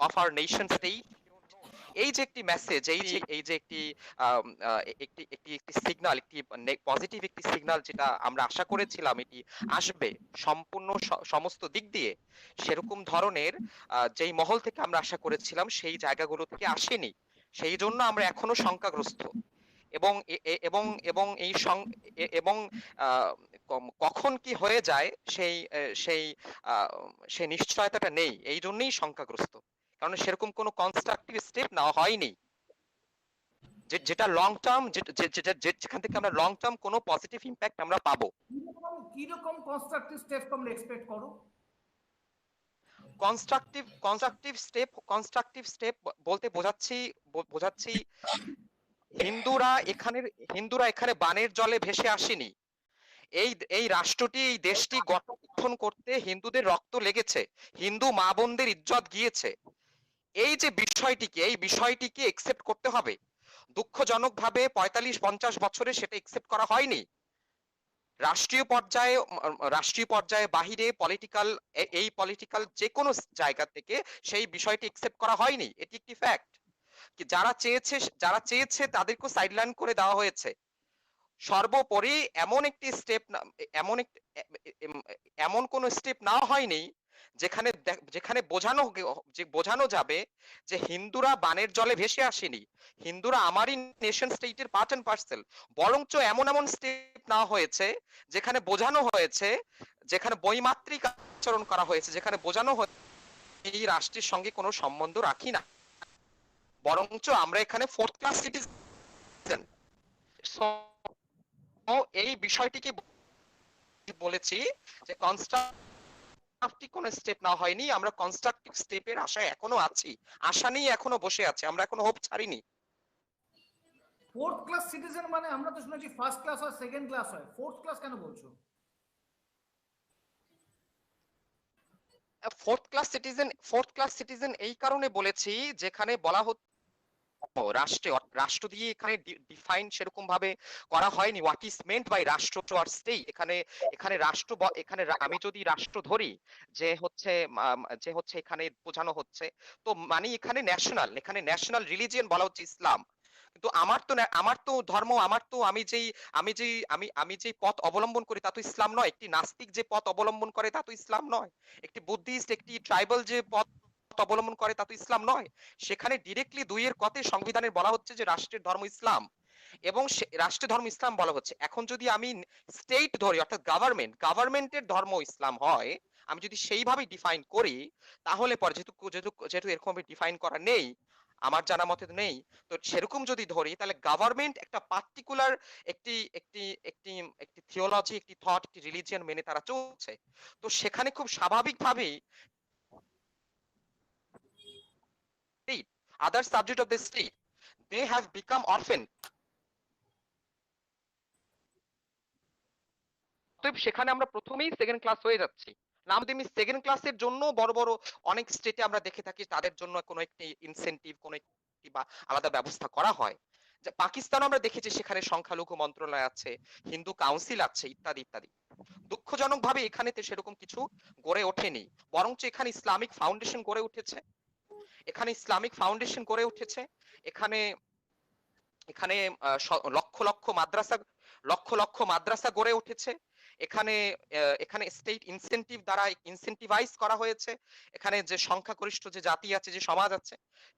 Of our nation state, এই যে একটি মেসেজ, এই যে একটি একটি একটি একটি সিগন্যাল, একটি পজিটিভ একটি সিগন্যাল যেটা আমরা আশা করেছিলাম এটি আসবে সম্পূর্ণ সমস্ত দিক দিয়ে, সেরকম ধরনের যেই মহল থেকে আমরা আশা করেছিলাম সেই জায়গাগুলো থেকে আসেনি। সেই জন্য আমরা এখনো শঙ্কাগ্রস্ত। এবং এবং এবং এই এবং কখন কি হয়ে যায় সেই সেই সেই নিশ্চয়তাটা নেই, এই জন্যই শঙ্কাগ্রস্ত। কারণ সেরকম কোনো কনস্ট্রাকটিভ স্টেপ নেওয়া হয়নি যেটা লং টার্ম, যেখান থেকে আমরা লং টার্ম কোনো পজিটিভ ইম্প্যাক্ট আমরা পাবো। কি রকম কনস্ট্রাকটিভ স্টেপ তোমরা এক্সপেক্ট করো? কনস্ট্রাকটিভ স্টেপ বলতে বোঝাচ্ছি হিন্দুরা এখানে বানের জলে ভেসে আসেনি। এই এই রাষ্ট্রটি, এই দেশটি গঠন করতে হিন্দুদের রক্ত লেগেছে, হিন্দু মা বোনদের ইজ্জত গিয়েছে। এই যে এই বিষয়টিকে একসেপ্ট করতে হবে। দুঃখজনকভাবে 45-50 বছরে সেটা একসেপ্ট করা হয়নি। রাষ্ট্রীয় পর্যায়ে বাহিরে পলিটিক্যাল যে কোনো জায়গা থেকে সেই বিষয়টি একসেপ্ট করা হয়নি। এটি একটি ফ্যাক্ট। যারা চেয়েছে তাদেরকে সাইডলাইন করে দেওয়া হয়েছে। সর্বোপরি এমন কোন স্টেপ নেওয়া হয়নি যেখানে বোঝানো যাবে যে হিন্দুরা বানের জলে ভেসে আসেনি, হিন্দুরা আমারই নেশন স্টেটের পার্ট এন্ড পার্সেল। বরঞ্চ এমন স্টেপ নেওয়া হয়েছে যেখানে বোঝানো হয়েছে, যেখানে বৈমাত্রিক আচরণ করা হয়েছে, যেখানে বোঝানো হয়েছে এই রাষ্ট্রের সঙ্গে কোনো সম্বন্ধ রাখি না, বরঞ্চ আমরা এখানে ফোর্থ ক্লাস সিটিজেন। এই বিষয়টিকে বলেছি যে কনস্ট্রাকটিভ কোন স্টেপ না হয়নি, আমরা কনস্ট্রাকটিভ স্টেপের আশায় এখনো আছি, আশা নিয়ে এখনো বসে আছি, আমরা এখনো হোপ ছাড়িনি। ফোর্থ ক্লাস সিটিজেন মানে আমরা তো শুনেছি ফার্স্ট ক্লাস আর সেকেন্ড ক্লাস হয়, ফোর্থ ক্লাস কেন বলছো? ফোর্থ ক্লাস সিটিজেন এই কারণে বলেছি যেখানে বলা হচ্ছে রাষ্ট্র দিয়ে এখানে ডিফাইন সেরকম ভাবে করা হয়নি হোয়াট ইজ মেন্ট বাই রাষ্ট্র আর স্টেট। এখানে আমি যদি রাষ্ট্র ধরি যে হচ্ছে এখানে বোঝানো হচ্ছে, তো মানে এখানে ন্যাশনাল রিলিজিয়ন বলা হচ্ছে ইসলাম। কিন্তু আমার তো ধর্ম, আমি যেই পথ অবলম্বন করি তা তো ইসলাম নয়। একটি নাস্তিক যে পথ অবলম্বন করে তা তো ইসলাম নয়। একটি বুদ্ধিস্ট, একটি ট্রাইবাল যে পথ অবলম্বন করে তা তো ইসলাম নয়। সেখানে ডিরেক্টলি দুইয়ের কথে সংবিধানে বলা হচ্ছে যে রাষ্ট্রের ধর্ম ইসলাম, এবং রাষ্ট্রের ধর্ম ইসলাম বলা হচ্ছে। এখন যদি আমি স্টেট ধরি, অর্থাৎ গভর্নমেন্টের ধর্ম ইসলাম হয়, আমি যদি সেইভাবে ডিফাইন করি, তাহলে পরে যেহেতু এরকম ডিফাইন করা নেই, আমার জানা মতে নেই, তো সেরকম যদি ধরি তাহলে গভর্নমেন্ট একটা পার্টিকুলার একটি একটি একটি একটি থিওলজি, একটি থট, একটি রিলিজিয়ন মেনে তারা চলছে। তো সেখানে খুব স্বাভাবিকভাবেই other subject of the state, they have become orphan. সেখানে আমরা প্রথমেই সেকেন্ড ক্লাস হয়ে যাচ্ছি। না, আমাদের সেকেন্ড ক্লাসের জন্য বড় বড় অনেক স্টেটে আমরা দেখে থাকি তাদের জন্য কোনো একটি ইনসেনটিভ, কোনো একটি বা আলাদা ব্যবস্থা করা হয়। যে পাকিস্তান আমরা দেখেছি সেখানে সংখ্যালঘু মন্ত্রণালয় আছে, হিন্দু কাউন্সিল আছে, ইত্যাদি ইত্যাদি। দুঃখজনক ভাবে এখানে সেরকম কিছু গড়ে ওঠেনি, বরঞ্চ এখানে ইসলামিক ফাউন্ডেশন গড়ে উঠেছে। এখানে এখানে লক্ষ লক্ষ মাদ্রাসা গড়ে উঠেছে। এখানে স্টেট ইনসেনটিভ দ্বারা ইনসেন্টিভাইজ করা হয়েছে এখানে যে সংখ্যাগরিষ্ঠ যে জাতি আছে, যে সমাজ আছে।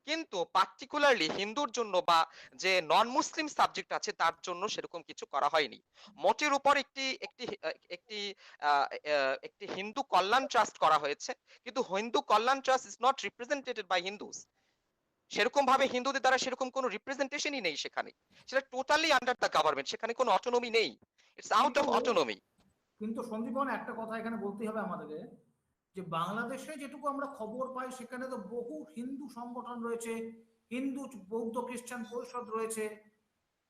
কিন্তু পার্টিকুলারলি হিন্দুর জন্য বা যে নন মুসলিম সাবজেক্ট আছে তার জন্য সেরকম কিছু করা হয়নি। মোটের উপর একটি একটি একটি একটি হিন্দু কল্যাণ ট্রাস্ট করা হয়েছে, কিন্তু Hindu Kalyan Trust is not represented by Hindus. সেরকম ভাবে হিন্দুদের দ্বারা সেরকম কোনো রিপ্রেজেন্টেশনই নেই সেখানে। সেটা টোটালি আন্ডার দ্য গভর্নমেন্ট, সেখানে কোনো অটোনমি নেই, ইটস আউট অফ অটোনমি। কিন্তু সন্দীপন, একটা কথা এখানে বলতেই হবে আমাদেরকে, যে বাংলাদেশে যেটুকু আমরা খবর পাই সেখানে তো বহু হিন্দু সংগঠন রয়েছে, হিন্দু বৌদ্ধ খ্রিস্টান পরিষদ রয়েছে,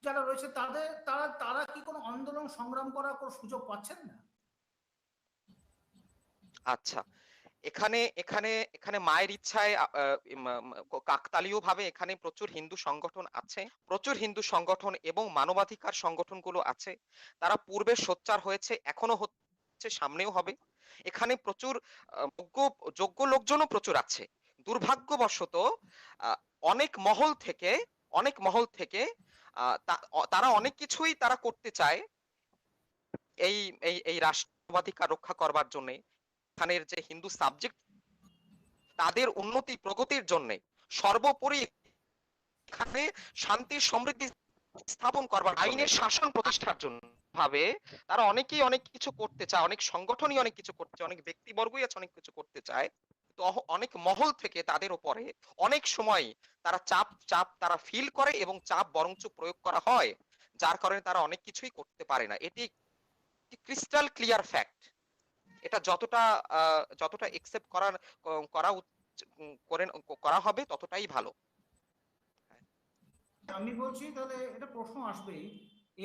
যারা রয়েছে তাদের তারা কি কোনো আন্দোলন সংগ্রাম করার কোনো সুযোগ পাচ্ছেন না? আচ্ছা, এখানে এখানে এখানে মায়ের ইচ্ছায় কাকতালীয় ভাবে এখানে প্রচুর হিন্দু সংগঠন এবং মানবাধিকার সংগঠনগুলো আছে। তারা পূর্বে সোচ্চার হয়েছে, এখনো হচ্ছে, সামনেও হবে। এখানে প্রচুর যোগ্য লোকজনও প্রচুর আছে। দুর্ভাগ্যবশত অনেক মহল থেকে তারা অনেক কিছুই তারা করতে চায় এই এই এই রাষ্ট্রবাধিকার রক্ষা করবার জন্য, এখানের যে হিন্দু সাবজেক্ট তাদের উন্নতি প্রগতির জন্য, সর্বোপরি এখানে শান্তি সমৃদ্ধি স্থাপন করবার, আইনের শাসন প্রতিষ্ঠার জন্য ভাবে তারা অনেকেই অনেক কিছু করতে চায়, অনেক সংগঠনই অনেক কিছু করতে চায়, অনেক ব্যক্তিবর্গই আছে অনেক কিছু করতে চায়। তো অনেক মহল থেকে তাদের উপরে অনেক সময় তারা চাপ তারা ফিল করে এবং চাপ বরঞ্চ প্রয়োগ করা হয়, যার কারণে তারা অনেক কিছুই করতে পারে না। এটি ক্রিস্টাল ক্লিয়ার ফ্যাক্ট। এটা যতটা একসেপ্ট করা করা হবে ততটাই ভালো। আমি বলছি তাহলে এটা প্রশ্ন আসবেই,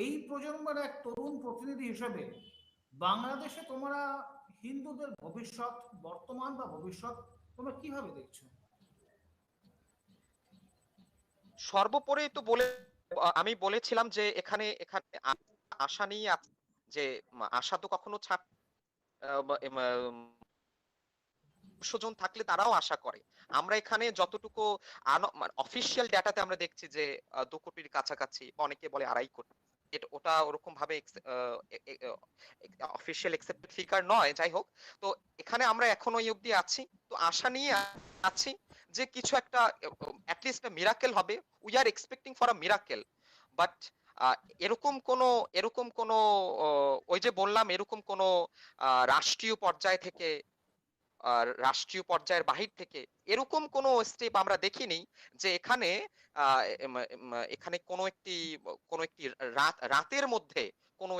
এই প্রজন্মের এক তরুণ প্রতিনিধি হিসেবে বাংলাদেশে তোমরা হিন্দুদের ভবিষ্যৎ, বর্তমান বা ভবিষ্যৎ তোমরা কিভাবে দেখছো? সর্বোপরি তো আমি বলেছিলাম যে এখানে আশা নিয়ে যে আশা তো কখনো জন থাকলে তারাও আশা করে। আমরা এখানে যতটুকু অফিসিয়াল ডাটাতে আমরা দেখছি যে 2 কোটির কাছাকাছি, অনেকে বলে 2.5 কোটি, ওটা ওরকম ভাবে অফিসিয়াল অ্যাকসেপ্টেড ফিগার নয়। যাই হোক, তো এখানে আমরা এখনো এই অবধি আছি, তো আশা নিয়ে আছি যে কিছু একটা অ্যাটলিস্ট মিরাকেল হবে। We are expecting for a miracle, but এরকম কোন ওই যে বললাম এরকম কোন রাষ্ট্রীয় পর্যায় থেকে, রাষ্ট্রীয় পর্যায়ের বাহির থেকে এরকম কোন স্টেপ আমরা দেখিনি যে এখানে কোনো একটি রাতের মধ্যে কোনো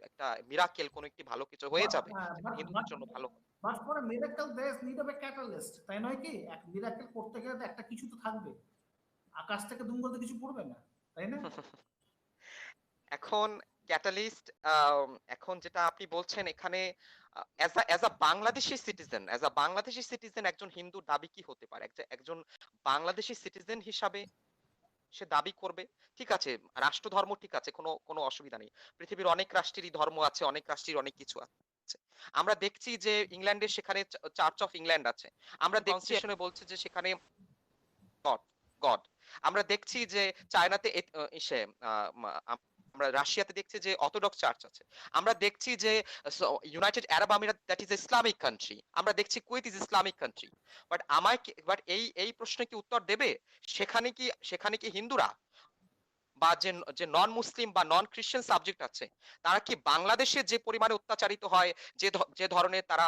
একটা মিরাকেল, কোনো একটি ভালো কিছু হয়ে যাবে হিন্দুদের জন্য ভালো। But for a miracle there is need of a catalyst, তাই নয় কি? এক মিরাকেল করতে গেলে একটা কিছু তো থাকবে, আকাশ থেকে দুম করে কিছু পড়বে না, তাই না? এখন ক্যাটালিস্ট, এখন যেটা আপনি বলছেন এখানে অ্যাজ আ বাংলাদেশি সিটিজেন একজন হিন্দু দাবি কি হতে পারে? একজন বাংলাদেশি সিটিজেন হিসাবে সে দাবি করবে, ঠিক আছে, রাষ্ট্র ধর্ম ঠিক আছে, কোনো অসুবিধা নেই। পৃথিবীর অনেক রাষ্ট্রেরই ধর্ম আছে, অনেক রাষ্ট্রের অনেক কিছু আছে। আমরা দেখছি যে ইংল্যান্ডের সেখানে চার্চ অফ ইংল্যান্ড আছে, আমরা কনস্টিটিউশনে বলছে যে সেখানে গড। আমরা দেখছি যে চায়নাতে আমরা রাশিয়াতে দেখছি যে অর্থোডক্স চার্চ আছে। আমরা দেখছি যে ইউনাইটেড আরব আমিরাত, দ্যাট ইজ ইসলামিক কান্ট্রি। আমরা দেখছি Kuwait is Islamic country. But এই প্রশ্নে কি উত্তর দেবে সেখানে কি হিন্দুরা বা যে নন মুসলিম বা নন খ্রিস্টান সাবজেক্ট আছে তারা কি বাংলাদেশে যে পরিমাণে অত্যাচারিত হয়, যে ধরনের তারা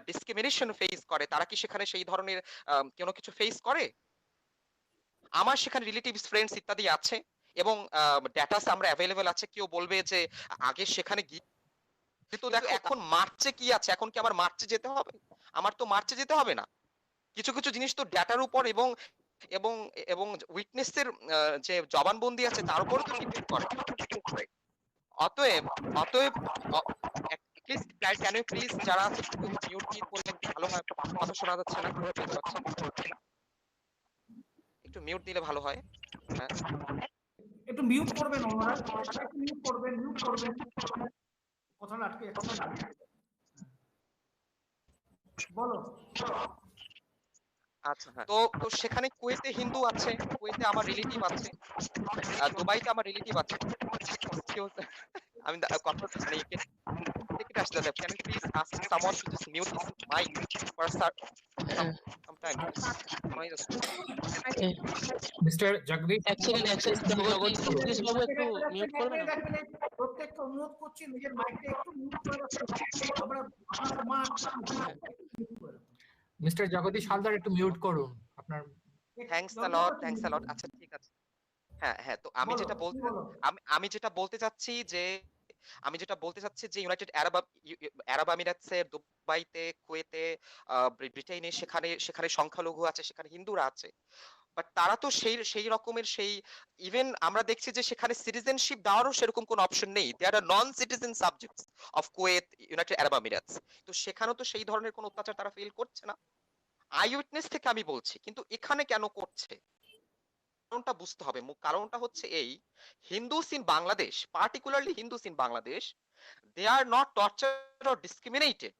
ডিসক্রিমিনেশন ফেস করে, তারা কি সেখানে সেই ধরনের কোনো কিছু ফেস করে? আমার সেখানে রিলেটিভস, ফ্রেন্ডস ইত্যাদি আছে এবং ডেটাস আমরা অ্যাভেলেবল আছে। কেউ বলবে যে আগে সেখানে গিয়ে, কিন্তু দেখো এখন মার্চে কি আছে, এখন কি আমার মার্চে যেতে হবে? আমার তো মার্চে যেতে হবে না। কিছু কিছু জিনিস তো ডেটার উপর এবং এবং এবং উইটনেসের যে জবানবন্দি আছে তার উপরও তো ডিপেন্ড করে। অতএব অতএব প্লিজ ক্যান ইউ প্লিজ যারা আছে একটু মিউট দিয়ে করবেন, ভালো হয়, কথা শোনা যাচ্ছে না, বুঝতে পারছেন? একটু মিউট দিলে ভালো হয়। হ্যাঁ, একটু মিউট করবেন ওনারা, একটু মিউট করবেন কথাটা আটকে যাচ্ছে। বলো। আচ্ছা, হ্যাঁ, তো তো সেখানে কুয়েতে হিন্দু আছে, কুয়েতে আমার রিলেটিভ আছে, দুবাইতে আমার রিলেটিভ আছে। আমি কথা মানে take it as the can you please ask someone to just mute his mic for some time? Mister Jagdish, প্রত্যেককে অনুরোধ করছি নিজের মাইকটা একটু মিউট করে রাখতে। আমরা মিস্টার জগদীশ হালদার একটু মিউট করুন আপনার। থ্যাঙ্কস আ লট। আচ্ছা, ঠিক আছে। হ্যাঁ, তো আমি যেটা বলতে চাচ্ছি যে ইউনাইটেড আরব আমিরাতসে, দুবাইতে, কুয়েতে, ব্রিটেনে সেখানে সংখ্যালঘু আছে, সেখানে হিন্দুরা আছে। বাট তারা তো সেই রকমের ইভেন আমরা দেখছি যে সেখানে সিটিজেনশিপ দেওয়ারও সেরকম কোনো অপশন নেই। They are non citizen subjects of Kuwait, United Arab Emirates. তো সেখানেও তো সেই ধরনের কোনো অত্যাচার তারা ফিল করছে না। আই উইটনেস থেকে আমি বলছি, কিন্তু এখানে কেন করছে কারণটা বুঝতে হবে। কারণটা হচ্ছে এই, Hindus in Bangladesh, particularly Hindus in Bangladesh, they are not tortured or discriminated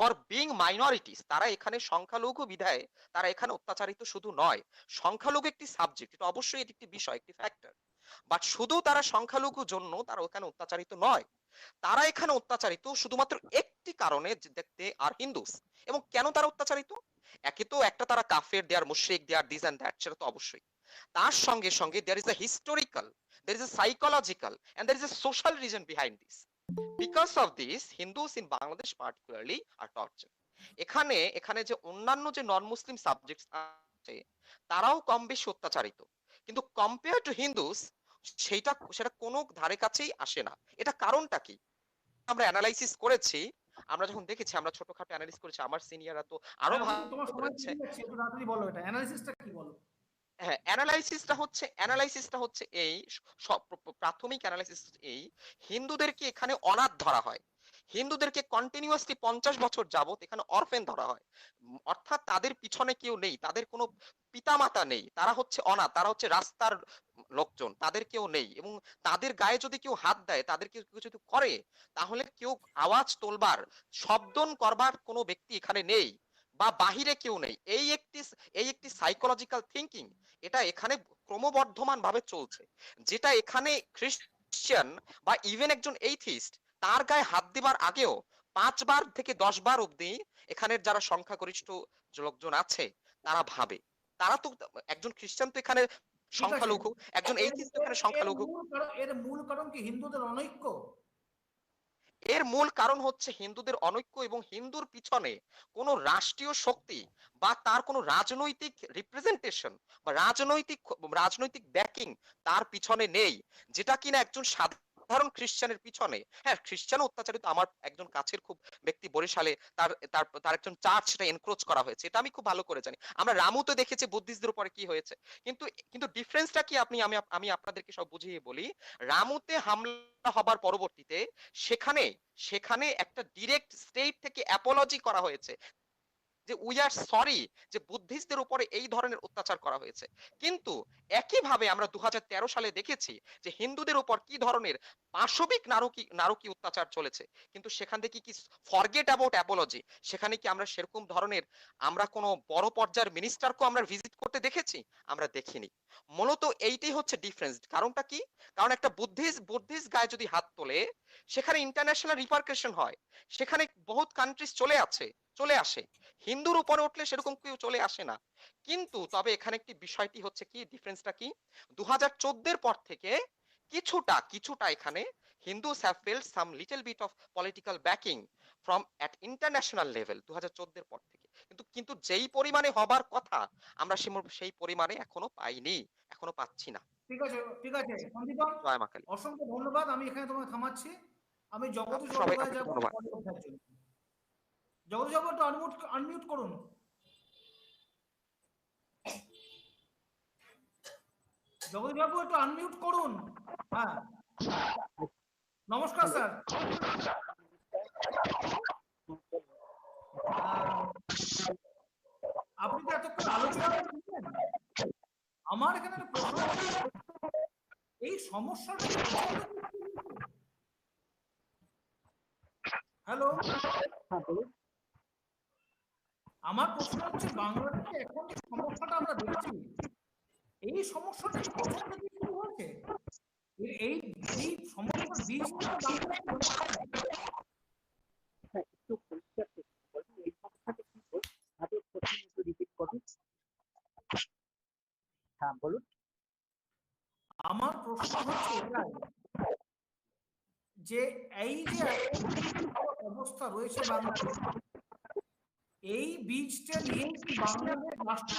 for being minorities, তারা এখানে সংখ্যালঘু বিধায় তারা এখানে অত্যাচারিত শুধু নয়, সংখ্যালঘু একটি সাবজেক্ট, এটা অবশ্যই এটি একটি বিষয়, একটি ফ্যাক্টর, বাট শুধু তারা সংখ্যালঘু জন্য তারা ওখানে অত্যাচারিত নয়, তারা এখানে অত্যাচারিত শুধুমাত্র একটি কারণে, যে দেখতে আর হিন্দুস। এবং কেন তারা অত্যাচারিত? একে তো একটা তারা কাফের, দেয়ার মুশরিক, দেয়ার দিস এন্ড দ্যাট, সেটা তো অবশ্যই। তার সঙ্গে সঙ্গে there is a historical, there is a psychological and there is a social reason behind this. Because of this Hindus in Bangladesh particularly are torture. এখানে এখানে যে অন্যান্য যে নন মুসলিম সাবজেক্টস আছে তারাও কম বেশি অত্যাচারিত, কিন্তু কম্পেয়ার টু হিন্দুস সেটা কোনো ধারে কাছেই আসে না। এটা কারণটা কি আমরা অ্যানালাইসিস করেছি, আমরা যখন দেখেছি, আমরা ছোটখাটো অ্যানালিসিস করেছি, আমার সিনিয়ররা তো আরো তোমার ভালো সময় করেছে। বেশি লাগছে, একটু তাড়াতাড়ি বলো এটা অ্যানালিসিসটা কি বলো। হ্যাঁ, অ্যানালাইসিসটা হচ্ছে এই প্রাথমিক অ্যানালাইসিস এই, হিন্দুদেরকে এখানে অনাথ ধরা হয়, হিন্দুদেরকে কন্টিনিউয়াসলি 50 বছর যাবত এখানে অরফেন ধরা হয়। অর্থাৎ তাদের পিছনে কেউ নেই, তাদের কোনো পিতামাতা নেই, তারা হচ্ছে অনাথ, তারা হচ্ছে রাস্তার লোকজন, তাদের কেউ নেই। এবং তাদের গায়ে যদি কেউ হাত দেয়, তাদেরকে কেউ যদি করে, তাহলে কেউ আওয়াজ তোলবার, শব্দন করবার কোনো ব্যক্তি এখানে নেই, বা বাহিরে কেউ নেই। এই একটি সাইকোলজিক্যাল থিঙ্কিং, এটা এখানে ক্রমবর্ধমান ভাবে চলছে, যেটা এখানে খ্রিস্টান বা ইভেন একজন এইথিস্ট তার গায়ে হাত দিবার আগেও 5 বার থেকে 10 বার অব্দি এখানের যারা সংখ্যাগরিষ্ঠ লোকজন আছে তারা ভাবে। তারা তো, একজন খ্রিস্টান তো এখানে ঠিক আছে, সংখ্যালঘু, একজন এইথিস্ট তো এখানে সংখ্যালঘু। এর মূল কারণ কি হিন্দুদের অনৈক্য? এর মূল কারণ হচ্ছে হিন্দুদের অনৈক্য, এবং হিন্দুর পিছনে কোন রাষ্ট্রীয় শক্তি বা তার কোন রাজনৈতিক রিপ্রেজেন্টেশন বা রাজনৈতিক ব্যাকিং তার পিছনে নেই, যেটা কিনা একজন সাধারণ খ্রিস্টানের পিছনে। হ্যাঁ, খ্রিস্টান অত্যাচারিত, আমার একজন কাছের খুব ব্যক্তি বরিশালে, তার তার তার একজন চার্চ সেটা এনক্রোচ করা হয়েছে, এটা আমি খুব ভালো করে জানি। আমরা রামুতে দেখেছি বুদ্ধিস্টদের উপরে কি হয়েছে, কিন্তু কিন্তু ডিফারেন্সটা কি আমি আপনাদেরকে সব বুঝিয়ে বলি। রামুতে হামলা হবার পরবর্তীতে সেখানে সেখানে একটা ডিরেক্ট স্টেট থেকে অ্যাপোলজি করা হয়েছে, যে উই আর সরি যে বুদ্ধিস্টদের উপরে এই ধরনের অত্যাচার করা হয়েছে। কিন্তু একইভাবে আমরা 2013 সালে দেখেছি যে হিন্দুদের উপর কি ধরনের পাশবিক নারকী অত্যাচার চলেছে, কিন্তু সেখান থেকে কি ফরগেট অ্যাবাউট অ্যাপোলজি, সেখানে কি আমরা সেরকম ধরনের আমরা কোনো বড় পর্যায়ের মিনিস্টারকে আমরা ভিজিট করতে দেখেছি? আমরা দেখিনি। মূলত এইটাই হচ্ছে ডিফারেন্স। কারণটা কি? কারণ একটা বুদ্ধিস্ট গায়ে যদি হাত তোলে, সেখানে ইন্টারন্যাশনাল রিপারকাশন হয়, সেখানে বহুত কান্ট্রিজ চলে আসে। হিন্দুর উপরে উঠলে সেরকম কেউ চলে আসে না। কিন্তু তবে এখানে একটি বিষয়টি হচ্ছে কি, ডিফারেন্সটা কি, 2014 এর পর থেকে কিছুটা এখানে Hindus have felt some little bit of political backing from at international level 2014 এর পর থেকে। কিন্তু যেই পরিমাণে হবার কথা আমরা সেই পরিমাণে এখনো পাইনি, এখনো পাচ্ছি না। ঠিক আছে, ঠিক আছে সন্দীপন, জয় মা কালী। অসংখ্য ধন্যবাদ, আমি এখানে তোমাকে থামাচ্ছি। আমি জগদীশ সবাই বন্দ্যোপাধ্যায় আপনাকে যাবো ধন্যবাদ। পরের অধ্যায়ের জন্য। জগদীশ বাবু একটু আনমিউট করুন। জগদীশ বাবু একটু আনমিউট করুন। হ্যাঁ, নমস্কার স্যার। আপনি তো এতক্ষণ আলোচনা করছেন, আমার এখানে একটা প্রশ্ন, এই সমস্যাটা হ্যালো, আমার প্রশ্ন হচ্ছে বাংলাদেশে এখন যে সমস্যাটা আমরা দেখছি, এই সমস্যাটা কি প্রথম থেকে শুরু হয়েছে? এই এই সমস্যার বীজটা একটু পরিষ্কার করতে এই সমস্যাটা কি রিপিট করুন। হ্যাঁ বলুন। আমার প্রশ্ন হচ্ছে এটাই যে এই যে অবস্থা রয়েছে বাংলাদেশ, এই বীজটা নিয়ে কি বাংলাদেশ রাষ্ট্র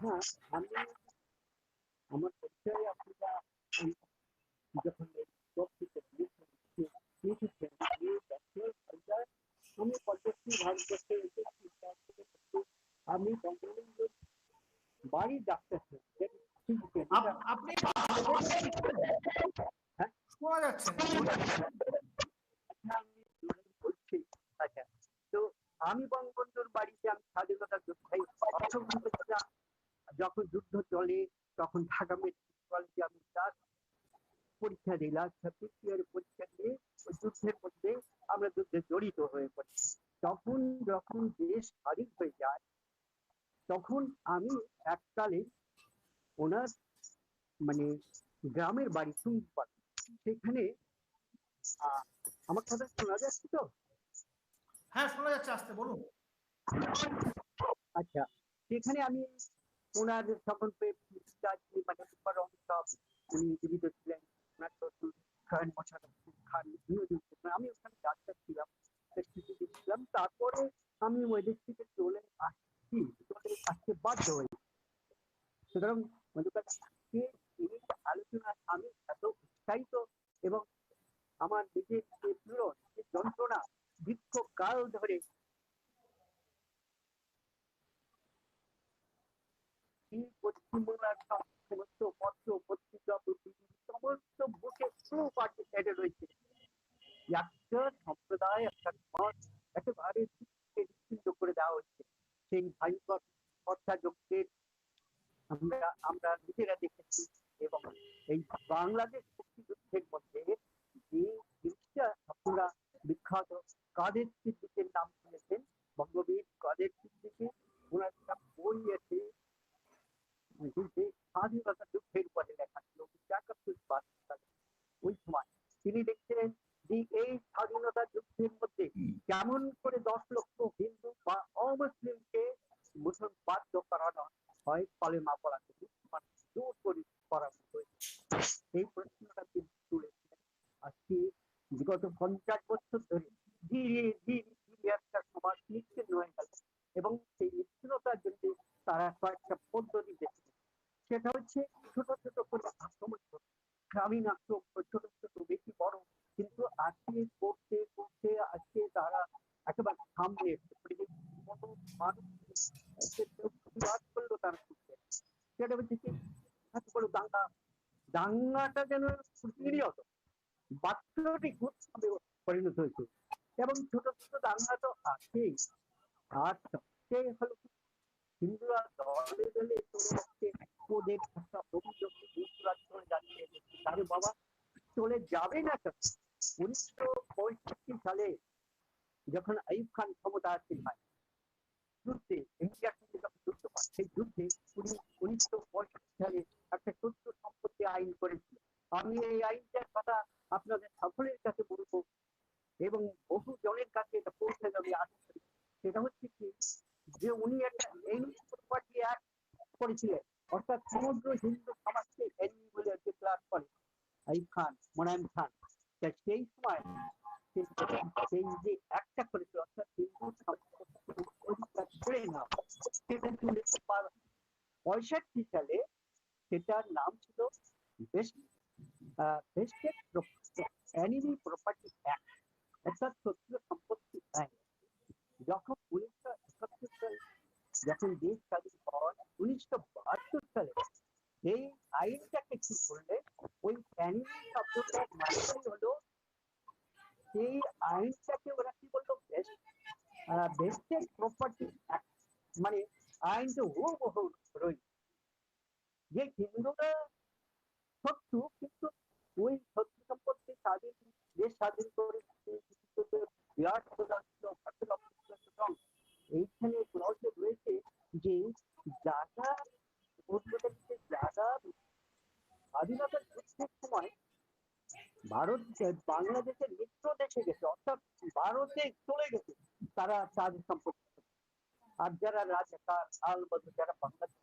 হ্যাঁ, আমি আমার পরিচয় আপনারা যখন আমি পরবর্তী ভারতবর্ষে এসেছি, আমি বঙ্গবন্ধুর বাড়ি ডাক্তার আপনি শোনা যাচ্ছে তো আমি বঙ্গবন্ধুর বাড়িতে আমি স্বাধীনতা যোদ্ধাই যখন যুদ্ধ চলে তখন ঢাকা মেডিকেল কলেজে আমি ক্লাস পরীক্ষা দিলাম, তৃতীয় পরীক্ষা দিয়ে ওই যুদ্ধের মধ্যে আমরা যুদ্ধে জড়িত হয়ে পড়ি। তখন যখন দেশ স্বাধীন হয়ে যায়, তখন আমি এককালে ওনার মানে গ্রামের বাড়ি সুন্দরপাড়া, সেখানে আমার কথা শোনা যাচ্ছে তো? হ্যাঁ, শোনা যাচ্ছে, আসতে বলুন। আচ্ছা, সেখানে আমি ওনার তখন মানে উনি জীবিত ছিলেন, ওনার খান খান আমি ওখানে ডাক্তার ছিলাম, ছিলাম। তারপরে আমি ওই দেশ থেকে চলে আসতে বাধ্য হই। সুতরাং আজকে এই আলোচনায় আমি এত উৎসাহিত এবং আমার নিজের যে পীড়ন, যে যন্ত্রণা দীর্ঘকাল ধরে এই পশ্চিমবাংলার সমস্ত পত্র পত্রিকা সমস্ত বুকে এডে রয়েছে। একটা সম্প্রদায়, একটা সমাজ একেবারে বিচ্ছিন্ন করে দেওয়া হচ্ছে। সেই ভয়ঙ্কর হত্যাযজ্ঞের আমরা নিজেরা দেখেছি। এবং এই বাংলাদেশ মুক্তিযুদ্ধের মধ্যে যে জিনিসটা আপনারা বিখ্যাত কাদের সিদ্দিকের নাম শুনেছেন, বঙ্গবীর কাদের সিদ্দিকী, ওনার একটা বই আছে স্বাধীনতা যুদ্ধের উপরে লেখা ছিল। ওই সময় তিনি দেখছিলেন যে এই স্বাধীনতা যুদ্ধের মধ্যে কেমন করে 10 লক্ষ হিন্দু বা অমুসলিমকে মুসলমান বাধ্য করানো হয় কলেমা পড়াতে, জোর করে করানো হয়েছে। এই প্রশ্নটা তিনি তুলেছিলেন। আজকে বিগত 50 বছর ধরে ধীরে ধীরে ধীরে একটা সমাজ নিশ্চিন্ন হয়ে গেল এবং সেই নিশ্চিন্নতার জন্য তারা কয়েকটা পদ্ধতি দেখছে। সেটা হচ্ছে ছোট ছোট করে আক্রমণ, গ্রামীণ আক্রমণ, ছোট ছোট বেশি বড়, কিন্তু আজকে করতে করতে আজকে তারা একেবারে সামনে কোনো মানুষ প্রতিবাদ করলেও তারা করছে। সেটা হচ্ছে কি এত বড় দাঙ্গা, দাঙ্গাটা যেন প্রতিনিয়ত বাস্তবিক উৎসবে পরিণত হয়েছে। এবং ছোট ছোট দাঙ্গা তো আছেই, আর সবচেয়ে হলো হিন্দুরা দলে দলে চলে যাচ্ছে, ওদের একটা অভিযোগ হিন্দুরা চলে যাচ্ছে। আরে বাবা, চলে যাবে না কেন? 1965 সালে যখন আইয়ুব খান ক্ষমতা আসীন হয়, যুদ্ধে ইন্ডিয়ার সঙ্গে যখন যুদ্ধ হয়, সেই যুদ্ধে উনি 1965 সালে একটা তথ্য সম্পত্তি আইন করেছিল। আমি এই আইনটার কথা আপনাদের সকলের কাছে বলবো এবং বহু জনের কাছে এটা পৌঁছে যাবে আশা করি। সেটা হচ্ছে কি যে উনি একটা প্রপার্টি অ্যাক্ট করেছিলেন, অর্থাৎ সমগ্র হিন্দু সমাজকে এনিমি বলে ডিক্লার করে আইয়ুব খান, মোনায়েম খান। সেই সময় সেই যে একটা করেছিল, অর্থাৎ হিন্দু অধিকার ছেড়ে নাও, সেটা 1965 সালে সেটার নাম ছিল এনিমি প্রপার্টি অ্যাক্ট, অর্থাৎ শত্রু সম্পত্তি আইন। যখন 1971 সালে যখন দেশ স্বাধীন হয়, 1972 সালে এই আইনটাকে কি করলে, ওই এনিমি শব্দটার মানে হলো সেই আইনটাকে ওরা কি বললো, বেস্টেড প্রপার্টি অ্যাক্ট, মানে আইনটা হুবহু রয়েছে যে হিন্দুরা শত্রু, কিন্তু ওই শত্রু সম্পত্তি স্বাধীন দেশ স্বাধীন করে বিরাট এইখানে ক্লজে রয়েছে যে যারা যারা স্বাধীনতার যুদ্ধের সময় ভারত বাংলাদেশের মিত্র দেশে গেছে, অর্থাৎ ভারতে চলে গেছে, তারা তাদের সম্পত্তি, আর যারা রাজাকার আলবদর যারা বাংলাদেশ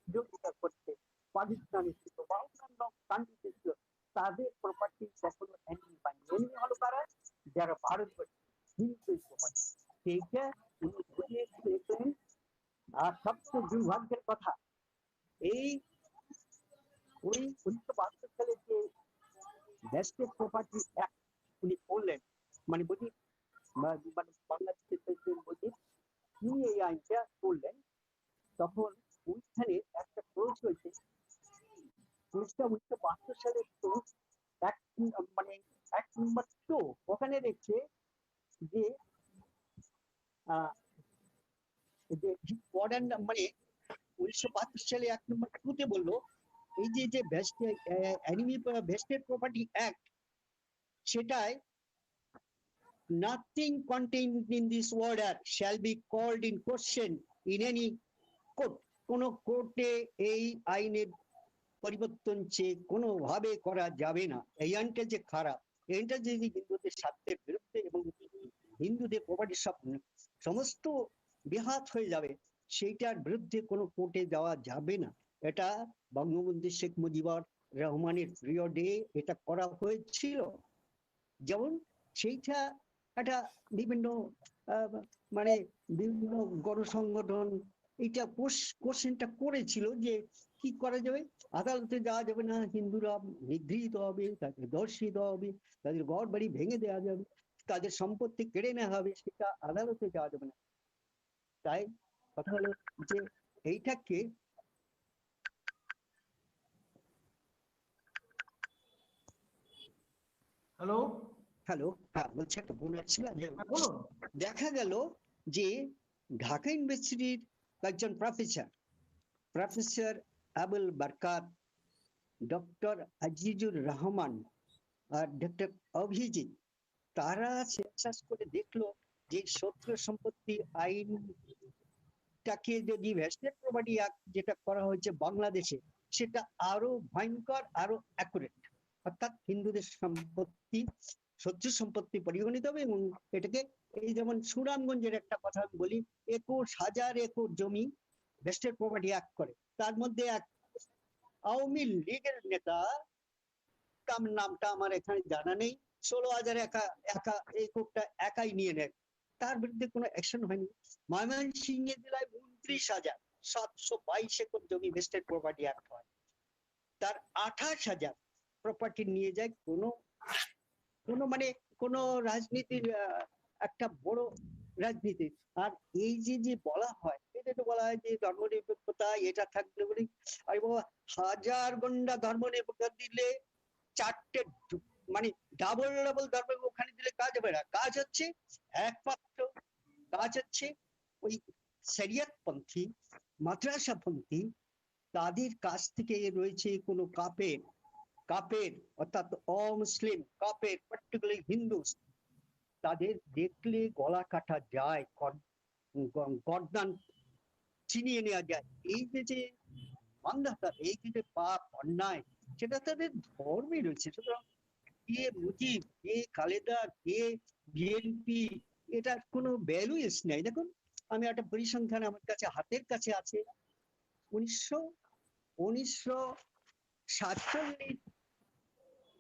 বিরোধিতা করছে, পাকিস্তানে ছিল বা অন্যান্য কান্ট্রিতে ছিল, তাদের প্রপার্টি কখনো এনিমি পায়নি। এনিমি হলো কারা? যারা ভারতবর্ষে হিন্দু প্রপার্টি। সেইটা উনি বুঝিয়ে দিয়েছেন। আর সবচেয়ে দুর্ভাগ্যের কথা, এই ওই 1972 সালে যে বেস্টেড প্রপার্টি অ্যাক্ট উনি করলেন, মানে বুঝি মানে বাংলাদেশের প্রেসিডেন্ট বুঝি তিনি এই আইনটা করলেন, তখন ওইখানে একটা ক্লোজ হয়েছে। ক্লোজটা 1972 সালে মানে 1 নম্বর 2 ওখানে দেখছে যে মানে 1972 সালে 1 নম্বর 2 তে বললো এই যে এনিমি ভেস্টেড প্রপার্টি অ্যাক্ট, সেটাই nothing contained in this order shall be called in question in any court. কোন কোর্টে এই আইনের পরিবর্তন চেয়ে কোনোভাবে করা যাবে না। এই আইনটা যে খারাপ, এই আইনটা যদি হিন্দুদের স্বার্থের বিরুদ্ধে এবং হিন্দুদের প্রপার্টি সমস্ত বেহাত হয়ে যাবে, সেইটার বিরুদ্ধে কোনো কোর্টে যাওয়া যাবে না। এটা বঙ্গবন্ধু শেখ মুজিবুর রহমানের পিরিয়ডে এটা করা হয়েছিল। যেমন সেইটা একটা বিভিন্ন মানে বিভিন্ন গণসংগঠন এইটা কোশ্চেনটা করেছিল যে কি করা যাবে, আদালতে যাওয়া যাবে না, হিন্দুরা নিগৃহীত হবে, তাদের ধর্ষিত হবে, তাদের ঘর বাড়ি ভেঙে দেওয়া যাবে, তাদের সম্পত্তি কেড়ে নেওয়া হবে, সেটা আদালতে যাওয়া যাবে না। তাই কথা হলো যে এইটাকে হ্যালো, হ্যালো, হ্যাঁ বলছি, একটা বলে ছিল যে বলুন। দেখা গেল যে ঢাকা ইউনিভার্সিটির কয়েকজন প্রফেসর আবুল বারকাত, ডক্টর আজিজুর রহমান আর ডক্টর অভিজিৎ, তারা সেন্সাস করে দেখলো যে শত্রু সম্পত্তি আইনটাকে যদি ভেস্টেড প্রপার্টি অ্যাক্ট যেটা করা হয়েছে বাংলাদেশে, সেটা আরো ভয়ঙ্কর, আরো অ্যাকুরেট, অর্থাৎ হিন্দুদের সম্পত্তি শত্রু সম্পত্তি পরিগণিত হবে। এবং এটাকে এই যেমন সুনামগঞ্জের একটা কথা আমি বলি, 21,000 একর জমি ভেস্টেড প্রপার্টি অ্যাক্ট করে, তার মধ্যে এক আওয়ামী লীগের নেতা, তার নামটা আমার এখানে জানা নেই, 16,000 একরটা একাই নিয়ে নেয়, তার বিরুদ্ধে কোনো অ্যাকশন হয়নি। ময়মনসিংহ জেলায় 29,722 একর জমি ভেস্টেড প্রপার্টি অ্যাক্ট হয়, তার 28,000 প্রপার্টি নিয়ে যায় কোনো মানে কোনো রাজনীতির একটা বড় রাজনীতি। আর এই যে বলা হয়, এটা তো বলা হয় যে ধর্মনিরপেক্ষতা এটা থাকবে বলে, আর হাজার গন্ডা ধর্মনিরপেক্ষতা দিলে 4টে মানে ডাবল ধর্ম ওখানে দিলে কাজ হবে না। কাজ হচ্ছে একমাত্র কাজ হচ্ছে ওই শরিয়তপন্থী মাদ্রাসাপন্থী, তাদের কাছ থেকে রয়েছে কোনো কাপের অর্থাৎ অমুসলিম কাপের, পার্টিকুলারলি হিন্দু, তাদের দেখলে গলা কাটা যায়, গর্দান ছিনিয়ে নেওয়া যায়। এই যে মানধাতা, এই যে পাপ অন্যায়, সেটা তাদের ধর্মে রয়েছে। সুতরাং কে মুজিব, কে খালেদা, কে বিএনপি, এটার কোনো ভ্যালুয়েস নেই। দেখুন, আমি একটা পরিসংখ্যান আমার কাছে হাতের কাছে আছে, 1947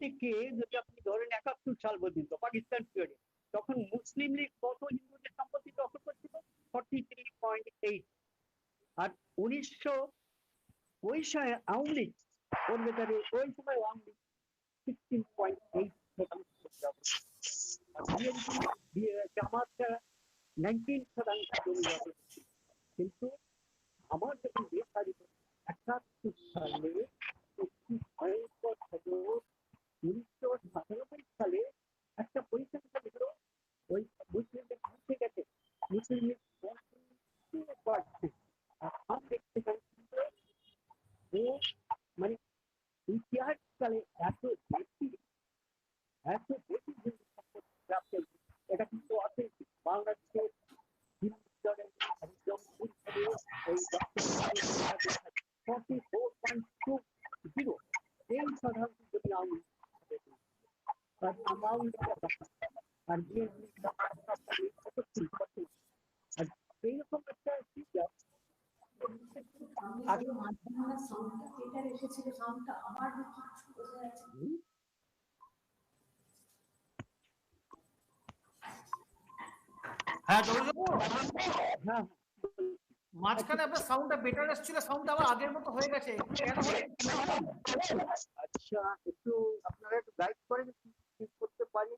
থেকে যদি আপনি ধরেন 71 সাল পর্যন্ত পাকিস্তান পিরিয়ডে, তখন মুসলিম লীগ কত হিন্দুদের সম্পত্তি দখল করছিল? 43.8। আর 1900 ওই সময় আওয়ামী লীগ, ওর ভেতরে ওই সময় আওয়ামী লীগ 16.8%, জামাতটা 19% জমি দখল। কিন্তু আমার যখন দেশ স্বাধীন 71 সালে একটি ভয়ঙ্কর খবর, 1997 সালে একটা পরিসংখ্যান দিল, ওই মুসলিমদের উঠে গেছে, মুসলিমদের বাড়ছে। আর দেখতে পাচ্ছি যে মানে ইতিহাস কালে এত বেশি হিন্দু সম্পত্তি প্রাপ্ত, এটা কিন্তু আছে বাংলাদেশের হিন্দু দলের একদম ওই 44.20 এই সাধারণত যদি আমি আর এইরকম একটা হ্যাঁ জগদীশ বাবু, হ্যাঁ, মাঝখানে আপনার সাউন্ডটা বেটার আসছিল, সাউন্ডটা আবার আগের মতো হয়ে গেছে, কেন হলো? আচ্ছা, একটু আপনারা একটু গাইড করেন কি করতে পারি,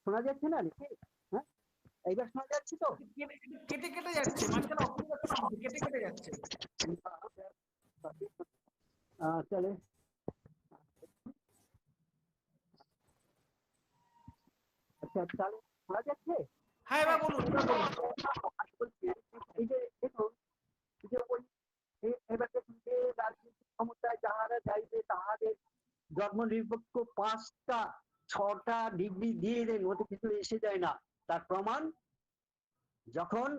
শোনা যাচ্ছে না নাকি? হ্যাঁ, এইবার শোনা যাচ্ছে তো? কেটে কেটে যাচ্ছে, মাঝখানে কেটে কেটে যাচ্ছে। চলে, আচ্ছা তাহলে শোনা যাচ্ছে? হ্যাঁ এবার বলুন, এই যে দেখুন, যে ওই এবার দেখুন যে রাজনীতিক ক্ষমতা 5টা 6টা ডিগ্রি দিয়ে দেন, ওতে কিছু এসে যায় না। তার প্রমাণ যখন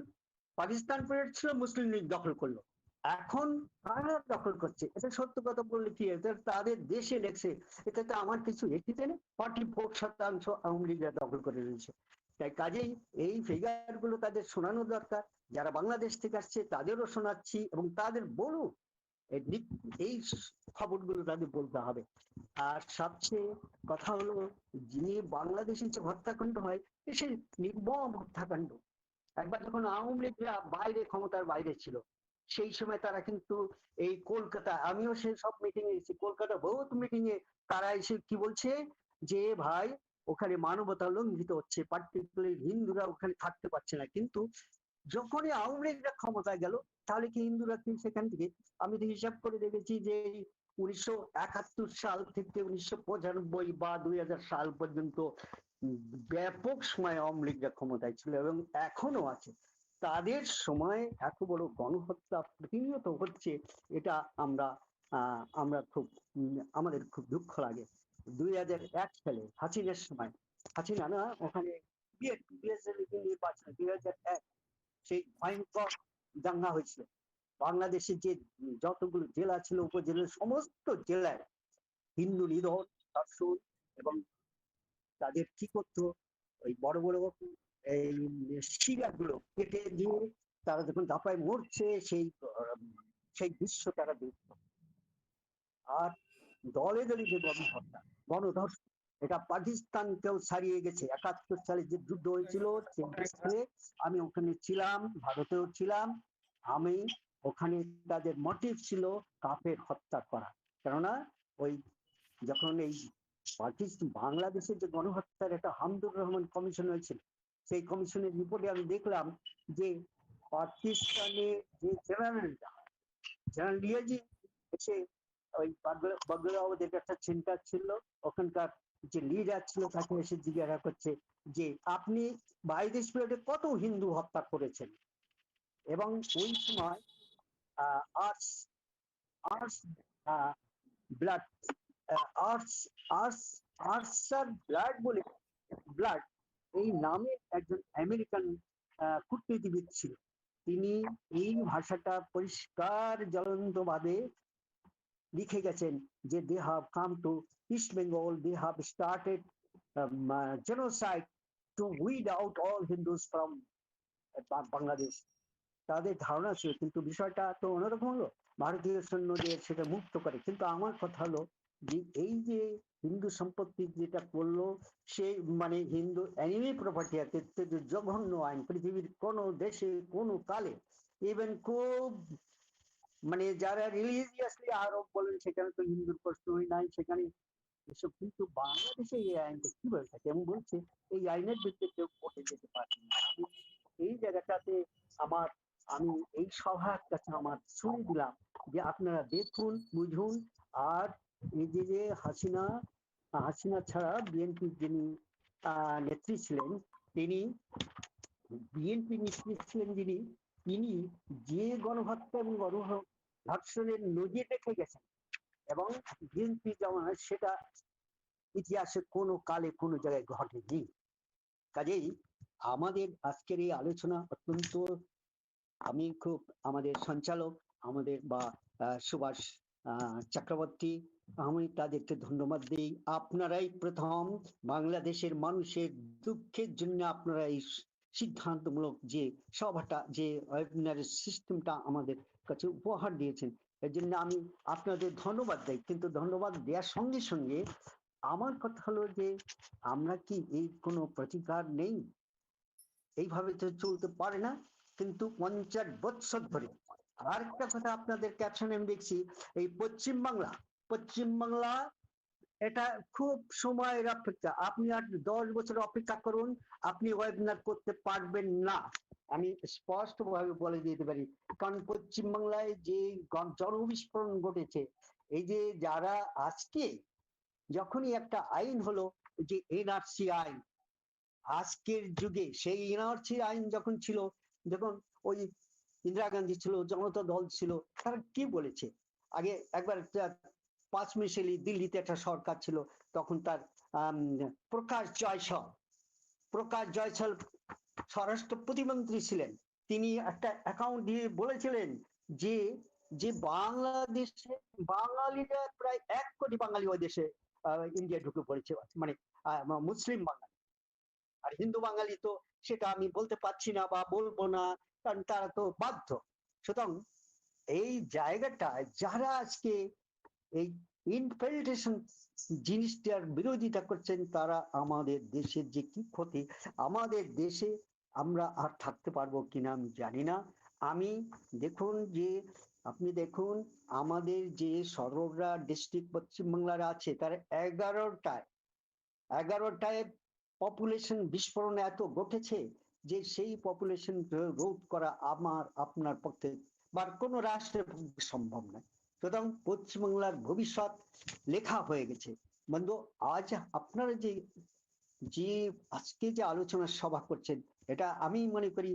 পাকিস্তান পিরিয়ড ছিল মুসলিম লীগ দখল করলো, এখন কারা দখল করছে? এটা সত্য কথা বললে কি, এটা তাদের দেশে লেখছে, এটা তো আমার কিছু এটিতে না। 44% আওয়ামী লীগরা দখল করে রয়েছে। তাই কাজেই এই ফিগার গুলো তাদের শোনানো দরকার, যারা বাংলাদেশ থেকে আসছে তাদেরও শোনাচ্ছি, এবং তাদের বলুন এই খবরগুলো তাদের বলতে হবে। আর সবচেয়ে কথা হলো, যে বাংলাদেশে যে হত্যাকাণ্ড হয়, সে নির্মম হত্যাকাণ্ড। একবার যখন আওয়ামী লীগরা বাইরে, ক্ষমতার বাইরে ছিল, সেই সময় তারা কিন্তু এই কলকাতা, আমিও সেই সব মিটিং এ এসেছি, কলকাতা বহুত মিটিং এ তারা এসে কি বলছে যে ভাই ওখানে মানবতা লঙ্ঘিত হচ্ছে, পার্টিকুলারলি হিন্দুরা ওখানে থাকতে পারছে না। কিন্তু যখনই আওয়ামী লীগরা ক্ষমতায় গেল, তাহলে কি হিন্দুরা কি সেখান থেকে, আমি তো হিসাব করে দেখেছি যে 1971 সাল থেকে 1995 বা 2000 সাল পর্যন্ত ব্যাপক সময় আওয়ামী লীগরা ক্ষমতায় ছিল এবং এখনো আছে। তাদের সময় এত বড় গণহত্যা প্রতিনিয়ত হচ্ছে, এটা আমরা খুব আমাদের খুব দুঃখ লাগে। 2001 সালে হাসিনার সময়, হাসিনা না ওখানে নির্বাচন 2001, সেই ভয়ঙ্কর দাঙ্গা হয়েছিল। বাংলাদেশে যে যতগুলো জেলা ছিল, উপজেলার সমস্ত জেলায় হিন্দু নিধন, ধর্ষণ, এবং তাদের কি করতো, ওই বড় বড় এই শিরাগুলো কেটে দিয়ে তারা যখন ধাপায় মরছে, সেই দৃশ্য তারা দেখত। আর দলে দলে যে গণহত্যা, গণধর্ষণ, এটা পাকিস্তানকেও ছাড়িয়ে গেছে। 71 সালে যে যুদ্ধ হয়েছিল, আমি ওখানে ছিলাম, ভারতেও ছিলাম। আমি ওখানে তাদের মোটিভ ছিল কাফের হত্যা করা। কেননা ওই যখন এই বাংলাদেশের যে গণহত্যার একটা হামদুর রহমান কমিশন হয়েছিল, সেই কমিশনের রিপোর্টে আমি দেখলাম যে পাকিস্তানে যে জেনারেল রিয়াজি এসে ওই বাগলাবাদের একটা সেন্টার ছিল, ওখানকার যে লিডার ছিল তাকে এসে জিজ্ঞাসা করছে যে আপনি বাইদেশ পিরিয়ডে কত হিন্দু হত্যা করেছেন। এবং ওই সময় আর্টস ব্লাড ব্লাড বলে ব্লাড এই নামে একজন আমেরিকান কূটনীতিবিদ ছিল। তিনি এই ভাষাটা পরিষ্কার জ্বলন্ত ভাবে লিখে গেছেন যে they have come to East Bengal, they have started genocide to weed out all Hindus from Bangladesh. তাদের ধারণা ছিল, কিন্তু বিষয়টা তো অন্যরকম হলো, ভারতীয় সৈন্যদের সেটা মুক্ত করে। কিন্তু আমার কথা হলো যে এই যে হিন্দু সম্পত্তি যেটা করলো, সে মানে হিন্দু অ্যানিমি প্রপার্টি অ্যাক্ট, জঘন্য আইন পৃথিবীর কোনো দেশে কোনো কালে, ইভেন খুব মানে যারা রিলিজিয়াসলি আরব বলেন সেখানে তো হিন্দুর প্রশ্নই নাই সেখানে এসব। কিন্তু বাংলাদেশে এই আইনটা কিভাবে থাকে এবং বলছে এই আইনের বিরুদ্ধে কেউ কোর্টে যেতে পারবে না। এই জায়গাটাতে আমি এই সভার কাছে আমার ছুড়ে দিলাম যে আপনারা দেখুন, বুঝুন। আর এই যে হাসিনা ছাড়া বিএনপির যিনি নেত্রী ছিলেন, তিনি বিএনপি নেত্রী ছিলেন তিনি যে গণহত্যা এবং গণধর্ষণের নজির রেখে গেছেন, এবং বিএনপি যেমন সেটা ইতিহাসে কোনো কালে কোনো জায়গায় ঘটেনি। কাজেই আমাদের আজকের এই আলোচনা অত্যন্ত, আমি খুব আমাদের সঞ্চালক আমাদের বা সুভাষ চক্রবর্তী, আমি তাদেরকে ধন্যবাদ দিই। আপনারাই প্রথম বাংলাদেশের মানুষের দুঃখের জন্য আপনারা এই সিদ্ধান্তমূলক যে সভাটা, যে ওয়েবিনারের সিস্টেমটা আমাদের কাছে উপহার দিয়েছেন, এর জন্য আমি আপনাদের ধন্যবাদ দিই। কিন্তু ধন্যবাদ দেওয়ার সঙ্গে সঙ্গে আমার কথা হলো যে আমরা কি এই কোনো প্রতিকার নেই? এইভাবে তো চলতে পারে না। কিন্তু 50 বছর ধরে, আর একটা কথা আপনাদের ক্যাপশনে আমি দেখছি, এই পশ্চিমবাংলা এটা খুব সময়ের অপেক্ষা। আপনি আর 10 বছর অপেক্ষা করুন, আপনি ওয়েবিনার করতে পারবেন না, আমি স্পষ্ট ভাবে বলে দিতে পারি। কারণ পশ্চিমবাংলায় যে জনবিস্ফোরণ ঘটেছে, এই যে যারা আজকে যখনই একটা আইন হলো যে এনআরসি আইন, আজকের যুগে সেই এনআরসি আইন যখন ছিল, যখন ওই ইন্দিরা গান্ধী ছিল, জনতা দল ছিল, তারা কি বলেছে? আগে একবার 5 মিশালি দিল্লিতে একটা সরকার ছিল, তখন তার প্রকাশ জয়সল স্বরাষ্ট্র প্রতিমন্ত্রী ছিলেন। তিনি একটা অ্যাকাউন্ট দিয়ে বলেছিলেন যে যে বাংলাদেশে বাঙালিরা প্রায় 1 কোটি বাঙালি ওই দেশে ইন্ডিয়া ঢুকে পড়েছে, মানে মুসলিম বাঙালি। আর হিন্দু বাঙালি তো সেটা আমি বলতে পারছি না বা বলবো না, কারণ তারা তো বাধ্য। সুতরাং এই জায়গাটা যারা আজকে এই ইনফিল্ট্রেশন জিনিসটার বিরোধিতা করছেন, তারা আমাদের দেশের যে কি ক্ষতি, আমাদের দেশে আমরা আর থাকতে পারবো কিনা আমি জানি না। আমি দেখুন যে আপনি দেখুন আমাদের যে সরবরা ডিস্ট্রিক্ট পশ্চিমবাংলার আছে তার 11টায় পপুলেশন বিস্ফোরণ এত ঘটেছে যে সেই পপুলেশন রোধ করা আমার আপনার পক্ষে বা কোনো রাষ্ট্রের পক্ষে সম্ভব নয়। সুতরাং পশ্চিমবাংলার ভবিষ্যৎ লেখা হয়ে গেছে। বন্ধু, আজ আপনারা যে যে আজকে যে আলোচনা সভা করছেন, এটা আমি মনে করি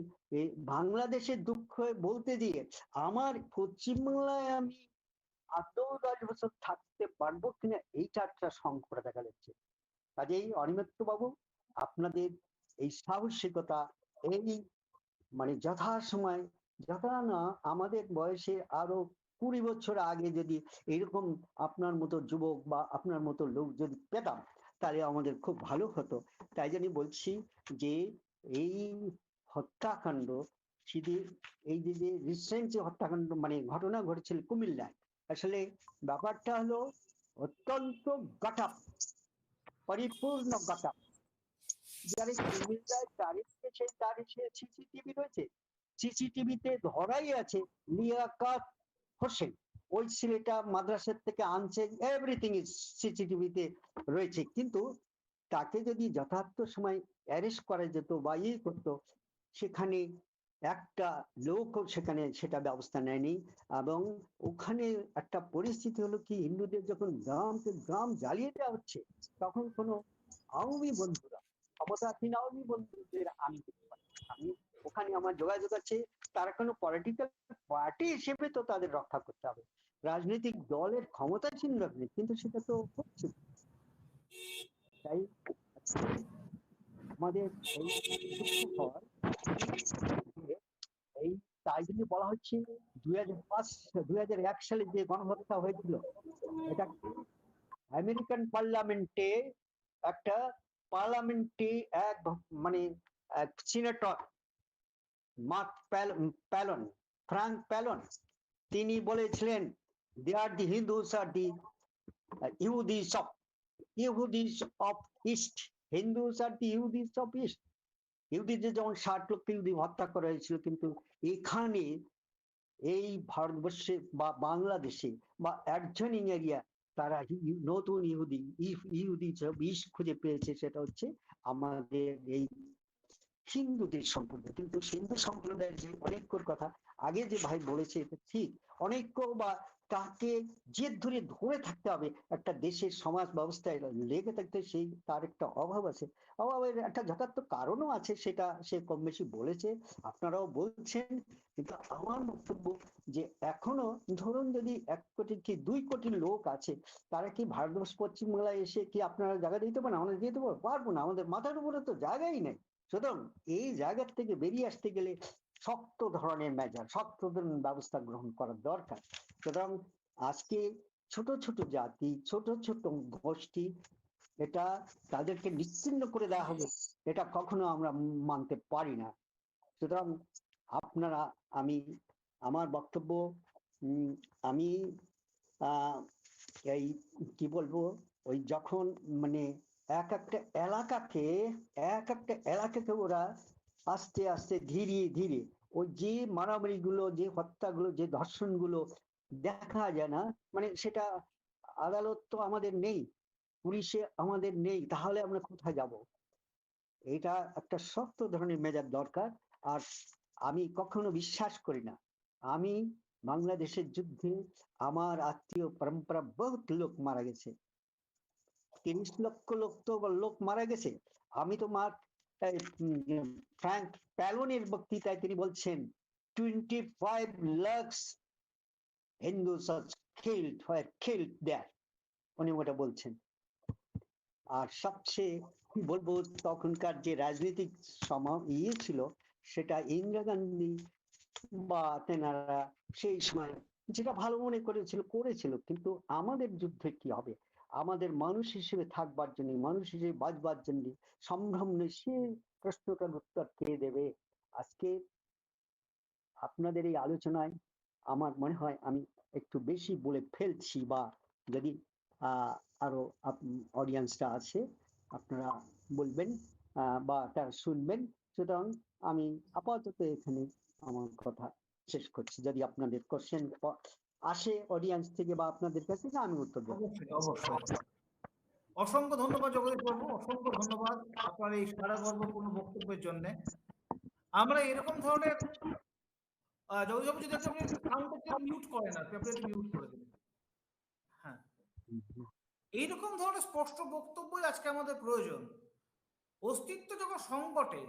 বাংলাদেশের দুঃখ বলতে দিয়ে আমার পশ্চিমবাংলায় আমি আদৌ 10 বছর থাকতে পারবো কিনা এইটা একটা সংকট দেখা যাচ্ছে। কাজেই অনিমিত্র বাবু, আপনাদের এই সাহসিকতা, এই মানে যথাসময় না আমাদের বয়সে আরো 20 বছর আগে যদি এরকম আপনার মতো যুবক বা আপনার মতো লোক যদি পেতাম তাহলে আমাদের খুব ভালো হতো। তাই জন্য বলছি যে এই হত্যাকাণ্ড শুধু এই যে রিসেন্ট যে হত্যাকাণ্ড মানে ঘটনা ঘটেছিল কুমিল্লায়, আসলে ব্যাপারটা হলো অত্যন্ত গাটা পরিপূর্ণ গাটা। যারা কুমিল্লায় তারিখে সিসিটিভি রয়েছে, সিসিটিভিতে ধরাই আছে লিয়াকাত হোসেন, ওই ছেলেটা মাদ্রাসার থেকে আনছে, এভরিথিং ইজ সিসিটিভিতে রয়েছে। কিন্তু তাকে যদি যথার্থ সময় অ্যারেস্ট করা যেত বা করতো, সেখানে একটা লোকও সেখানে সেটা ব্যবস্থা নেয়নি। এবং ওখানে একটা পরিস্থিতি হলো কি, হিন্দুদের যখন গ্রাম জ্বালিয়ে দেওয়া হচ্ছে, তখন কোনো আওয়ামী বন্ধুরা ক্ষমতাসীন আওয়ামী বন্ধুদের আমি ওখানে আমার যোগাযোগ আছে, তারা কোনো পলিটিক্যাল পার্টি হিসেবে তো তাদের রক্ষা করতে হবে, রাজনৈতিক দলের ক্ষমতাসীন রাজনীতি, কিন্তু সেটা তো হচ্ছে। তাই আমাদের এই তাই জন্য বলা হচ্ছে 2001 সালে যে গণহত্যা হয়েছিল, এটা আমেরিকান পার্লামেন্টে একটা এক মানে সিনেটর ফ্রাঙ্ক প্যালন তিনি বলেছিলেন, they are the Hindus are the ইহুদিস of east, Hindus are the ইহুদিস অফ ইস্ট। ইহুদিদের যেমন 60 লক্ষ ইহুদি হত্যা করা হয়েছিল, কিন্তু এখানে এই ভারতবর্ষে বা বাংলাদেশে বা অ্যাডজয়নিং এরিয়া তারা নতুন ইহুদি বিষ খুঁজে পেয়েছে, সেটা হচ্ছে আমাদের এই হিন্দুদের সম্প্রদায়। কিন্তু হিন্দু সম্প্রদায়ের যে অনেকর কথা আগে যে ভাই বলেছে, এটা ঠিক, অনেক বা তাকে জেদ ধরে থাকতে হবে, একটা দেশের সমাজ ব্যবস্থায় লেগে থাকতে, সেই তার একটা অভাব আছে, অভাবের একটা যথার্থ কারণও আছে, সেটা সে কম বেশি বলেছে, আপনারাও বলছেন। কিন্তু আমার বক্তব্য যে এখনো ধরুন যদি 1 কোটি কি 2 কোটি লোক আছে, তারা কি ভারতবর্ষ পশ্চিমবাংলায় এসে কি আপনারা জায়গা দিতে পারেন? আমরা দিতে পারবো না, আমাদের মাথার উপরে তো জায়গাই নেই। সুতরাং এই জায়গা থেকে বেরিয়ে আসতে গেলে শক্ত ধরনের মেজার, শক্ত ধরনের ব্যবস্থা গ্রহণ করার দরকার। সুতরাং আজকে ছোট ছোট জাতি, ছোট ছোট গোষ্ঠী, এটা তাদেরকে নিশ্চিহ্ন করে দেওয়া হবে, এটা কখনো আমরা মানতে পারি না। সুতরাং আপনারা, আমার বক্তব্য, আমি এই কি বলবো, ওই যখন মানে এক একটা এলাকাকে ওরা আস্তে আস্তে ধীরে ধীরে ওই যে মারামারি গুলো, যে হত্যাগুলো, যে ধর্ষণ গুলো দেখা যায় না, মানে সেটা আদালত তো আমাদের নেই, পুলিশে আমাদের নেই, তাহলে আমরা কোথায় যাব? এটা একটা শক্ত ধরনের মেজাজ দরকার। আর আমি কখনো বিশ্বাস করি না, আমি বাংলাদেশের যুদ্ধে আমার আত্মীয় পরম্পরা বহুত লোক মারা গেছে, 30 লক্ষ লোক মারা গেছে। আমি তো ফ্রাঙ্ক প্যালোনের বক্তৃতায় তিনি বলছেন 25 lakhs Hindus are killed there, উনি ওটা বলছেন। আর সবচেয়ে কি বলবো, তখনকার যে রাজনৈতিক ছিল, সেটা ইন্দিরা গান্ধী বা তেনারা সেই সময় যেটা ভালো মনে করেছিল, কিন্তু আমাদের যুদ্ধে কি হবে? আমাদের মানুষ হিসেবে থাকবার জন্য, মানুষ হিসেবে বাঁচবার জন্য সম্ভ্রম নেই, সে প্রশ্নটার উত্তর কে দেবে? আজকে আপনাদের এই আলোচনায় আমার মনে হয় আমি একটু বেশি বলে ফেলছি, বা যদি আরো অডিয়েন্সটা আছে আপনারা বলবেন বা তারা শুনবেন, সুতরাং আমি আপাতত এখানে আমার কথা শেষ করছি। যদি আপনাদের কোশ্চেন আসে অডিয়েন্স থেকে বা আপনাদের কাছে, আমি উত্তর দেবো। অবশ্যই অবশ্যই। অসংখ্য ধন্যবাদ জগদীশ বাবু, অসংখ্য ধন্যবাদ আপনার এই সারাগর্বপূর্ণ বক্তব্যের জন্য। আমরা এরকম ধরনের জগদীশ বাবু, যদি আপনি সাউন্ডটা মিউট করেন, আপনি একটু মিউট করে দিন। হ্যাঁ, এইরকম ধরনের স্পষ্ট বক্তব্যই আজকে আমাদের প্রয়োজন। অস্তিত্ব যখন সংকটে,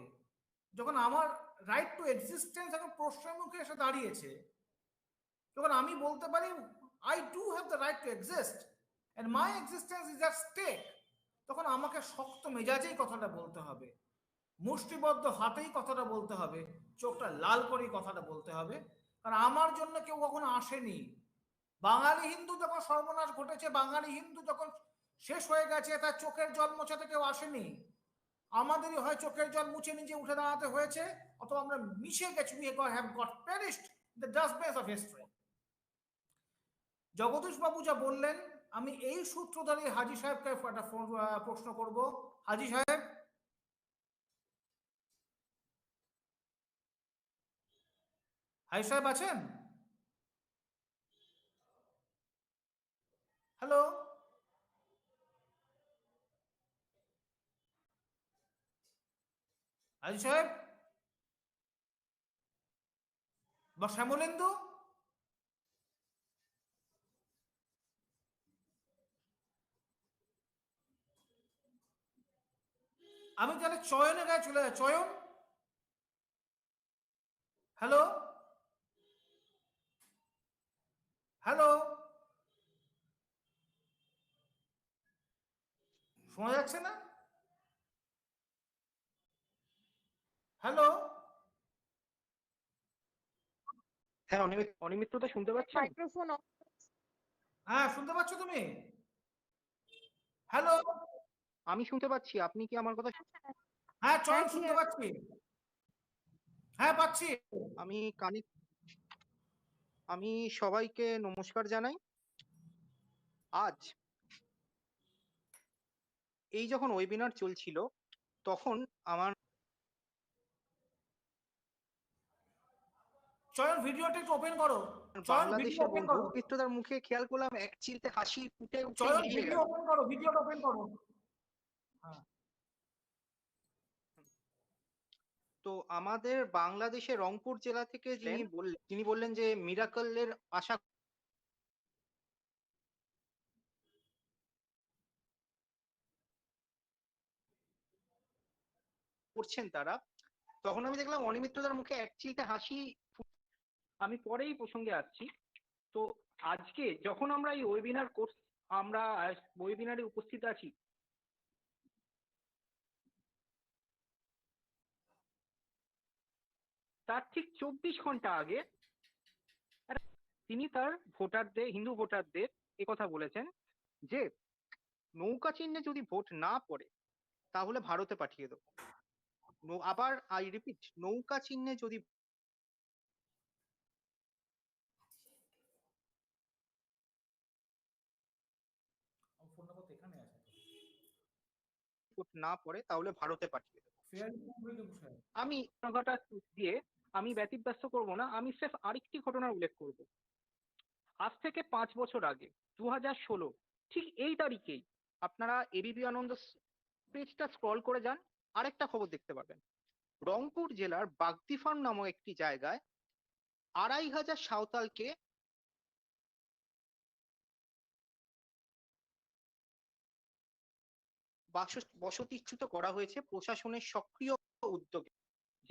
যখন আমার রাইট টু এক্সিস্টেন্স এখন প্রশ্নের মুখে এসে দাঁড়িয়েছে, যখন আমি বলতে পারি I do have the right to exist and my existence is at stake, তখন আমাকে শক্ত মেজাজেই কথাটা বলতে হবে, মুষ্টিবদ্ধ হাতেই কথাটা বলতে হবে, চোখটা লাল করেই কথাটা বলতে হবে। কারণ আমার জন্য কেউ কখনো আসেনি। বাঙালি হিন্দু যখন সর্বনাশ ঘটেছে, বাঙালি হিন্দু যখন শেষ হয়ে গেছে, তার চোখের জল মোছাতে কেউ আসেনি। আমাদেরই হয় চোখের জল মুছে নিজে উঠে দাঁড়াতে হয়েছে, অথবা আমরা মিশে গেছি, we have got perished in the dustbins of history। Jagadish বাবু যা বললেন, আমি এই সূত্র ধরে হাজী সাহেবকে একটা প্রশ্ন করব। হাজী সাহেব, হাজী সাহেব আছেন? হ্যালো, হাজী সাহেব বা শ্যামলেন্দু? আমি তাহলে চয়নের গায়ে চলে যাই। চয়ন, হ্যালো হ্যালো, শোনা যাচ্ছে না? হ্যালো, হ্যাঁ, অনিমিত্রতা শুনতে পাচ্ছেন? Microphone of. হ্যাঁ শুনতে পাচ্ছ তুমি? হ্যালো, আমি শুনতে পাচ্ছি, আপনি কি আমার কথা হ্যাঁ চয়ন হ্যাঁ, শুনতে clear। পাচ্ছি, হ্যাঁ পাচ্ছি। আমি আমি সবাইকে নমস্কার জানাই। আজ এই যখন ওয়েবিনার চলছিল, তখন আমার চয়ন ভিডিওটা একটু ওপেন করো। চয়ন ভিডিও বাংলাদেশের ওপেন বন্ধু করো। মিত্রদার মুখে খেয়াল করলাম এক চিলতে হাসি ফুটে উঠে চয়ন মিলিয়ে ভিডিও গেল। ওপেন করো, ভিডিওটা ওপেন করো। হ্যাঁ, তো আমাদের বাংলাদেশের রংপুর জেলা থেকে যিনি বললেন যে মিরাকলের আশা করছেন তারা, তখন আমি দেখলাম অনিমিত্রদার মুখে এক চিলতে হাসি। আমি পরেই প্রসঙ্গে আসছি। তো আজকে যখন আমরা এই ওয়েবিনারে উপস্থিত আছি, তার ঠিক 24 ঘন্টা আগে তিনি তার হিন্দু ভোটারদের একথা বলেছেন যে নৌকা চিহ্নে যদি ভোট না পড়ে তাহলে ভারতে পাঠিয়ে দেবো। আবার আই রিপিট, নৌকা চিহ্নে যদি ফোন নাম্বার তো এখানে আছে, ভোট না পড়ে তাহলে ভারতে পাঠিয়ে দেবো। ফেয়ার আমি ঘটনা দিয়ে আমি ব্যতিব্যস্ত করব না, আমি সির্ফ আরেকটি ঘটনার উল্লেখ করব। আজ থেকে 5 বছর আগে 2016 ঠিক এই তারিখেই আপনারা এবিপি আনন্দ পেজটা স্ক্রল করে যান, আরেকটা খবর দেখতে পাবেন। রংপুর জেলার বাগদি ফার্ম নামক একটি জায়গায় 2500 সাঁওতালকে বসতিচ্যুত করা হয়েছে প্রশাসনের সক্রিয় উদ্যোগে।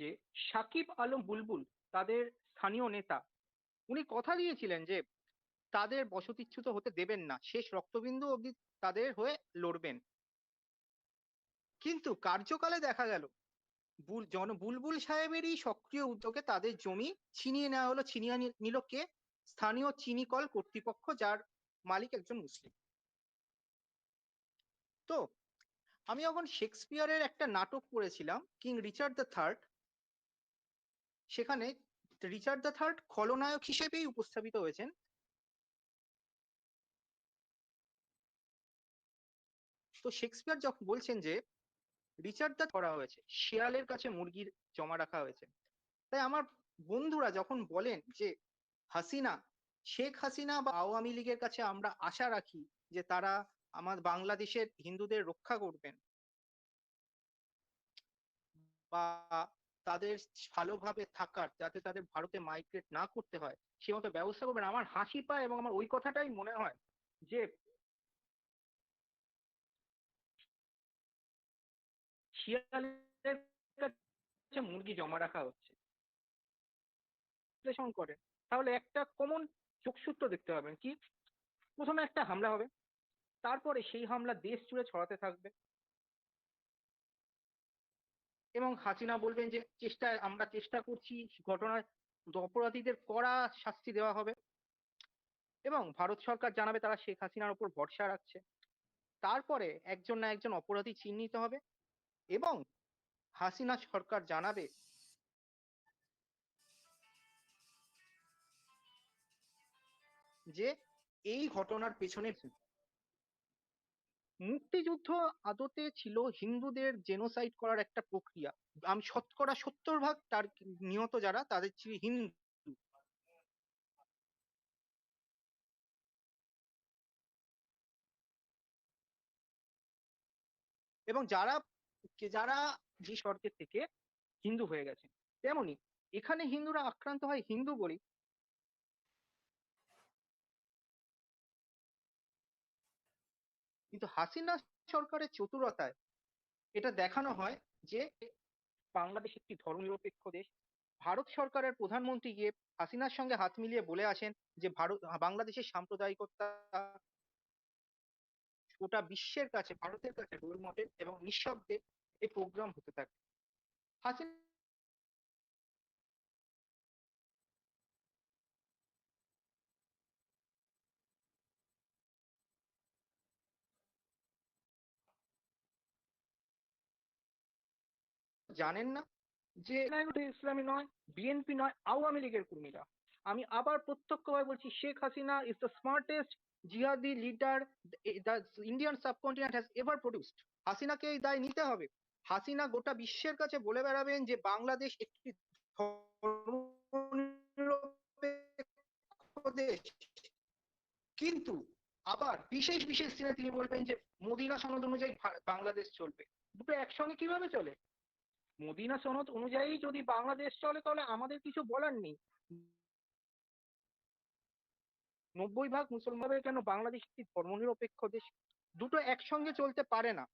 যে সাকিব আলম বুলবুল, তাদের স্থানীয় নেতা, উনি কথা দিয়েছিলেন যে তাদের বসতিচ্যুত হতে দেবেন না, শেষ রক্তবিন্দু অবধি তাদের হয়ে লড়বেন। কিন্তু কার্যকালে দেখা গেল বুলবুল সাহেবেরই সক্রিয় উদ্যোগে তাদের জমি ছিনিয়ে নেওয়া হলো। ছিনিয়ে নিল কে? স্থানীয় চিনিকল কর্তৃপক্ষ, যার মালিক একজন মুসলিম। তো আমি যখন শেক্সপিয়ারের একটা নাটক পড়েছিলাম কিং রিচার্ড দ্য থার্ড, সেখানে রিচার্ড দ্য থার্ড খলনায়ক হিসেবেই উপস্থাপিত হয়েছেন। তো শেক্সপিয়ার যখন বলছেন যে রিচার্ড দ্য করা হয়েছে, শিয়ালের কাছে মুরগির জমা রাখা হয়েছে, তাই আমার বন্ধুরা যখন বলেন যে হাসিনা, শেখ হাসিনা বা আওয়ামী লীগের কাছে আমরা আশা রাখি যে তারা আমার বাংলাদেশের হিন্দুদের রক্ষা করবেন বা তাদের ভালোভাবে থাকার, যাতে তাদের ভারতে মাইগ্রেট না করতে হয় সে মতো ব্যবস্থা করবেন, আমার হাসি পায়। এবং আমার ওই কথাটাই মনে হয় যে শিয়ালের কাছে মুরগি জমা রাখা হচ্ছে বিশ্লেষণ করেন, তাহলে একটা কমন যোগসূত্র দেখতে পাবেন কি? প্রথমে একটা হামলা হবে, তারপরে সেই হামলা দেশ জুড়ে ছড়াতে থাকবে এবং হাসিনা বলবেন যে আমরা চেষ্টা করছি ঘটনার অপরাধীদের কড়া শাস্তি দেওয়া হবে, এবং ভারত সরকার জানাবে তারা শেখ হাসিনার উপর ভরসা রাখছে। তারপরে একজন না একজন অপরাধী চিহ্নিত হবে এবং হাসিনা সরকার জানাবে যে এই ঘটনার পেছনে মুক্তিযুদ্ধ আদতে ছিল হিন্দুদের জেনোসাইড করার একটা প্রক্রিয়া। আমি 70% তার নিহত যারা তাদের ছিল হিন্দু। এবং যারা যারা যে শর্তের থেকে হিন্দু হয়ে গেছে, তেমনি এখানে হিন্দুরা আক্রান্ত হয় হিন্দু বলি, কিন্তু হাসিনা সরকারের চতুরতায় এটা দেখানো হয় যে বাংলাদেশ একটি ধর্মনিরপেক্ষ দেশ। ভারত সরকারের প্রধানমন্ত্রী গিয়ে হাসিনার সঙ্গে হাত মিলিয়ে বলে আসেন যে বাংলাদেশের সাম্প্রদায়িকতা গোটা বিশ্বের কাছে, ভারতের কাছে রোল মডেল, এবং নিঃশব্দে এই প্রোগ্রাম হতে থাকে। হাসিনা জানেন না যে ইসলামী নয়, বিএনপি নয়, আওয়ামী লীগের কর্মীরা। আমি আবার প্রত্যক্ষভাবে বলছি, Sheikh Hasina is the smartest jihadi leader the Indian subcontinent has ever produced. হাসিনাকে এই দায় নিতে হবে। হাসিনা গোটা বিশ্বের কাছে বলে বেড়াবেন যে বাংলাদেশ একটি ধর্মনিরপেক্ষ দেশ, কিন্তু আবার বিশেষ বিশেষ দিনে তিনি বলবেন যে মদিনা সনদ অনুযায়ী বাংলাদেশ চলবে। দুটো একসঙ্গে কিভাবে চলে? মদিনা সনদ অনুযায়ী যদি বাংলাদেশ চলে তাহলে আমাদের কিছু বলার নেই। 90% মুসলমানের কেন বাংলাদেশ একটি ধর্মনিরপেক্ষ দেশ? দুটো একসঙ্গে চলতে পারে না।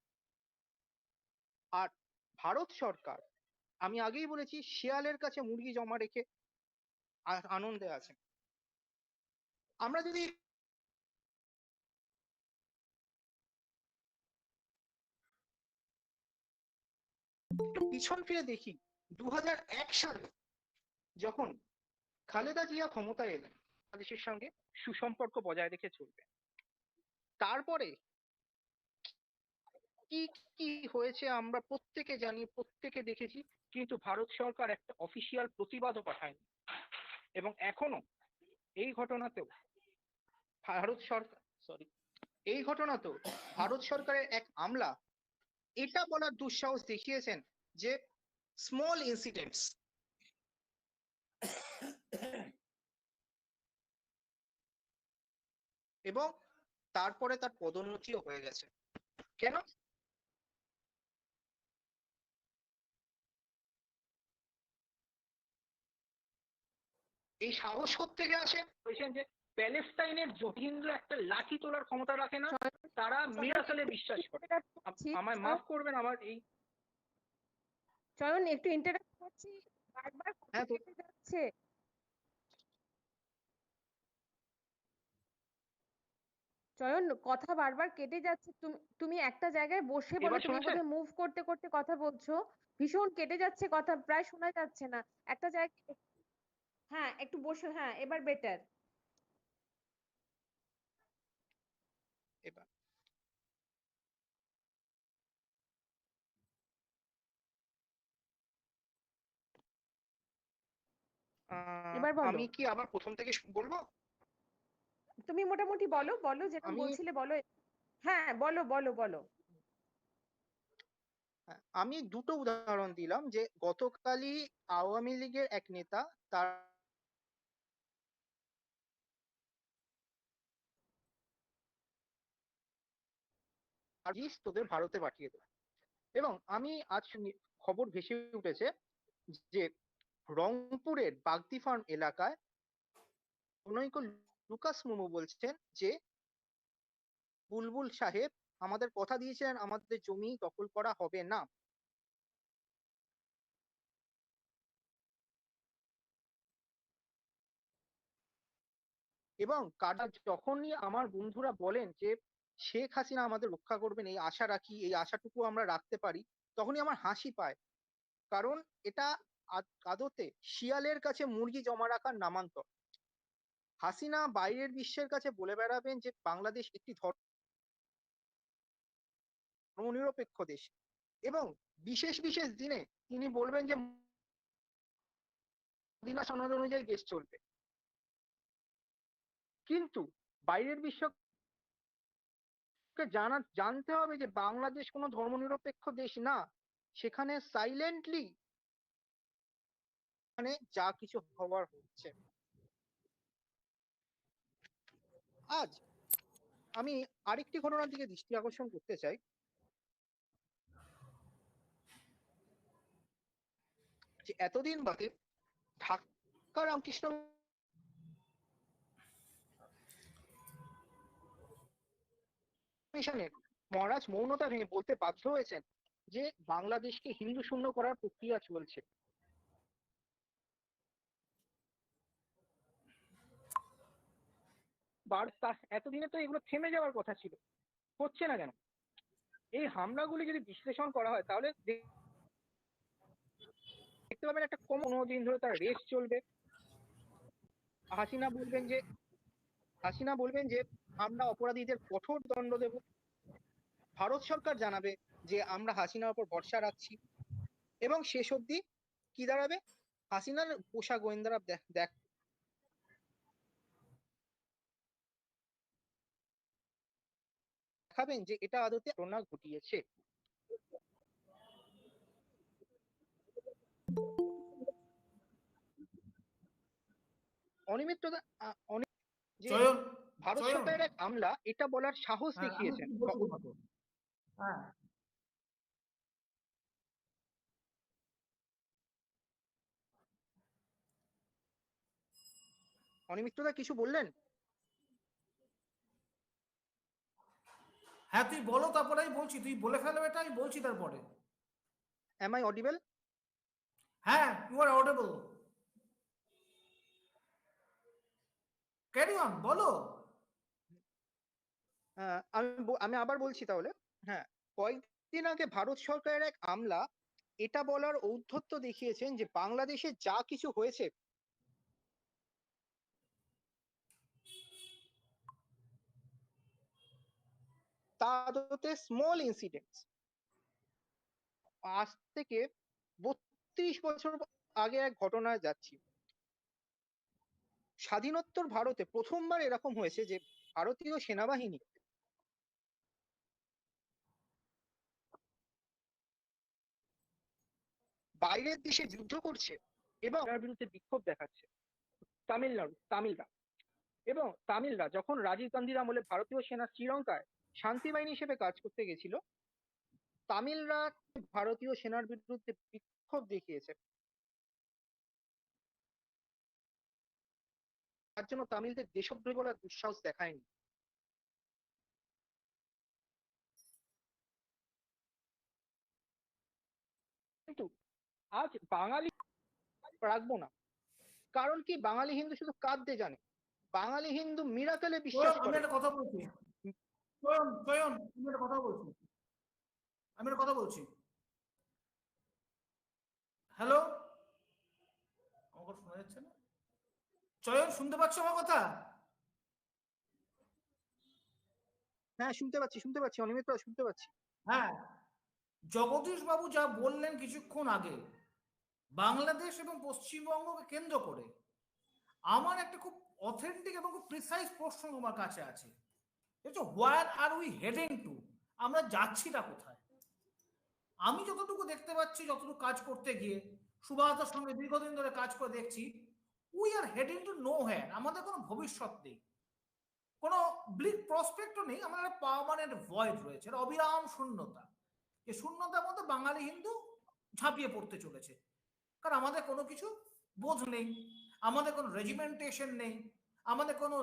আর ভারত সরকার, আমি আগেই বলেছি, শিয়ালের কাছে মুরগি জমা রেখে আনন্দে আছে। আমরা যদি পিছন ফিরে দেখি, 2001 সালে যখন খালেদা জিয়া ক্ষমতায় এলেন, বাংলাদেশের সঙ্গে সুসম্পর্ক বজায় রেখে চলবে। তারপরে কি কি হয়েছে আমরা প্রত্যেকে জানি, প্রত্যেকে দেখেছি, কিন্তু ভারত সরকার একটা অফিসিয়াল প্রতিবাদও পাঠায়নি। এবং এখনো এই ঘটনাতেও ভারত সরকারের এক আমলা এটা বলার দুঃসাহস দেখিয়েছেন যে স্মল ইনসিডেন্টস, এবং তারপরে তার পদোন্নতিও হয়ে গেছে। কেন? এই সাহস থেকে আসে বলছেন যে প্যালেস্টাইনের রোহিঙ্গা একটা লাঠি তোলার ক্ষমতা রাখে না, তারা মিরাকলে বিশ্বাস করে। আমায় মাফ করবেন আমার এই চয়ন, একটু ইন্টারাপ্ট করছি, বারবার কেটে যাচ্ছে। চয়ন, কথা বারবার কেটে যাচ্ছে। তুমি তুমি একটা জায়গায় বসে বলো, এবার তুমি শুনেছে? বোধহয় মুভ করতে করতে কথা বলছো। ভীষণ কেটে যাচ্ছে কথা, প্রায় শোনা যাচ্ছে না। একটা জায়গায়, হ্যাঁ একটু বসে, হ্যাঁ এবার বেটার। এবার এবার বলো। আমি কি আবার প্রথম থেকে বলবো? তুমি মোটামুটি বলো বলো, যেরকম আমি বলছিলে বলো। হ্যাঁ বলো বলো বলো। আমি দুটো উদাহরণ দিলাম যে গতকালই আওয়ামী লীগের এক নেতা তার সার্ভিস তোদের ভারতে পাঠিয়ে দেবে। এবং আমি আজ খবর ভেসে উঠেছে যে রংপুরের বাগদি ফার্ম এলাকায় জনৈক লুকাস মোমো বলছেন যে বুলবুল সাহেব আমাদের কথা দিয়েছিলেন আমাদের জমি দখল করা হবে না। এবং কারা যখনই আমার বন্ধুরা বলেন যে শেখ হাসিনা আমাদের রক্ষা করবেন এই আশা রাখি, এই আশাটুকু আমরা রাখতে পারি, তখনই আমার হাসি পায়। কারণ এটা আদতে শিয়ালের কাছে মুরগি জমা রাখার নামান্তর। হাসিনা বাইরের বিশ্বের কাছে বলে বেড়াবেন যে বাংলাদেশ একটি ধর্মনিরপেক্ষ দেশ, এবং বিশেষ বিশেষ দিনে তিনি বলবেন যে মদিনা সনদ অনুযায়ী দেশ চলবে। কিন্তু বাইরের বিশ্বকে জানতে হবে যে বাংলাদেশ কোনো ধর্মনিরপেক্ষ দেশ না। সেখানে সাইলেন্টলি মানে যা কিছু হওয়ার হচ্ছে। আজ আমি আরেকটি ঘটনার দিকে দৃষ্টি আকর্ষণ করতে চাই। যে এতদিন বাদে ঢাকা রামকৃষ্ণ মিশনের মহারাজ মৌনতা ভেঙে বলতে বাধ্য হয়েছেন যে বাংলাদেশকে হিন্দু শূন্য করার প্রক্রিয়া চলছে। বার্তা এতদিনে তো এগুলো থেমে যাওয়ার কথা ছিল, হচ্ছে না কেন? এই হামলাগুলি যদি বিশ্লেষণ করা হয় তাহলে দেখতে পাবেন একটা কম 15 দিন ধরে তার রেস চলবে। হাসিনা বলবেন যে আমরা অপরাধীদের কঠোর দণ্ড দেব। ভারত সরকার জানাবে যে আমরা হাসিনার উপর ভরসা রাখছি। এবং শেষ অবধি কি দাঁড়াবে? হাসিনার পোষা গোয়েন্দারা দেখাবেন যে এটা আদতে ঘটনা ঘটিয়েছে। অনিমিত্রতা যে চয়ন, ভারত চয়ন, সরকারের এক আমলা এটা বলার সাহস হ্যাঁ আমি দেখিয়েছেন। কি বলছি তোমাকে? হ্যাঁ, অনিমিত্রতা কিছু বললেন? হ্যাঁ তুই বলো, তারপরে আমি বলছি। তুই বলে ফেলো এটা, আমি বলছি তারপরে। Am I audible? হ্যাঁ, you are audible, carry on, বলো। আমি আবার বলছি তাহলে। হ্যাঁ, কয়েকদিন আগে ভারত সরকারের এক আমলা এটা বলার ঔদ্ধত্য দেখিয়েছেন যে বাংলাদেশে যা কিছু হয়েছে তা আদতে স্মল ইনসিডেন্টস। আজ থেকে 32 বছর আগে এক ঘটনায় যাচ্ছি। স্বাধীনোত্তর ভারতে প্রথমবার এরকম হয়েছে যে ভারতীয় সেনাবাহিনী বাইরের দেশে যুদ্ধ করছে এবং তার বিরুদ্ধে বিক্ষোভ দেখাচ্ছে। তামিলরা এবং তামিলরা যখন রাজীব গান্ধীর আমলে ভারতীয় সেনা শ্রীলঙ্কায় শান্তি বাহিনী হিসেবে কাজ করতে গেছিল, তামিলরা ভারতীয় সেনার বিরুদ্ধে বিক্ষোভ দেখিয়েছে। তার জন্য তামিলদের দেশদ্রোহী বলার দুঃসাহস দেখায়নি। কিন্তু আজ বাঙালি রাখবো না। কারণ কি? বাঙালি হিন্দু শুধু কাঁদতে জানে, বাঙালি হিন্দু মিরাকেলে বিশ্বাস আমি করে। একটা কথা বলছি, চয়ন চয়ন আমি একটা কথা বলছি, হ্যালো, আমার কথা শোনা যাচ্ছে না? চয়ন শুনতে পাচ্ছ আমার কথা? হ্যাঁ শুনতে পাচ্ছি অনিমিত দা, শুনতে পাচ্ছি। হ্যাঁ, জগদীশ বাবু যা বললেন কিছুক্ষণ আগে বাংলাদেশ এবং পশ্চিমবঙ্গকে কেন্দ্র করে, আমার একটা খুব অথেন্টিক এবং খুব প্রিসাইজ প্রশ্ন তোমার কাছে আছে। হোয়ার আর উই হেডিং টু? আমরা যাচ্ছিটা কোথায়? আমি যতটুকু দেখতে পাচ্ছি, যতটুকু কাজ করতে গিয়ে সুভাষদার সঙ্গে দীর্ঘদিন ধরে কাজ করে দেখছি, we are heading to know হ্যার। আমাদের কোনো ভবিষ্যৎ নেই, কোনো ব্লিক প্রসপেক্টও নেই, আমার একটা পার্মানেন্ট ভয়েড রয়েছে, একটা অবিরাম শূন্যতা। এই শূন্যতার মধ্যে বাঙালি হিন্দু ঝাঁপিয়ে পড়তে চলেছে, কারণ আমাদের কোনো কিছু বোধ নেই, আমাদের কোনো রেজিমেন্টেশন নেই, আমাদের কোনো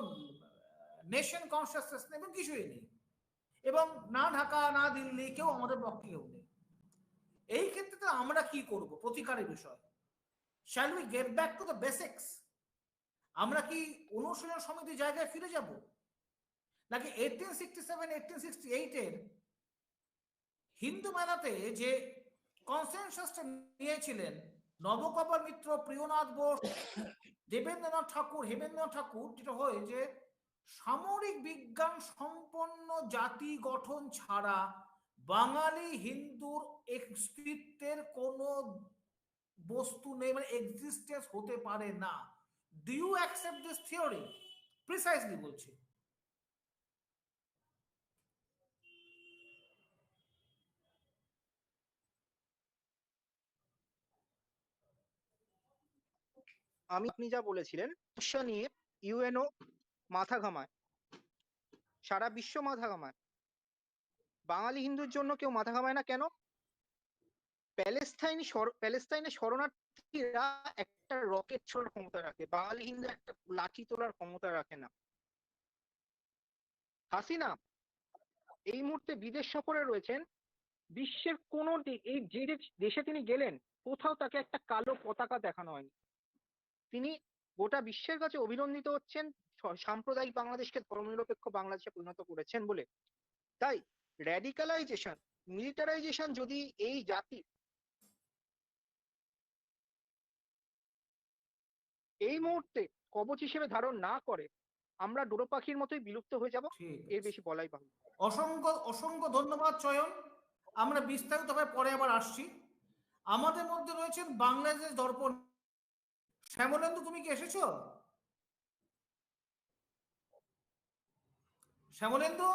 নেশন কনসিয়াসনেস নেই এবং কিছুই নেই, এবং না ঢাকা না দিল্লি কেউ আমাদের পক্ষে কেউ নেই। এই ক্ষেত্রে আমরা কি করব? প্রতিকারের বিষয়, shall we get back to the basics? আমরা কি অনুশীলন সমিতির জায়গায় ফিরে যাব, নাকি 1867 1868 এর হিন্দু মেলাতে যে কনসেনসাসটা নিয়েছিলেন নবকপাল মিত্র, প্রিয়নাথ বোস, দেবেন্দ্রনাথ ঠাকুর, হেমেন্দ্রনাথ ঠাকুর, যেটা হয় যে সামরিক বিজ্ঞান সম্পন্ন জাতি গঠন ছাড়া বাঙালি হিন্দুর অস্তিত্বের কোনো বস্তু নেই, মানে এক্সিস্টেন্স হতে পারে না। Do you accept this theory? Precisely বলছি। আপনি যা বলেছিলেন সমস্যা নিয়ে ইউএনও মাথা ঘামায়, সারা বিশ্ব মাথা ঘামায়, বাঙালি হিন্দুর জন্য কেউ মাথা ঘামায় না কেন? প্যালেস্তাইনে শরণার্থীরা একটা রকেট ছোড়ার ক্ষমতা রাখে, বাঙালি হিন্দু একটা লাঠি তোলার ক্ষমতা রাখে না। হাসিনা এই মুহূর্তে বিদেশ সফরে রয়েছেন, বিশ্বের কোন এই যে দেশে তিনি গেলেন কোথাও তাকে একটা কালো পতাকা দেখানো হয়নি। তিনি গোটা বিশ্বের কাছে অভিনন্দিত হচ্ছেন সাম্প্রদায়িক বাংলাদেশকে ধর্মনিরপেক্ষ বাংলাদেশে পরিণত করেছেন বলে। তাই র্যাডিকালাইজেশন, মিলিটারাইজেশন যদি এই জাতি এই মুহূর্তে কবচ হিসেবে ধারণ না করে, আমরা ডোরো পাখির মতোই বিলুপ্ত হয়ে যাব, এর বেশি বলাই বাহুল্য। অসংখ্য অসংখ্য ধন্যবাদ চয়ন। আমরা বিস্তারিতভাবে পরে আবার আসছি। আমাদের মধ্যে রয়েছেন বাংলাদেশ দর্পণ শ্যামলেন্দু, তুমি কি এসেছো? শ্যামলেন্দু,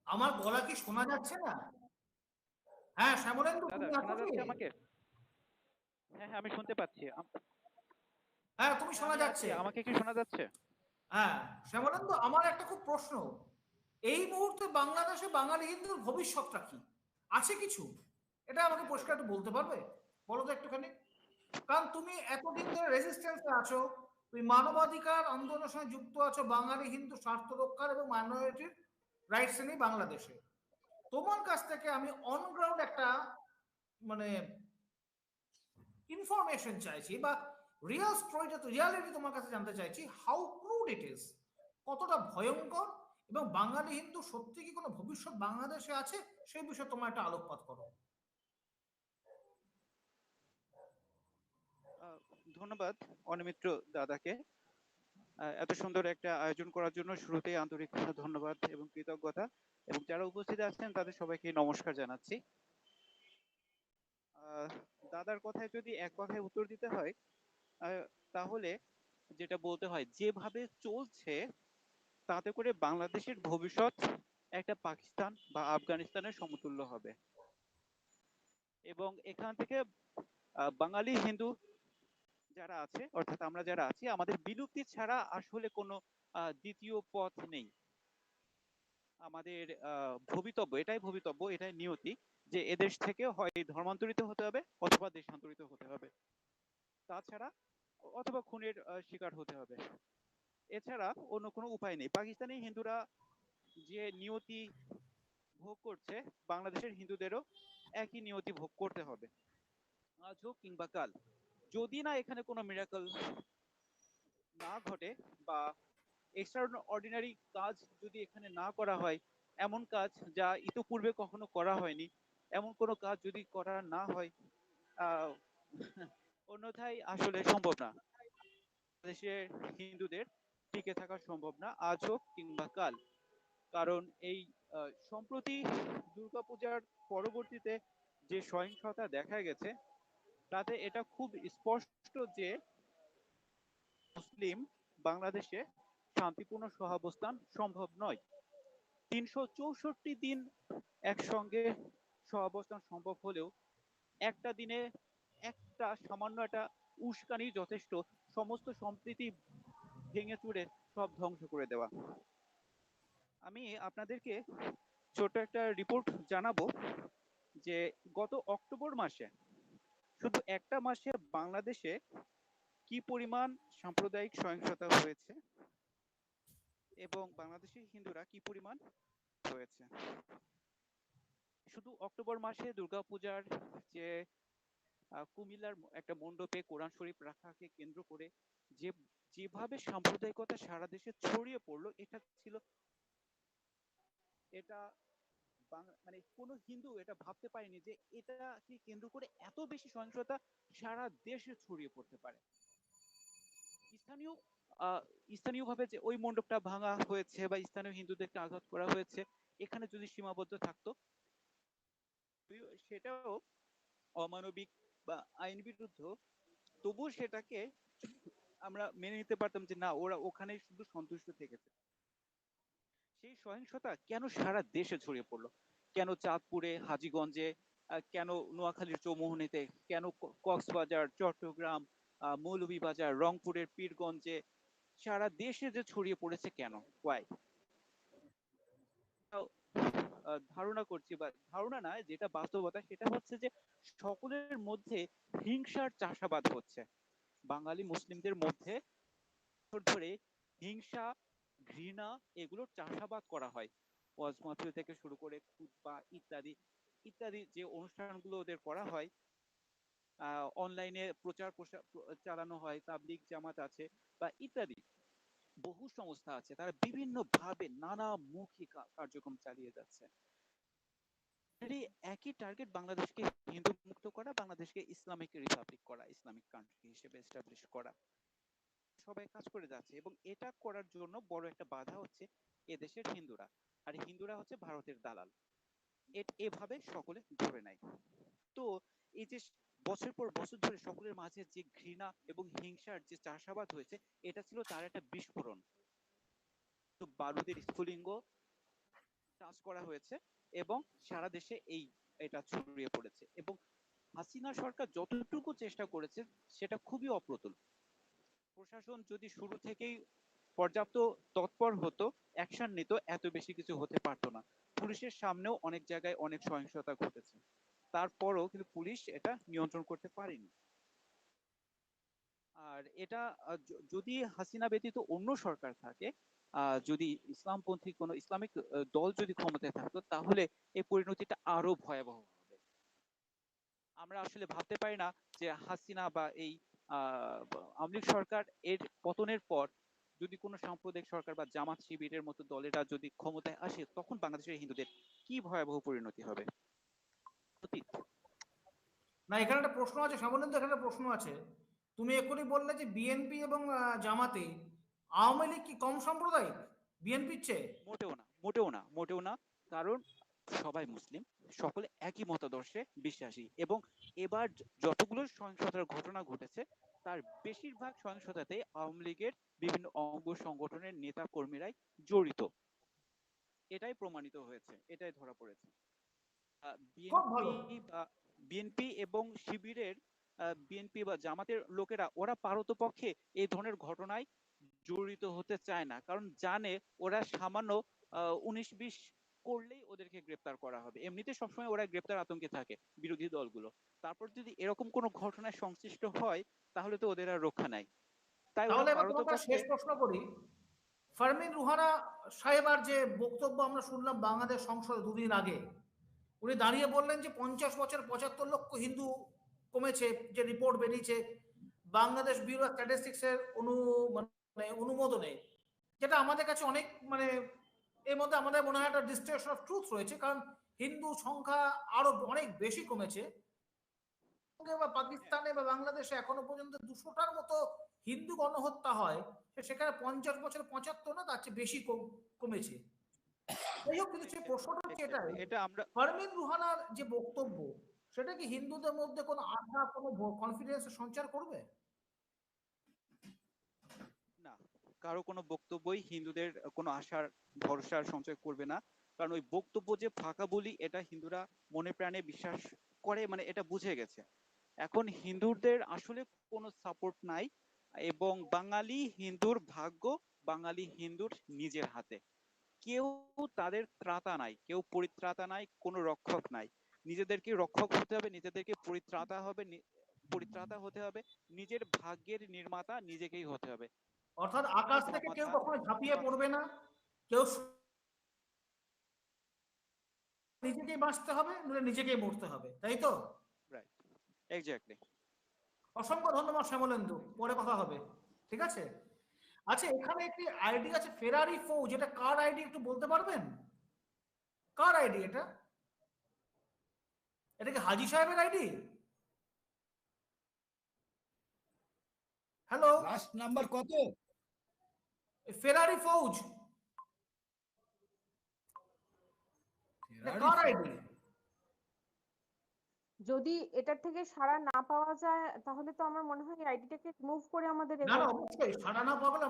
আমার গলা কি শোনা যাচ্ছে না? হ্যাঁ শ্যামলেন্দু, দাদা তুমি শোনা আছো কি? যাচ্ছে আমাকে? হ্যাঁ হ্যাঁ আমি শুনতে পাচ্ছি। হ্যাঁ তুমি শোনা আমি যাচ্ছে। আছি, আমাকে কি শোনা যাচ্ছে? হ্যাঁ শ্যামলেন্দু, আমার একটা খুব প্রশ্ন, এই মুহূর্তে বাংলাদেশে বাঙালি হিন্দুর ভবিষ্যৎটা কি? আছে কিছু? এটা আমাকে পরিষ্কার একটু বলতে পারবে? বলো তো একটুখানি। কারণ তুমি এতদিন ধরে রেজিস্ট্যান্সে আছো, তুমি মানবাধিকার আন্দোলনের সঙ্গে যুক্ত আছো, বাঙালি হিন্দু স্বার্থ রক্ষার এবং মাইনরিটির রাইটস নিয়ে বাংলাদেশে। তোমার কাছ থেকে আমি অন গ্রাউন্ড একটা মানে ইনফরমেশন চাইছি, বা রিয়েল স্টোরিটা, তো রিয়ালিটি তোমার কাছে জানতে চাইছি। হাউ ক্রুড ইট ইজ, কতটা ভয়ঙ্কর, এবং বাঙালি হিন্দু সত্যি কি কোনো ভবিষ্যৎ বাংলাদেশে আছে, সেই বিষয়ে তোমার একটা আলোকপাত করো। ধন্যবাদ অনিমিত্র দাদাকে এত সুন্দর একটা আয়োজন করার জন্য। শুরুতেই আন্তরিক ধন্যবাদ এবং কৃতজ্ঞতা, এবং যারা উপস্থিত আছেন তাদের সবাইকে নমস্কার জানাচ্ছি। দাদার কথায় যদি এক কথায় উত্তর দিতে হয়, তাহলে যেটা বলতে হয়, যেভাবে চলছে তাতে করে বাংলাদেশের ভবিষ্যৎ একটা পাকিস্তান বা আফগানিস্তানের সমতুল্য হবে, এবং এখান থেকে বাঙালি হিন্দু যারা আছে, অর্থাৎ আমরা যারা আছি, আমাদের বিলুপ্তি ছাড়া আসলে কোনো দ্বিতীয় পথ নেই। আমাদের ভবিতব্য, এটাই নিয়তি, যে এদেশ থেকে হয় ধর্মান্তরিত হতে হবে অথবা দেশান্তরিত হতে হবে, তাছাড়া অথবা খুনের শিকার হতে হবে, এছাড়া অন্য কোনো উপায় নেই। পাকিস্তানি হিন্দুরা যে নিয়তি ভোগ করছে, বাংলাদেশের হিন্দুদেরও একই নিয়তি ভোগ করতে হবে, আজ হোক কিংবা কাল। যদি না এখানে কোনো মিরাকল না ঘটে বা এক্সট্রা অর্ডিনারি কাজ যদি এখানে না করা হয়, এমন কাজ যা ইতোপূর্বে কখনো করা হয়নি, এমন কোনো কাজ যদি করা না হয়, আহ অন্যথায় আসলে সম্ভব না দেশের হিন্দুদের টিকে থাকা সম্ভব না, আজ হোক কিংবা কাল। কারণ এই সম্প্রতি দুর্গাপূজার পরবর্তীতে যে সহিংসতা দেখা গেছে, তাতে এটা খুব স্পষ্ট যে মুসলিম বাংলাদেশে শান্তিপূর্ণ সহাবস্থান সম্ভব নয়। 364 দিন একসঙ্গে সহাবস্থান সম্ভব হলেও একটা দিনে একটা সামান্য একটা উস্কানি যথেষ্ট সমস্ত সম্প্রীতি ভেঙে চুরে সব ধ্বংস করে দেওয়া। আমি আপনাদেরকে ছোট একটা রিপোর্ট জানাবো যে গত অক্টোবর মাসে, শুধু একটা মাসে বাংলাদেশে কি পরিমাণ সাম্প্রদায়িক সহিংসতা হয়েছে এবং বাংলাদেশের হিন্দুরা কি পরিমাণ হয়েছে। শুধু অক্টোবর মাসে দুর্গাপূজার যে কুমিল্লার একটা মণ্ডপে কোরআন শরীফ রাখাকে কেন্দ্র করে যেভাবে সাম্প্রদায়িকতা সারা দেশে ছড়িয়ে পড়লো, এটা মানে কোনো হিন্দু এটা ভাবতে পারেনি যে এটাকে কেন্দ্র করে এত বেশি সহিংসতা সারা দেশে ছড়িয়ে পড়তে পারে। স্থানীয়ভাবে যে ওই মণ্ডপটা ভাঙা হয়েছে বা স্থানীয় হিন্দুদেরকে আঘাত করা হয়েছে, এখানে যদি সীমাবদ্ধ থাকতো, সেটাও অমানবিক বা আইন বিরুদ্ধ, তবুও সেটাকে আমরা মেনে নিতে পারতাম যে না, ওরা ওখানে শুধু সন্তুষ্ট থেকেছে। সেই সহিংসতা কেন সারা দেশে ছড়িয়ে পড়লো? কেন চাঁদপুরে, হাজীগঞ্জে, কেন নোয়াখালীর চৌমুহনীতে, কেন কক্সবাজার, চট্টগ্রাম, মৌলভীবাজার, রংপুরের পীরগঞ্জে, সারা দেশে যে ছড়িয়ে পড়েছে কেন? ওয়াই? ধারণা করছি, বা ধারণা না, যেটা বাস্তবতা সেটা হচ্ছে যে সকলের মধ্যে হিংসার চাষাবাদ হচ্ছে। বাঙালি মুসলিমদের মধ্যে ধরে হিংসা, ঘৃণা এগুলোর চাষাবাদ করা হয়। ওয়াজ মাহফিল থেকে শুরু করে খুতবা ইত্যাদি ইত্যাদি যে অনুষ্ঠানগুলো ওদের করা হয়, অনলাইনে প্রচার চালানো হয়, তাবলিগ জামাত আছে বা ইত্যাদি বহু সংস্থা আছে, তারা বিভিন্ন ভাবে নানামুখী কার্যক্রম চালিয়ে যাচ্ছে। একই টার্গেট, বাংলাদেশকে হিন্দু মুক্ত করা, বাংলাদেশকে ইসলামিক রিপাবলিক করা, ইসলামিক কান্ট্রি হিসেবে এস্টাবলিশ করা। সবাই কাজ করে যাচ্ছে এবং এটা করার জন্য বড় একটা বাধা হচ্ছে এদেশের হিন্দুরা। আর হিন্দুরা হচ্ছে ভারতের দালাল, এভাবে সকলে ধরে নেয়। তো এই যে বছর পর বছর ধরে সকলের মাঝে যে ঘৃণা এবং হিংসার যে চাষাবাদ হয়েছে, এটা ছিল তার একটা বিস্ফোরণ। তো বারুদের স্ফুলিঙ্গ চাষ করা হয়েছে এবং সারা দেশে এটা ছড়িয়ে পড়েছে। এবং হাসিনা সরকার যতটুকু চেষ্টা করেছে সেটা খুবই অপ্রতুল। প্রশাসন যদি শুরু থেকেই পর্যাপ্ত তৎপর হতো, অ্যাকশন নিত, এত বেশি কিছু হতে পারতো না। পুলিশের সামনেও অনেক জায়গায় অনেক সহিংসতা ঘটেছে, তারপরও কিন্তু পুলিশ এটা নিয়ন্ত্রণ করতে পারেনি। আর এটা যদি হাসিনা ব্যতীত অন্য সরকার থাকে, যদি ইসলামপন্থী কোনো ইসলামিক দল যদি ক্ষমতায় থাকতো, তাহলে এই পরিণতিটা আরো ভয়াবহ হবে। আমরা আসলে ভাবতে পারি না যে হাসিনা বা এই আওয়ামী লীগ সরকার এর পতনের পর যদি কোনো সাম্প্রদায়িক সরকার বা জামাত শিবিরের মতো দলেরা যদি ক্ষমতায় আসে, তখন বাংলাদেশের হিন্দুদের কি ভয়াবহ পরিণতি হবে। না, এখানে একটা প্রশ্ন আছে শ্যামলেন্দু, এখানে একটা প্রশ্ন আছে। তুমি এক্ষুনি বললে যে বিএনপি এবং জামাতে, আওয়ামী লীগ কি কম সাম্প্রদায়িক বিএনপির চেয়ে? মোটেও না, মোটেও না, মোটেও না। কারণ সবাই মুসলিম, সকলে একই মতাদর্শে বিশ্বাসী, এবং এবার যতগুলো সহিংসতার ঘটনা ঘটেছে তার বেশিরভাগ সহিংসতাতে আওয়ামী লীগের বিভিন্ন অঙ্গ সংগঠনের নেতা কর্মীরাই জড়িত। এটাই প্রমাণিত হয়েছে, এটাই ধরা পড়েছে। বিএনপি এবং শিবিরের, বিএনপি বা জামাতের লোকেরা, ওরা পারতপক্ষে এই ধরনের ঘটনায় জড়িত হতে চায় না, কারণ জানে ওরা সামান্য 19-20 করলেই ওদেরকে গ্রেপ্তার করা হবে। এমনিতে সবসময় ওরা গ্রেপ্তার আতঙ্কে থাকে বিরোধী দলগুলো, তারপর যদি এরকম কোনো ঘটনায় সংশ্লিষ্ট হয় তাহলে তো ওদের আর রক্ষা নাই। তাই তাহলে এবার তোমাকে শেষ প্রশ্ন করি। ফারমিন রুহানা সাহেবার যে বক্তব্য আমরা শুনলাম বাংলাদেশ সংসদে দুদিন আগে, উনি দাঁড়িয়ে বললেন যে 50 বছর 75 লক্ষ হিন্দু কমেছে, যে রিপোর্ট বেরিয়েছে বাংলাদেশ ব্যুরো স্ট্যাটিস্টিক্স এর অনুমোদনে, যেটা আমাদের কাছে অনেক মানে এর মধ্যে আমাদের মনে হয় একটা ডিস্ট্রাকশন অফ ট্রুথ রয়েছে, কারণ হিন্দু সংখ্যা আরো অনেক বেশি কমেছে বা পাকিস্তানে বা বাংলাদেশে এখনো পর্যন্ত 200টার মতো হিন্দু গণহত্যা হয়, সেখানে 50 বছর 75 না তার চেয়ে বেশি কমেছে। যাই হোক, কিন্তু সেই প্রশ্নটা হচ্ছে এটাই, এটা আমরা পারভীন রুহানার যে বক্তব্য সেটা কি হিন্দুদের মধ্যে কোনো আশা, কোনো কনফিডেন্স সঞ্চার করবে? না, কারো কোনো বক্তব্যই হিন্দুদের কোনো আশার ভরসার সঞ্চয় করবে না, কারণ ওই বক্তব্য যে ফাঁকা বলি এটা হিন্দুরা মনে প্রাণে বিশ্বাস করে, মানে এটা বুঝে গেছে। এখন হিন্দুদের আসলে কোনো সাপোর্ট নাই, এবং বাঙালি হিন্দুর ভাগ্য বাঙালি হিন্দুর নিজের হাতে। কেউ তাদের ত্রাতা নাই, কেউ পরিত্রাতা নাই, কোনো রক্ষক নাই। নিজেদেরকে রক্ষক হতে হবে, নিজেদেরকে পরিত্রাতা হতে হবে, নিজের ভাগ্যের নির্মাতা নিজেকেই হতে হবে। অর্থাৎ আকাশ থেকে কেউ কখনো ঝাঁপিয়ে পড়বে না, কেউ নিজেকেই বাঁচতে হবে, নইলে নিজেকেই মরতে হবে, তাই তো? Right, exactly. অসংখ্য ধন্যবাদ শ্যামলেন্দু, পরে কথা হবে, ঠিক আছে? আচ্ছা, এখানে একটি আইডি আছে ফেরারি ফৌজ, এটা কার আইডি একটু বলতে পারবেন? কার আইডি এটা? এটা কি হাজি সাহেবের আইডি? হ্যালো, লাস্ট নাম্বার কত? ফেরারি ফৌজ, এটা কার আইডি? যদি এটার থেকে সাড়া না পাওয়া যায় তাহলে তো আমার মনে হয় আইডিটাকে রিমুভ করে আমাদের না না, অবশ্যই সাড়া না পাবলে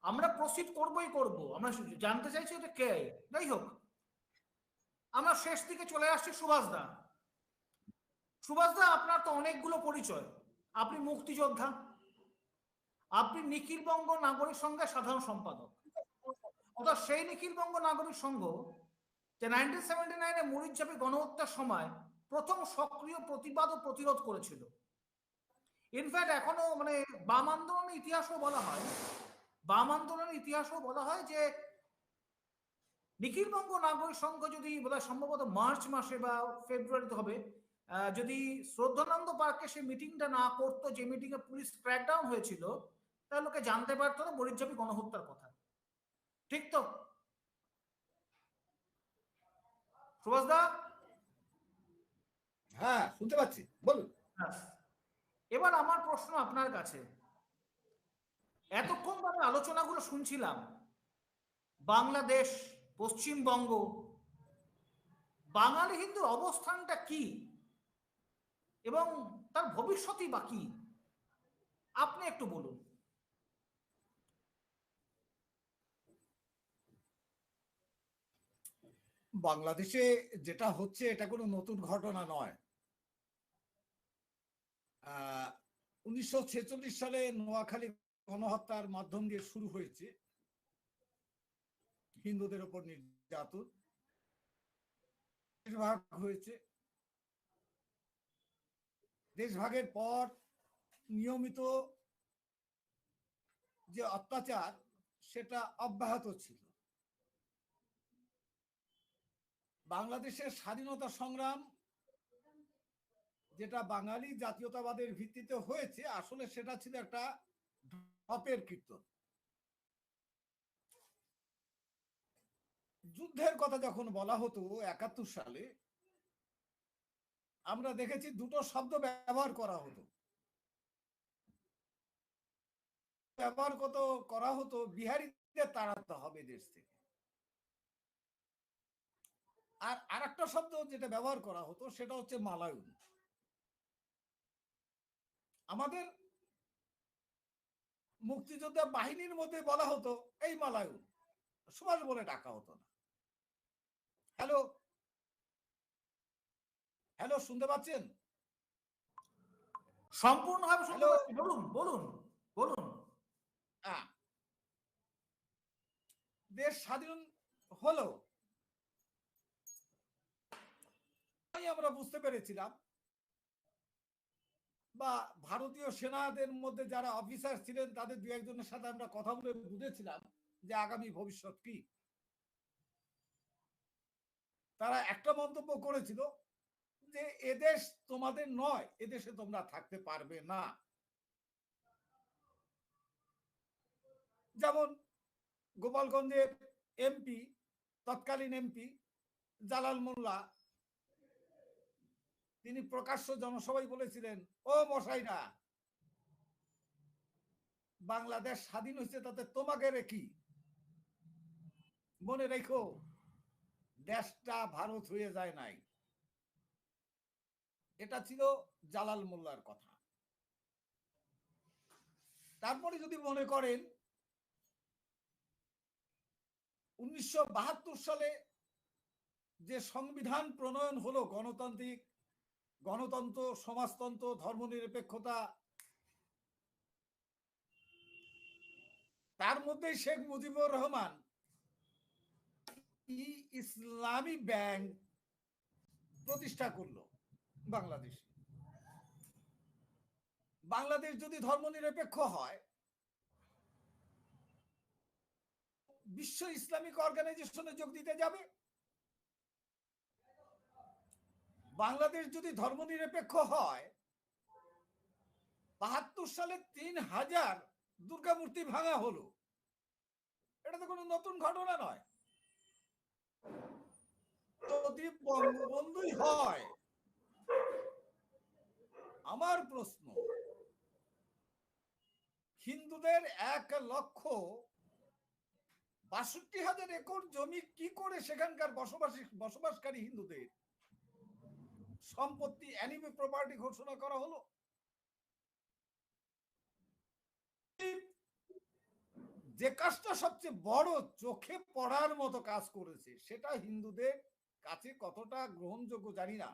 আমরা প্রসিড করবই করব। আমরা জানতে চাইছি এটা কে। যাই হোক, আমরা শেষ দিকে চলে আসছি। সুভাষদা, সুভাষদা, আপনার তো অনেকগুলো পরিচয়। আপনি মুক্তিযোদ্ধা, আপনি নিখিলবঙ্গ নাগরিক সংঘের সাধারণ সম্পাদক, অর্থাৎ সেই নিখিলবঙ্গ নাগরিক সংঘ যে 1979-এ মরিচঝাপি গণহত্যার সময় প্রথম সক্রিয় প্রতিবাদ ও প্রতিরোধ করেছিল। ইনফ্যাক্ট এখনো মানে বাম আন্দোলনের ইতিহাসও বলা হয় যে নিখিলবঙ্গ নাগরিক সংঘ যদি বোধহয় সম্ভবত মার্চ মাসে বা ফেব্রুয়ারিতে হবে, যদি শ্রদ্ধানন্দ পার্কে সে মিটিংটা না করতো, যে মিটিং এ পুলিশ ক্র্যাকডাউন হয়েছিল, তাহলে লোকে জানতে পারতো না মরিচঝাপি গণহত্যার কথা। ঠিক তো সুভাষদা? হ্যাঁ, শুনতে পাচ্ছি, বলুন। এবার আমার প্রশ্ন আপনার কাছে, এতক্ষণ ধরে আলোচনাগুলো শুনছিলাম, বাংলাদেশ, পশ্চিমবঙ্গ, বাঙালি হিন্দুর অবস্থানটা কি এবং তার ভবিষ্যৎই বা কি, আপনি একটু বলুন। বাংলাদেশে যেটা হচ্ছে এটা কোনো নতুন ঘটনা নয়। 1946 সালে নোয়াখালী গণহত্যার মাধ্যম দিয়ে শুরু হয়েছে হিন্দুদের উপর নির্যাতন, দেশভাগ হয়েছে। দেশভাগের পর নিয়মিত যে অত্যাচার সেটা অব্যাহত ছিল। বাংলাদেশের স্বাধীনতা সংগ্রাম যেটা বাঙালি জাতীয়তাবাদের ভিত্তিতে হয়েছে, আসলে সেটা ছিল একটা ঢপের কীর্তন। যুদ্ধের কথা যখন বলা হতো 71 সালে, আমরা দেখেছি দুটো শব্দ ব্যবহার করা হতো, বিহারীদের তাড়াতে হবে দেশ থেকে। আর আরেকটা শব্দ যেটা ব্যবহার করা হতো সেটা হচ্ছে মালায়ন। আমাদের মুক্তিযোদ্ধা বাহিনীর মধ্যে বলা হতো এই মালায়ন, সুভাষ বলে ডাকা হতো না। হ্যালো হ্যালো, শুনতে পাচ্ছেন? সম্পূর্ণভাবে শুনতে পাচ্ছি, বলুন বলুন বলুন। দেশ স্বাধীন হলো, আমরা বুঝতে পেরেছিলাম, বা ভারতীয় সেনাদের মধ্যে যারা অফিসার ছিলেন তাদের দু একজনের সাথে আমরা কথা বলে বুঝেছিলাম যে আগামী ভবিষ্যৎ কি। তারা একটা মন্তব্য করেছিল যে এদেশ তোমাদের নয়, এদেশে তোমরা থাকতে পারবে না। যেমন গোপালগঞ্জের এমপি, তৎকালীন এমপি জালাল মোল্লা, তিনি প্রকাশ্য জনসভায় বলেছিলেন, ও মশাইরা, বাংলাদেশ স্বাধীন হয়েছে তাতে তোমাকে রেখি, মনে রেখো দেশটা ভারত হয়ে যায় নাই। এটা ছিল জালাল মোল্লার কথা। তারপরে যদি মনে করেন 1972 সালে যে সংবিধান প্রণয়ন হলো, গণতন্ত্র, সমাজতন্ত্র, ধর্মনিরপেক্ষতা, তার মধ্যে শেখ মুজিবুর রহমান ইসলামী ব্যাংক প্রতিষ্ঠা করলো বাংলাদেশে। বাংলাদেশ যদি ধর্মনিরপেক্ষ হয়, বিশ্ব ইসলামিক অর্গানাইজেশনে যোগ দিতে যাবে। বাংলাদেশ যদি ধর্মনিরপেক্ষ হয়, 72 সালে 3000 দুর্গা মূর্তি ভাঙা হলো, এটা তো কোনো নতুন ঘটনা নয়। যদি বঙ্গবন্ধুই হয়, আমার প্রশ্ন, হিন্দুদের 1,62,000 একর জমি কি করে সেখানকার বসবাসকারী হিন্দুদের সম্পত্তি, অ্যানিমি প্রপার্টি ঘোষণা করা হলো? যে কাজটা সবচেয়ে বড়, চোখে পড়ার মতো কাজ করেছে, সেটা হিন্দুদের কাছে কতটা গ্রহণযোগ্য জানি না।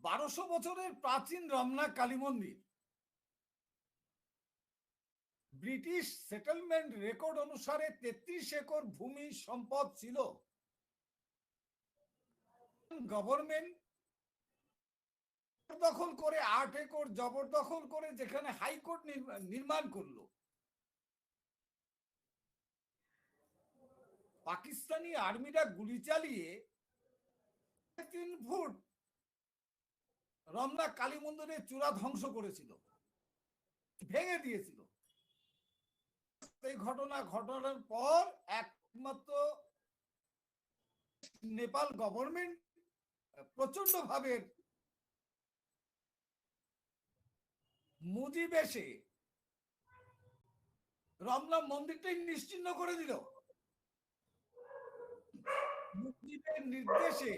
1200 বছরের প্রাচীন রমনা কালী মন্দির, ব্রিটিশ সেটেলমেন্ট রেকর্ড অনুসারে 33 একর ভূমি সম্পদ ছিল। গভর্নমেন্ট দখল করে 8 একর জবরদখল করে যেখানে হাইকোর্ট নির্মাণ করলো। পাকিস্তানি আর্মিরা গুলি চালিয়ে 3 ফুট রমনা কালী মন্দিরের চূড়া ধ্বংস করেছিল, ভেঙে দিয়েছিল। এই ঘটনার পর একমাত্র নেপাল গভর্নমেন্ট প্রচন্ড ভাবে মুজিব এসে রমনা মন্দিরটাই নিশ্চিহ্ন করে দিল। মুজিবের নির্দেশে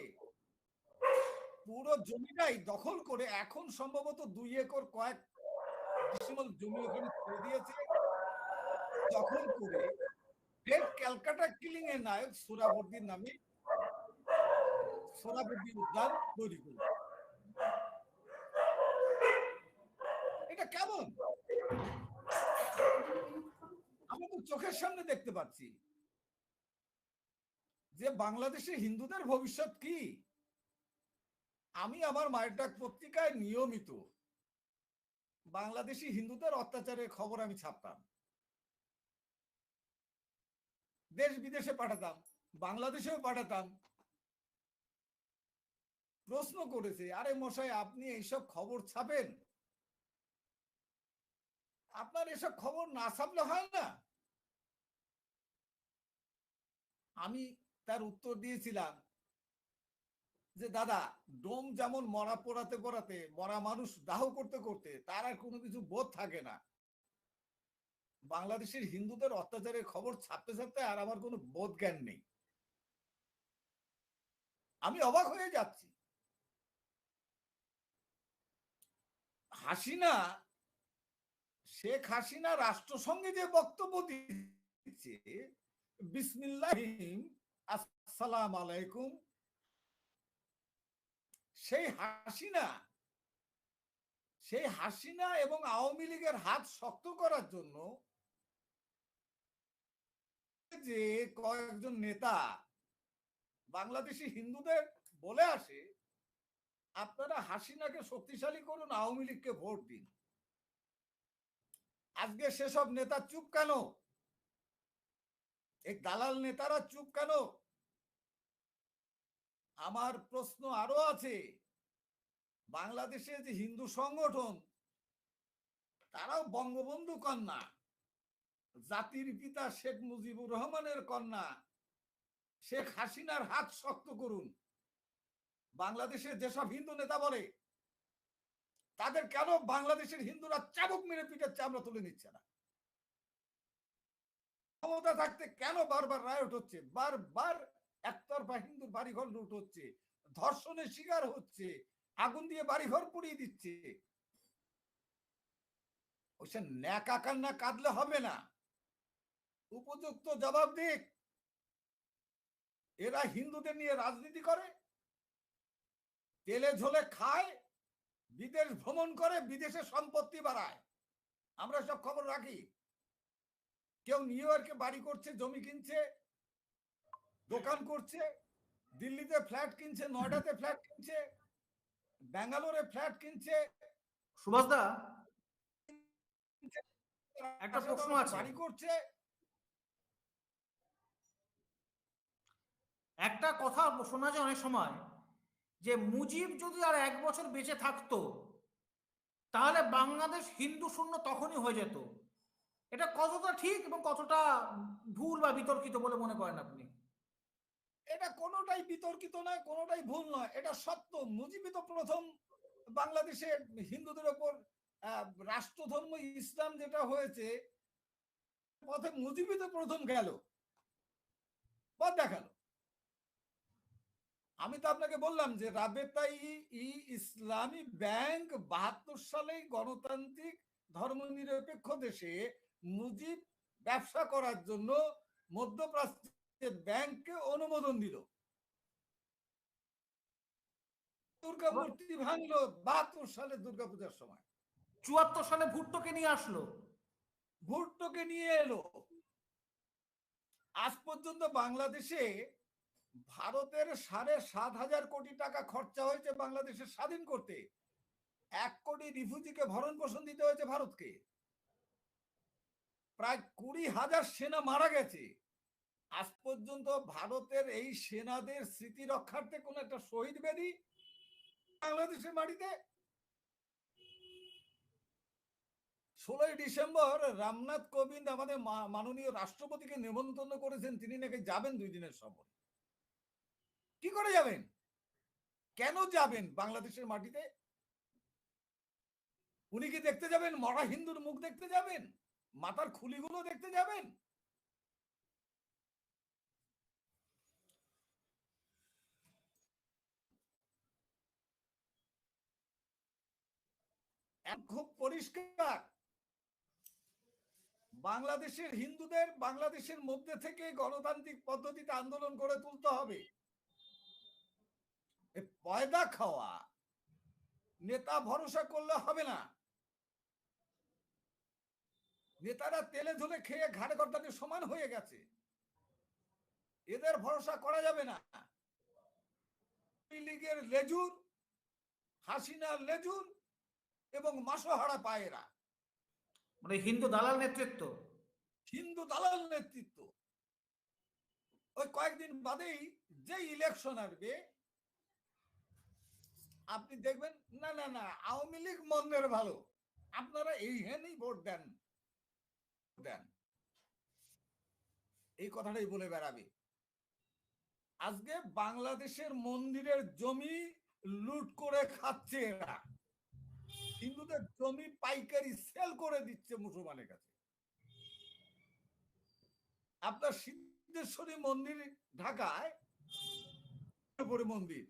পুরো জমিটাই দখল করে এখন সম্ভবত 2 একর কয়েক ডিসিমাল জমি ওখানে ছেড়ে দিয়েছে, দখল করে গ্রেট ক্যালকাটা কিলিং এর নায়ক সোহরাবর্দীর নামে সোহরাবর্দী উদ্যান তৈরি করল। এটা কেমন? আমরা তো চোখের সামনে দেখতে পাচ্ছি যে বাংলাদেশে হিন্দুদের ভবিষ্যৎ কি। আমি আমার মায়ের ডাক পত্রিকায় নিয়মিত বাংলাদেশি হিন্দুদের অত্যাচারের খবর আমি ছাপতাম, দেশ বিদেশে পাঠাতাম, বাংলাদেশেও পাঠাতাম। প্রশ্ন করেছে, আরে মশাই, আপনি এইসব খবর ছাপেন, আপনার এসব খবর না ছাপলে হয় না? আমি তার উত্তর দিয়েছিলাম যে দাদা, ডোম যেমন মরা পোড়াতে পোড়াতে, মরা মানুষ দাহ করতে করতে তার আর কোনো কিছু বোধ থাকে না, বাংলাদেশের হিন্দুদের অত্যাচারের খবর ছাপতে ছাপতে আর আমার কোনো বোধ জ্ঞান নেই। আমি অবাক হয়ে যাচ্ছি। শেখ হাসিনা রাষ্ট্রসংঘে যে বক্তব্য দিচ্ছে, বিসমিল্লাহ আসসালাম আলাইকুম, সেই হাসিনা এবং আওয়ামী লীগের হাত শক্ত করার জন্য যে কয়েকজন নেতা বাংলাদেশি হিন্দুদের বলে আসে, আপনারা হাসিনাকে শক্তিশালী করুন, আওয়ামী লীগকে ভোট দিন। আজকে সেসব নেতা চুপ কেন? এই দালাল নেতারা চুপ কেন? আমার প্রশ্ন আরো আছে। বাংলাদেশে যে হিন্দু সংগঠন তারাও বঙ্গবন্ধু কন্যা, জাতির পিতা শেখ মুজিবুর রহমানের কন্যা। শেখ হাসিনার হাত শক্ত করুন। বাংলাদেশের যেসব হিন্দু নেতা বলে তাদের কেন বাংলাদেশের হিন্দুরা চাবুক মেরে পিঠের চামড়া তুলে নিচ্ছে না? ক্ষমতা থাকতে কেন বারবার রায়ট হচ্ছে, বারবার একতরফা হিন্দুর বাড়িঘর লুট হচ্ছে, ধর্ষণের শিকার হচ্ছে, আগুন দিয়ে বাড়িঘর পুড়িয়ে দিচ্ছে? ওইসব ন্যাকা কান্না কাঁদলে হবে না, উপযুক্ত জবাব দিক। এরা হিন্দুদের নিয়ে রাজনীতি করে, তেলে ঝোলে খায়, বিদেশ ভ্রমণ করে, বিদেশে সম্পত্তি বাড়ায়। আমরা সব খবর রাখি। কেউ নিউ ইয়র্কে বাড়ি করছে, জমি কিনছে, দোকান করছে, দিল্লিতে ফ্ল্যাট কিনছে, নয়ডাতে ফ্ল্যাট কিনছে, ব্যাঙ্গালোরে ফ্ল্যাট কিনছে। সুভাষ দা, একটা প্রশ্ন আছে। বাড়ি করছে। একটা কথা শোনা যায় অনেক সময় যে মুজিব যদি আর 1 বছর বেঁচে থাকতো তাহলে বাংলাদেশ হিন্দু শূন্য তখনই হয়ে যেত। এটা কতটা ঠিক এবং কতটা ভুল বা বিতর্কিত বলে মনে করেন আপনি? এটা কোনোটাই বিতর্কিত নয়, কোনোটাই ভুল নয়, এটা সত্য। মুজিবই তো প্রথম বাংলাদেশে হিন্দুদের ওপর রাষ্ট্রধর্ম ইসলাম যেটা হয়েছে, পথে মুজিবই তো প্রথম গেল, পথ দেখালো। আমি তো আপনাকে বললাম যে রাবেতাই ইসলামী ব্যাংক 72 সালে গণতান্ত্রিক ধর্মনিরপেক্ষ দেশে মুজিব ব্যবসা করার জন্য মধ্যপ্রাচ্যের ব্যাংককে অনুমোদন দিল। দুর্গা মূর্তি ভাঙলো 72 সালে দুর্গাপূজার সময়। 74 সালে ভুট্টোকে নিয়ে আসলো, ভুট্টোকে নিয়ে এলো। আজ পর্যন্ত বাংলাদেশে ভারতের 7,500 কোটি টাকা খরচা হয়েছে বাংলাদেশের স্বাধীন করতে। 1 কোটি রিফিউজিকে ভরণ পোষণ দিতে হয়েছে ভারতকে। প্রায় 20,000 সেনা মারা গেছে। আজ পর্যন্ত ভারতের এই সেনাদের স্মৃতি রক্ষার্থে কোন একটা শহীদ বেদি বাংলাদেশের মাটিতে। 16ই ডিসেম্বর রামনাথ কোবিন্দ আমাদের মাননীয় রাষ্ট্রপতিকে নিমন্ত্রণ করেছেন, তিনি নাকি যাবেন 2 দিনের সফরে। কি করে যাবেন? কেন যাবেন বাংলাদেশের মাটিতে? উনি কি দেখতে যাবেন মরা হিন্দুর মুখ দেখতে যাবেন? মাথার খুলিগুলো দেখতে যাবেন? খুব পরিষ্কার, বাংলাদেশের হিন্দুদের বাংলাদেশের মধ্যে থেকে গণতান্ত্রিক পদ্ধতিতে আন্দোলন করে তুলতে হবে। পয়দা খাওয়া নেতা ভরসা করলে হবে না। নেতারা তেলে ধুলে খেয়ে ঘাড়ে গর্দানে সমান হয়ে গেছে, এদের ভরসা করা যাবে না। লীগের লেজুর, হাসিনার লেজুর এবং মাসোহারা পায়েরা, মানে হিন্দু দালাল নেতৃত্ব, হিন্দু দালাল নেতৃত্ব। ওই কয়েকদিন বাদেই যে ইলেকশন আসবে আপনি দেখবেন, না না না আওয়ামী লীগ মন্দের ভালো, আপনারা এইখানেই ভোট দেন দেন, এই কথাটাই বলে বেড়াবে। আজকে বাংলাদেশের মন্দিরের জমি লুট করে খাচ্ছে এরা, হিন্দুদের জমি পাইকারি সেল করে দিচ্ছে মুসলমানের কাছে। আপনার সিদ্ধেশ্বরী মন্দির ঢাকায় মন্দির,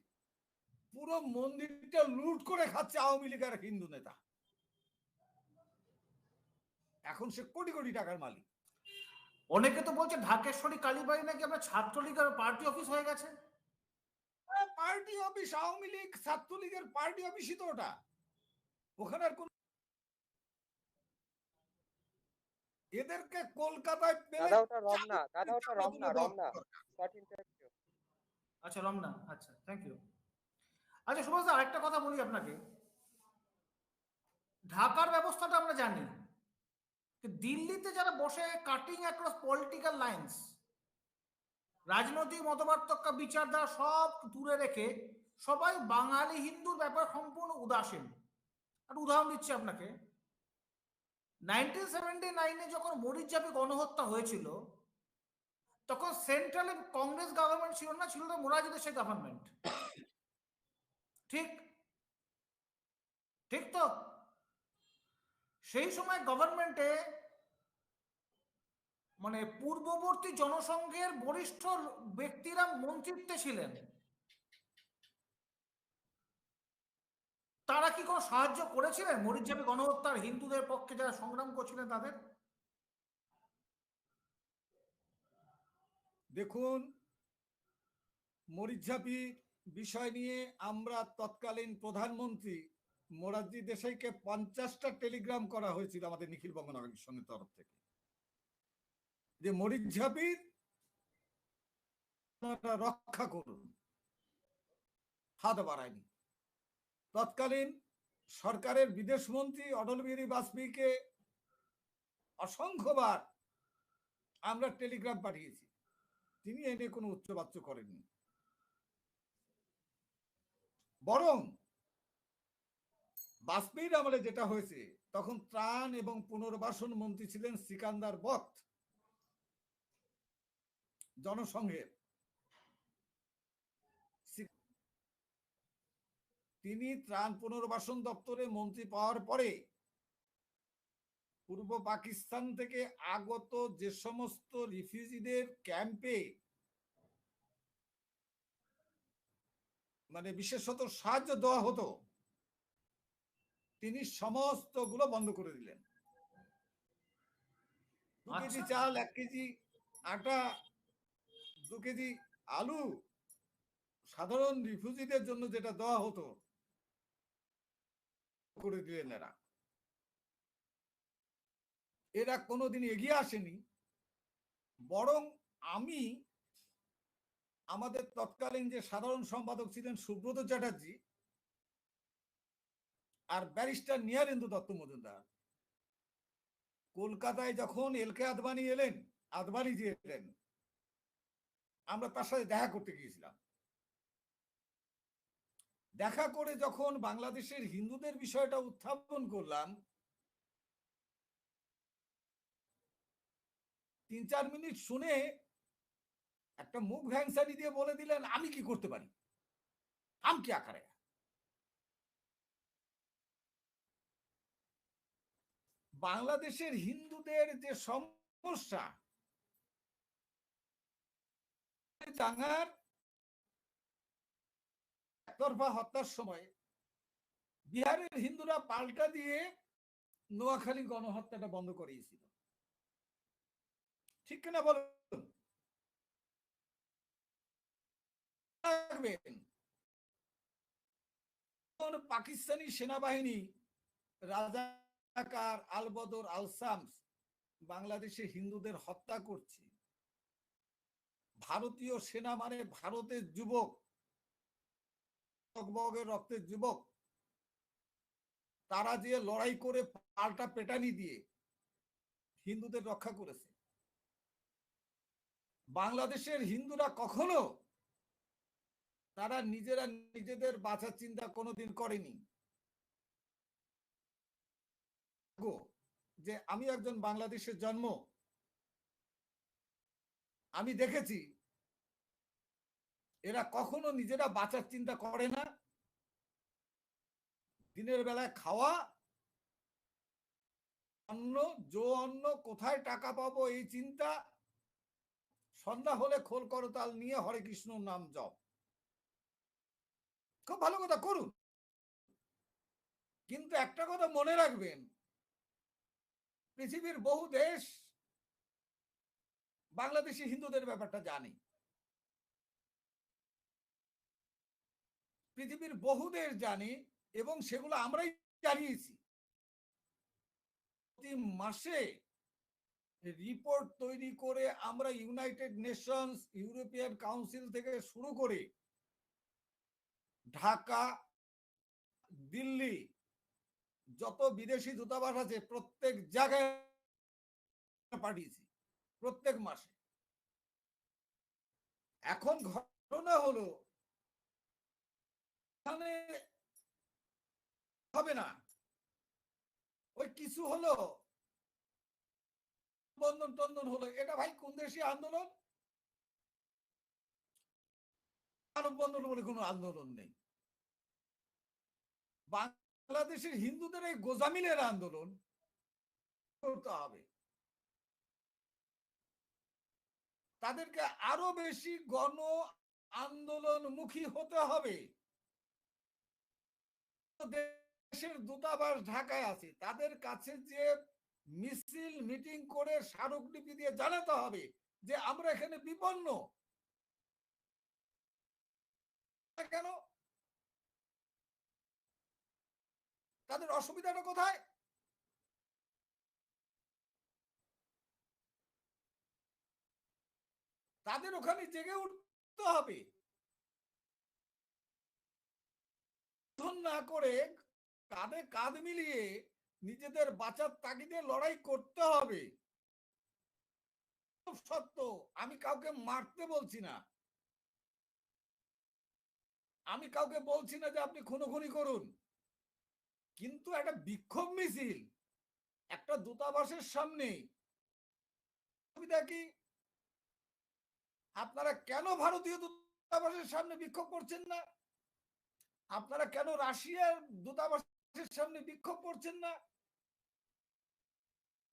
পুরো মন্দিরটা লুট করে খাচ্ছে আওয়ামী লীগের হিন্দু নেতা। এখন সে কোটি কোটি টাকার মালিক। অনেকে তো বলছে ঢাকেশ্বরী কালীবাড়ি নাকি আমরা ছাত্রলীগের পার্টি অফিস হয়ে গেছে। পার্টি অফিস, আওয়ামী লীগ ছাত্রলীগের পার্টি অফিসই তো ওটা। ওখানে আর কোন এদেরকে কলকাতায় পেলে আচ্ছা রমনা, আচ্ছা থ্যাংক ইউ। আচ্ছা সুভাষ দা, আরেকটা কথা বলি আপনাকে। ঢাকার ব্যবস্থাটা আমরা জানি, দিল্লিতে যারা বসে কাটিং অ্যাক্রস পলিটিক্যাল লাইন্স, রাজনৈতিক মতপার্থক্য বিচারধারা সব দূরে রেখে সবাই বাঙালি হিন্দুর ব্যাপার সম্পূর্ণ উদাসীন। একটা উদাহরণ দিচ্ছি আপনাকে। 1979-এ যখন মরিচঝাপে গণহত্যা হয়েছিল তখন সেন্ট্রালে কংগ্রেস গভর্নমেন্ট ছিল না, ছিল তো মোরারজি দেশাই গভর্নমেন্ট। ঠিক ঠিক তো? সেই সময় গভর্নমেন্টে মানে পূর্ববর্তী জনসংঘের বরিষ্ঠ ব্যক্তিরা মন্ত্রিত্বে ছিলেন। তারা কি কোনো সাহায্য করেছিলেন মরিচঝাপে গণহত্যার হিন্দুদের পক্ষে যারা সংগ্রাম করছিলেন তাদের? দেখুন, মরিচঝাপি বিষয় নিয়ে আমরা তৎকালীন প্রধানমন্ত্রী মোরারজি দেশাইকে 50টা টেলিগ্রাম করা হয়েছিল আমাদের নিখিল বঙ্গ নাগরিক সংঘের তরফ থেকে, যে মরিচঝাপির রক্ষা করুন, হাত বাড়ায়নি। তৎকালীন সরকারের বিদেশ মন্ত্রী অটল বিহারী বাজপেয়ীকে অসংখ্যবার আমরা টেলিগ্রাম পাঠিয়েছি, তিনি এনে কোনো উচ্চবাচ্য করেননি। বরং বাজপেয়ীর আমলে যেটা হয়েছে, তখন ত্রাণ এবং পুনর্বাসন মন্ত্রী ছিলেন সিকান্দার বক্ত, জনসংঘের। তিনি ত্রাণ পুনর্বাসন দপ্তরে মন্ত্রী পাওয়ার পরে পূর্ব পাকিস্তান থেকে আগত যে সমস্ত রিফিউজিদের ক্যাম্পে মানে বিশেষত সাহায্য দেওয়া হতো, তিনি সমস্তগুলো বন্ধ করে দিলেন। 2 কেজি চাল, 1 কেজি আটা, 2 কেজি আলু সাধারণ রিফিউজিদের জন্য যেটা দেওয়া হতো করে দিলেন। এরা কোনোদিন এগিয়ে আসেনি। বরং আমি আমাদের তৎকালীন যে সাধারণ সম্পাদক ছিলেন সুব্রত চ্যাটার্জি আর ব্যারিস্টার নিয়ারেন্দু দত্ত মজুমদার, কলকাতায় যখন এলকে আদবানি এলেন, আদবানিজি এলেন, আমরা তার সাথে দেখা করতে গিয়েছিলাম। দেখা করে যখন বাংলাদেশের হিন্দুদের বিষয়টা উত্থাপন করলাম, 3-4 মিনিট শুনে একটা মুখ ভ্যাংসানি দিয়ে বলে দিলেন, আমি কি করতে পারি, আমি কি আকারে। বাংলাদেশের হিন্দুদের যে সমস্যা, জাঙ্গার একতরফা হত্যার সময় বিহারের হিন্দুরা পাল্টা দিয়ে নোয়াখালী গণহত্যাটা বন্ধ করিয়েছিল, ঠিক কিনা বলুন? পাকিস্তানি সেনাবাহিনী রাজাকার আলবদর আল শামস বাংলাদেশে হিন্দুদের হত্যা করছে, ভারতীয় সেনা মানে ভারতের যুবক, রক্তের যুবক, তারা যে লড়াই করে পাল্টা পেটানি দিয়ে হিন্দুদের রক্ষা করেছে। বাংলাদেশের হিন্দুরা কখনো তারা নিজেরা নিজেদের বাঁচার চিন্তা কোনোদিন করেনি। যে আমি একজন বাংলাদেশের জন্ম, আমি দেখেছি এরা কখনো নিজেরা বাঁচার চিন্তা করে না। দিনের বেলায় খাওয়া, অন্ন, অন্ন কোথায় টাকা পাবো এই চিন্তা, সন্ধ্যা হলে খোল করতাল নিয়ে হরে কৃষ্ণ নাম জপ। খুব ভালো কথা করুন, কিন্তু একটা কথা মনে রাখবেন, পৃথিবীর বহু দেশ বাংলাদেশি হিন্দুদের ব্যাপারটা জানে। পৃথিবীর বহু দেশ জানে এবং সেগুলো আমরাই জানিয়েছি। প্রতি মাসে রিপোর্ট তৈরি করে আমরা ইউনাইটেড নেশনস, ইউরোপিয়ান কাউন্সিল থেকে শুরু করে ঢাকা, দিল্লি, যত বিদেশি দূতাবাস আছে প্রত্যেক জায়গায় পাঠিয়েছি প্রত্যেক মাসে। এখন ঘটনা হলো হবে না, ওই কিছু হলো বন্ধন টন্দন হলো, এটা ভাই কোন দেশি আন্দোলন? মানববন্ধন বলে কোনো আন্দোলন নেই। বাংলাদেশের হিন্দুদের এই গোজামিলের আন্দোলন করতে হবে, তাদেরকে আরো বেশি গণ আন্দোলনমুখী হতে হবে। দেশের দূতাবাস ঢাকায় আছে, তাদের কাছে যে মিছিল মিটিং করে স্মারকলিপি দিয়ে জানাতে হবে যে আমরা এখানে বিপন্ন। কেন? তাদের অসুবিধাটা কোথায়? তাদের ওখানে জেগে উঠতে হবে, না করে কাঁধে কাঁধ মিলিয়ে নিজেদের বাঁচার তাগিদে লড়াই করতে হবে। সত্য, আমি কাউকে মারতে বলছি না, আমি কাউকে বলছি না যে আপনি খুনোখুনি করুন, কিন্তু একটা বিক্ষোভ মিছিল একটা দূতাবাসের সামনে, সুবিধা কি? আপনারা কেন ভারতীয় দূতাবাসের সামনে বিক্ষোভ করছেন না? আপনারা কেন রাশিয়ার দূতাবাসের সামনে বিক্ষোভ করছেন না?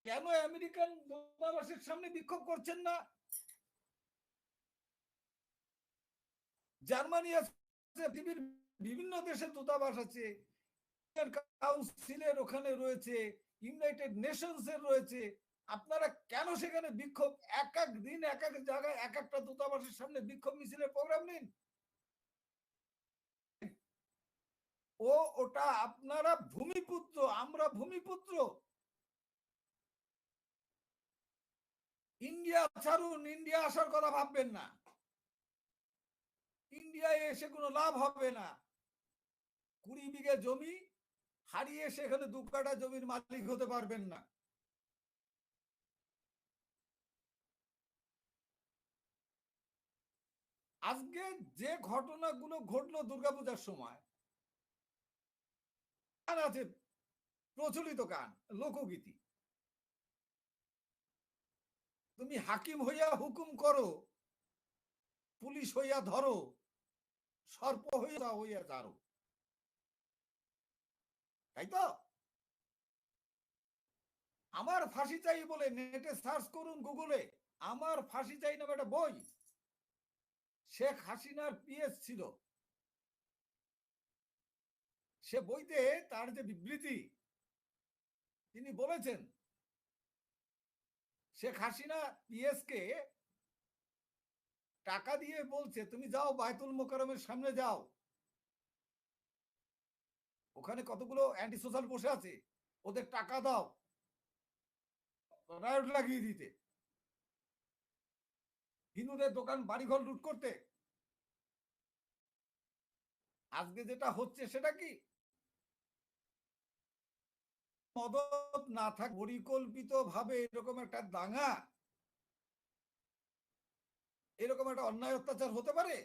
কেন আমেরিকান দূতাবাসের সামনে বিক্ষোভ করছেন না? জার্মানি আছে, পৃথিবীর বিভিন্ন দেশের দূতাবাস আছে, কাউন্সিলের ওখানে রয়েছে, ইউনাইটেড নেশনস এর রয়েছে। আপনারা কেন সেখানে বিক্ষোভ, এক এক দিন এক এক জায়গায় এক একটা দূতাবাসের সামনে বিক্ষোভ মিছিলের প্রোগ্রাম নিন? ওটা আপনারা ভূমিপুত্র, আমরা ভূমিপুত্র। ইন্ডিয়া ছাড়ুন, ইন্ডিয়া আসার কথা ভাববেন না, ইন্ডিয়ায় এসে কোনো লাভ হবে না। 20 বিঘা জমি হারিয়ে সেখানে 2 কাঠা জমির মালিক হতে পারবেন না। আজকে যে ঘটনাগুলো ঘটলো দুর্গাপূজার সময়, আছে প্রচলিত গান, লোকগীতি, তুমি হাকিম হইয়া হুকুম করো, পুলিশ হইয়া ধরো, সর্প হইয়া জারো, তাই তো? আমার ফাঁসি চাই বলে নেটে সার্চ করুন, গুগলে আমার ফাঁসি চাই নামে একটা বই, শেখ হাসিনার পিএস ছিল। সে বইতে তার যে বিবৃতি তিনি বলেছেন, শেখ হাসিনা পিএস কে টাকা দিয়ে বলছে তুমি যাও বায়তুল মোকাররমের সামনে যাও, ওখানে কতগুলো অ্যান্টি সোশ্যাল বসে আছে, ওদের টাকা দাও রায়ট লাগিয়ে দিতে, হিন্দুদের দোকান বাড়িঘর লুট করতে। আজকে যেটা হচ্ছে সেটা কি? মদত না থাক, পরিকল্পিত ভাবে এরকম একটা দাঙ্গা, এরকম একটা অন্যায় অত্যাচার হতে পারে?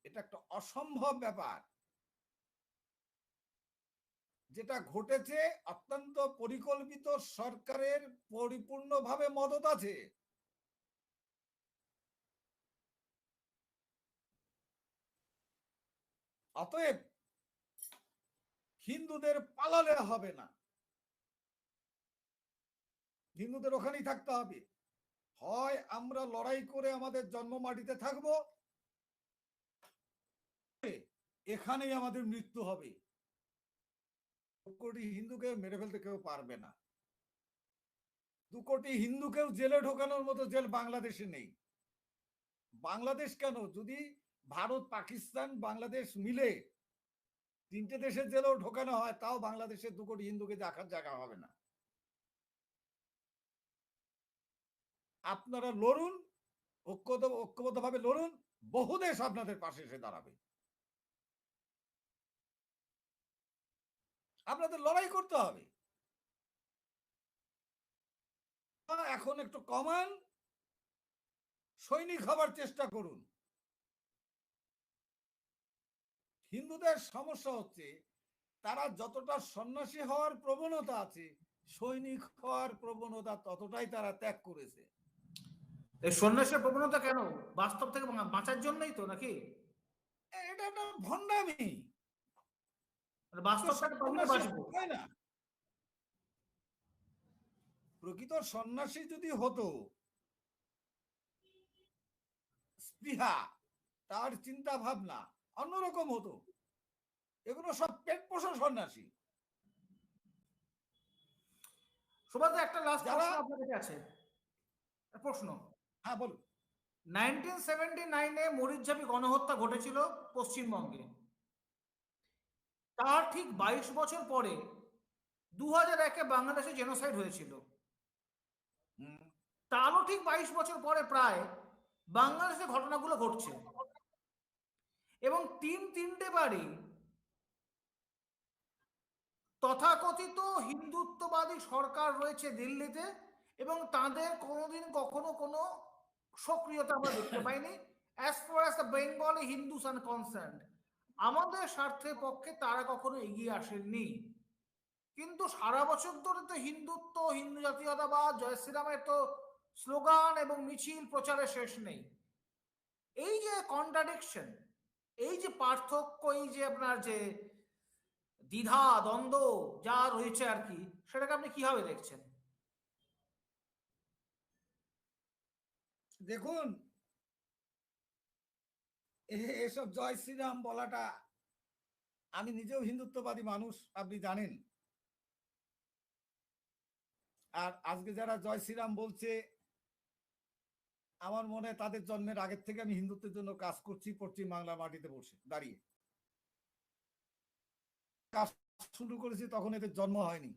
এটা একটা অসম্ভব ব্যাপার। যেটা ঘটেছে অত্যন্ত পরিকল্পিত, সরকারের পরিপূর্ণভাবে মদত আছে। অতএব হিন্দুদের পালালে হবে না, হিন্দুদের ওখানেই থাকতে হবে। হয় আমরা লড়াই করে আমাদের জন্মমাটিতে থাকবো, এখানেই আমাদের মৃত্যু হবে। 2 কোটি হিন্দুকে মেরে ফেলতে কেউ পারবে না। 2 কোটি হিন্দুকেও জেলে ঢোকানোর মতো জেল বাংলাদেশে নেই। বাংলাদেশ কেন, যদি ভারত, পাকিস্তান, বাংলাদেশ মিলে 3টে দেশের জেলেও ঢোকানো হয়, তাও বাংলাদেশের 2 কোটি হিন্দুকে দেখার জায়গা হবে না। আপনারা লড়ুন, ঐক্যবদ্ধভাবে লড়ুন, বহু দেশ আপনাদের পাশে এসে দাঁড়াবে। আপনাদের লড়াই করতে হবে। এখন একটু কমান, সৈনিক হবার চেষ্টা করুন। হিন্দুদের সমস্যা হচ্ছে তারা যতটা সন্ন্যাসী হওয়ার প্রবণতা আছে, সৈনিক হওয়ার প্রবণতা ততটাই তারা ত্যাগ করেছে। এই সন্ন্যাসের প্রবণতা কেন? বাস্তব থেকে বাঁচার জন্যই তো নাকি? এটা একটা ভণ্ডামি। মানে বাস্তবটাকে পাবলে সন্ন্যাসী বাঁচবো। হয় না। প্রকৃত সন্ন্যাসী যদি হতো, স্পৃহা, তার চিন্তা ভাবনা অন্যরকম হতো। এগুলো সব পেট পোষা সন্ন্যাসী। সুভাষ দা, একটা লাস্ট যারা- প্রশ্ন আপনার কাছে আছে। প্রশ্ন, হ্যাঁ বলুন। 1979-এ মরিচঝাপি গণহত্যা ঘটেছিল পশ্চিমবঙ্গে। তার ঠিক 22 বছর পরে 2001-এ বাংলাদেশে জেনোসাইড হয়েছিল। তারও ঠিক 22 বছর পরে প্রায় বাংলাদেশে ঘটনাগুলো ঘটছে, এবং তিনটে বারই তথাকথিত হিন্দুত্ববাদী সরকার রয়েছে দিল্লিতে, এবং তাদের কোনোদিন কখনো কোনো সক্রিয়তা আমরা দেখতে পাইনি as far as the Bengali Hindus R concern. আমাদের স্বার্থের পক্ষে তারা কখনো এগিয়ে আসেননি। কিন্তু সারা বছর ধরে তো হিন্দুত্ব, হিন্দু জাতীয়তাবাদ, জয় শ্রীরামের তো স্লোগান এবং মিছিল প্রচারের শেষ নেই। এই যে কন্ট্রাডিকশন, এই যে পার্থক্য, এই যে আপনার যে দ্বিধা দ্বন্দ্ব যা রয়েছে আর কি, সেটাকে আপনি কিভাবে দেখছেন? দেখুন, এসব জয় শ্রীরাম বলাটা, আমি নিজেও হিন্দুত্ববাদী মানুষ, আপনি জানেন। আর আজকে যারা জয় শ্রীরাম বলছে, আমার মনে হয় তাদের জন্মের আগের থেকে আমি হিন্দুত্বের জন্য কাজ করছি, পশ্চিম বাংলার মাটিতে বসে দাঁড়িয়ে কাজ শুরু করেছি, তখন এদের জন্ম হয়নি।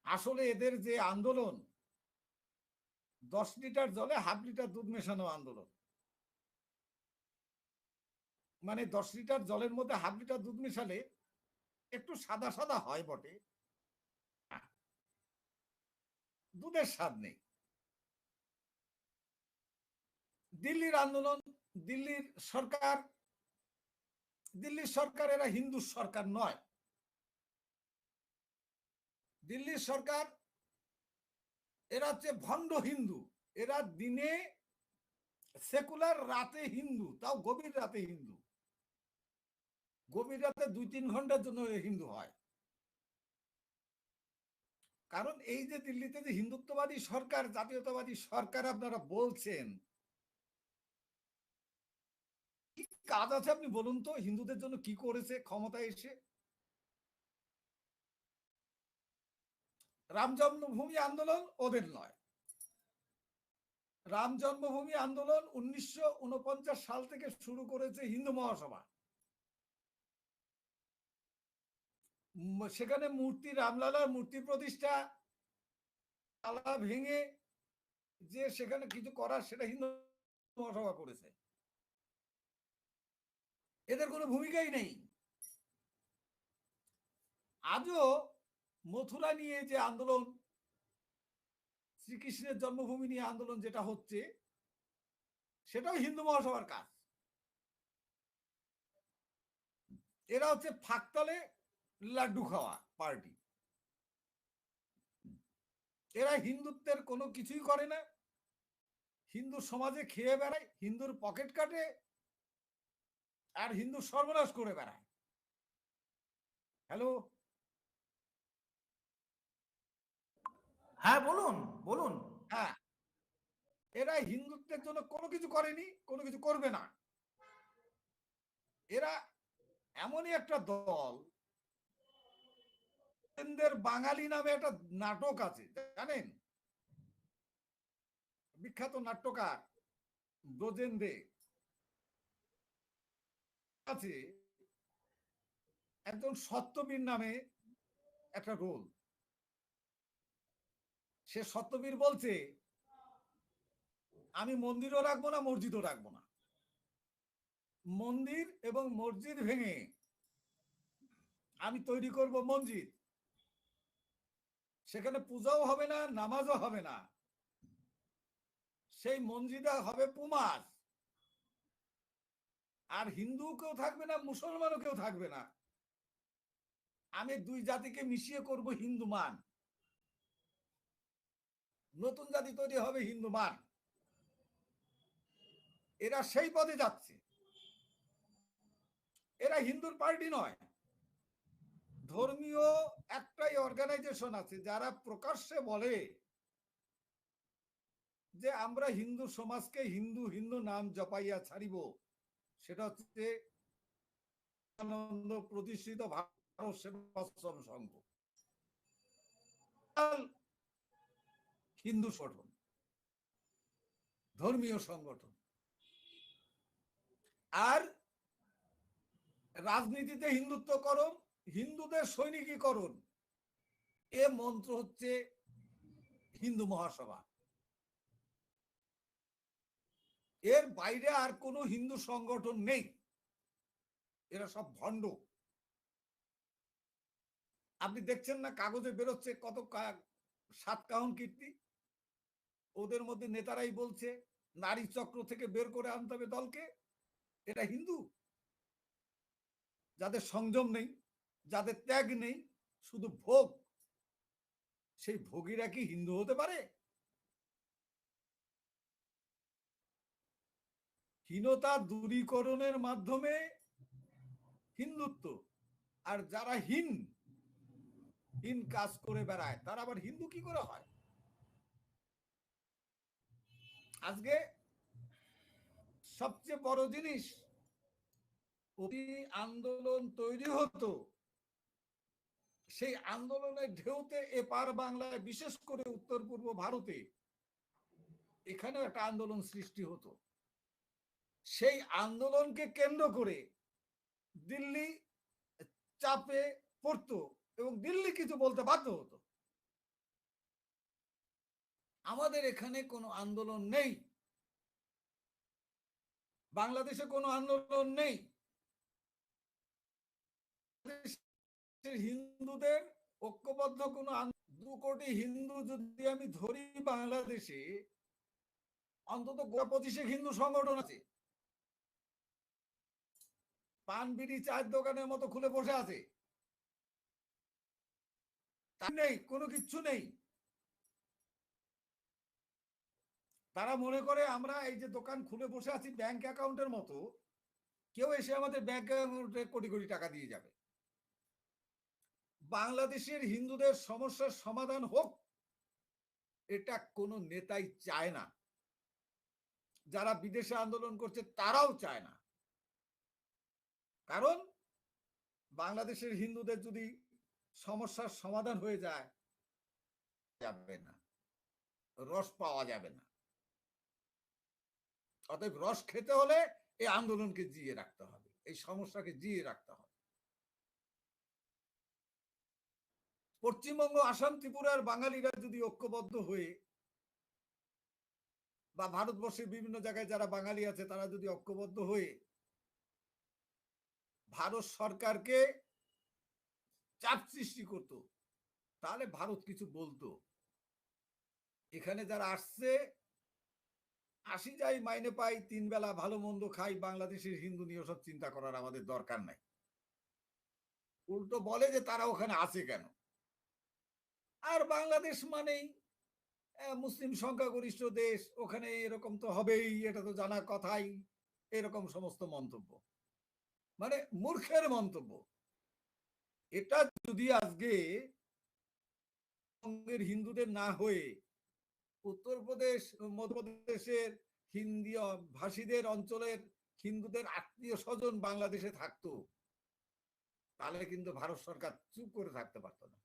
আসলে এদের যে আন্দোলন, 10 লিটার জলে 1/2 লিটার দুধ মেশানো আন্দোলন। মানে 10 লিটার জলের মধ্যে 1/2 লিটার দুধ মেশালে একটু সাদা সাদা হয় বটে, দুধের স্বাদ নেই। দিল্লির আন্দোলন, দিল্লির সরকার এরা হিন্দু সরকার নয়। দিল্লির সরকার এরা হচ্ছে ভণ্ড হিন্দু। এরা দিনে সেকুলার, রাতে হিন্দু, তাও গভীর রাতে হিন্দু। গভীর রাতে 2-3 ঘন্টার জন্য হিন্দু হয়। কারণ এই যে দিল্লিতে যে হিন্দুত্ববাদী সরকার, জাতীয়তাবাদী সরকার আপনারা বলছেন, কি কাজ আছে আপনি বলুন তো, হিন্দুদের জন্য কি করেছে ক্ষমতায় এসে? রাম জন্মভূমি আন্দোলন ওদের নয়। রাম জন্মভূমি আন্দোলন 1949 সাল থেকে শুরু করেছে হিন্দু মহাসভা। সেখানে মূর্তি, রামলালার মূর্তি প্রতিষ্ঠা, তালা ভেঙে যে সেখানে কিছু করার, সেটা হিন্দু মহাসভা করেছে। এদের কোনো ভূমিকাই নেই। আজও মথুরা নিয়ে যে আন্দোলন, শ্রীকৃষ্ণের জন্মভূমি নিয়ে আন্দোলন যেটা হচ্ছে, সেটাও হিন্দু মহাসভার কাজ। এরা হচ্ছে ফাঁকতলে লাড্ডু খাওয়া পার্টি। এরা হিন্দুত্বের কোনো কিছুই করে না, হিন্দু সমাজে খেয়ে বেড়ায়, হিন্দুর পকেট কাটে, আর হিন্দু সর্বনাশ করে বেড়ায়। হ্যালো, হ্যাঁ বলুন বলুন। হ্যাঁ, এরা হিন্দুত্বের জন্য কোনো কিছু করেনি, কোনো কিছু করবে না। এরা এমনই একটা দল। বাঙালি নামে একটা নাটক আছে, জানেন? বিখ্যাত নাট্যকার ব্রজেন দে আছে, একজন সত্যবীর নামে একটা রোল। সে সত্যবীর বলছে, আমি মন্দিরও রাখবো না, মসজিদও রাখবো না। মন্দির এবং মসজিদ ভেঙে আমি তৈরি করব মসজিদ। সেখানে পূজাও হবে না, নামাজও হবে না। সেই মসজিদে হবে পুমাস, আর হিন্দু কেউ থাকবে না, মুসলমানও কেউ থাকবে না। আমি দুই জাতিকে মিশিয়ে করব হিন্দুমান, নতুন জাতি তৈরি হবে হিন্দুমান। এরা সেই পথে যাচ্ছে। এরা হিন্দুর পার্টি নয়। ধর্মীয় একটাই অর্গানাইজেশন আছে যারা প্রকাশ্যে বলে যে আমরা হিন্দু সমাজকে হিন্দু হিন্দু নাম জপাইয়া ছাড়িব, সেটা হচ্ছে আনন্দ প্রতিষ্ঠিত ভারত সেবাশ্রম সংঘ, হিন্দু সংগঠন, ধর্মীয় সংগঠন। আর রাজনীতিতে হিন্দুত্বকরণ, হিন্দুদের সৈনিকীকরণ, এ মন্ত্র হচ্ছে হিন্দু মহাসভা। এর বাইরে আর কোনো হিন্দু সংগঠন নেই। এরা সব ভণ্ড। আপনি দেখছেন না কাগজে বেরোচ্ছে কত সাতকাহন কীর্তি। ওদের মধ্যে নেতারাই বলছে নারী চক্র থেকে বের করে আনতে হবে দলকে। এটা হিন্দু? যাদের সংযম নেই, যাদের ত্যাগ নেই, শুধু ভোগ, সেই ভোগীরা কি হিন্দু হতে পারে? হীনতা দূরীকরণের মাধ্যমে হিন্দুত্ব। আর যারা হীন কাজ করে বেড়ায় তারা আবার হিন্দু কি করে হয়? আজকে সবচেয়ে বড় জিনিস, অতি আন্দোলন তৈরি হতো, সেই আন্দোলনের ঢেউতে এপার বাংলায়, বিশেষ করে উত্তর পূর্ব ভারতে, এখানেও একটা আন্দোলন সৃষ্টি হতো। সেই আন্দোলনকে কেন্দ্র করে দিল্লি চাপে পড়তো এবং দিল্লি কিছু বলতে বাধ্য হতো। আমাদের এখানে কোনো আন্দোলন নেই, বাংলাদেশে কোনো আন্দোলন নেই। হিন্দুদের ঐক্যবদ্ধ কোনো 2 কোটি হিন্দু যদি আমি ধরি বাংলাদেশে, অন্তত 25 হিন্দু সংগঠন আছে। পান বিড়ি চায়ের দোকানের মতো খুলে বসে আছে, তা নেই, কোনো কিচ্ছু নেই। তারা মনে করে আমরা এই যে দোকান খুলে বসে আছি ব্যাংক অ্যাকাউন্টের মতো, কেউ এসে আমাদের ব্যাংক অ্যাকাউন্টে কোটি কোটি টাকা দিয়ে যাবে। বাংলাদেশের হিন্দুদের সমস্যার সমাধান হোক, এটা কোনো নেতাই চায় না। যারা বিদেশে আন্দোলন করছে তারাও চায় না। কারণ বাংলাদেশের হিন্দুদের যদি সমস্যার সমাধান হয়ে যায়, যাবে না, রস পাওয়া যাবে না। অতএব রস খেতে হলে এই আন্দোলনকে জিয়ে রাখতে হবে, এই সমস্যাকে জিয়ে রাখতে হবে। পশ্চিমবঙ্গ, আসাম, ত্রিপুরার বাঙালিরা যদি ঐক্যবদ্ধ হয়ে, বা ভারতবর্ষের বিভিন্ন জায়গায় যারা বাঙালি আছে তারা যদি ঐক্যবদ্ধ হয়ে ভারত সরকারকে চাপ সৃষ্টি করত, তাহলে ভারত কিছু বলতো। এখানে যারা আসছে, আসি যাই, মাইনে পাই, 3 বেলা ভালো মন্দ খাই, বাংলাদেশের হিন্দু নিয়ে সব চিন্তা করার আমাদের দরকার নাই। উল্টো বলে যে তারা ওখানে আছে কেন। আর বাংলাদেশ মানেই মুসলিম সংখ্যাগরিষ্ঠ দেশ, ওখানে এরকম তো হবেই, এটা তো জানা কথাই, এরকম সমস্ত মন্তব্য, মানে মূর্খের মন্তব্য। এটা যদি আজকে হিন্দুদের না হয়ে উত্তরপ্রদেশ, মধ্যপ্রদেশের হিন্দি ভাষীদের অঞ্চলের হিন্দুদের আত্মীয় স্বজন বাংলাদেশে থাকতো, তাহলে কিন্তু ভারত সরকার চুপ করে থাকতে পারত না।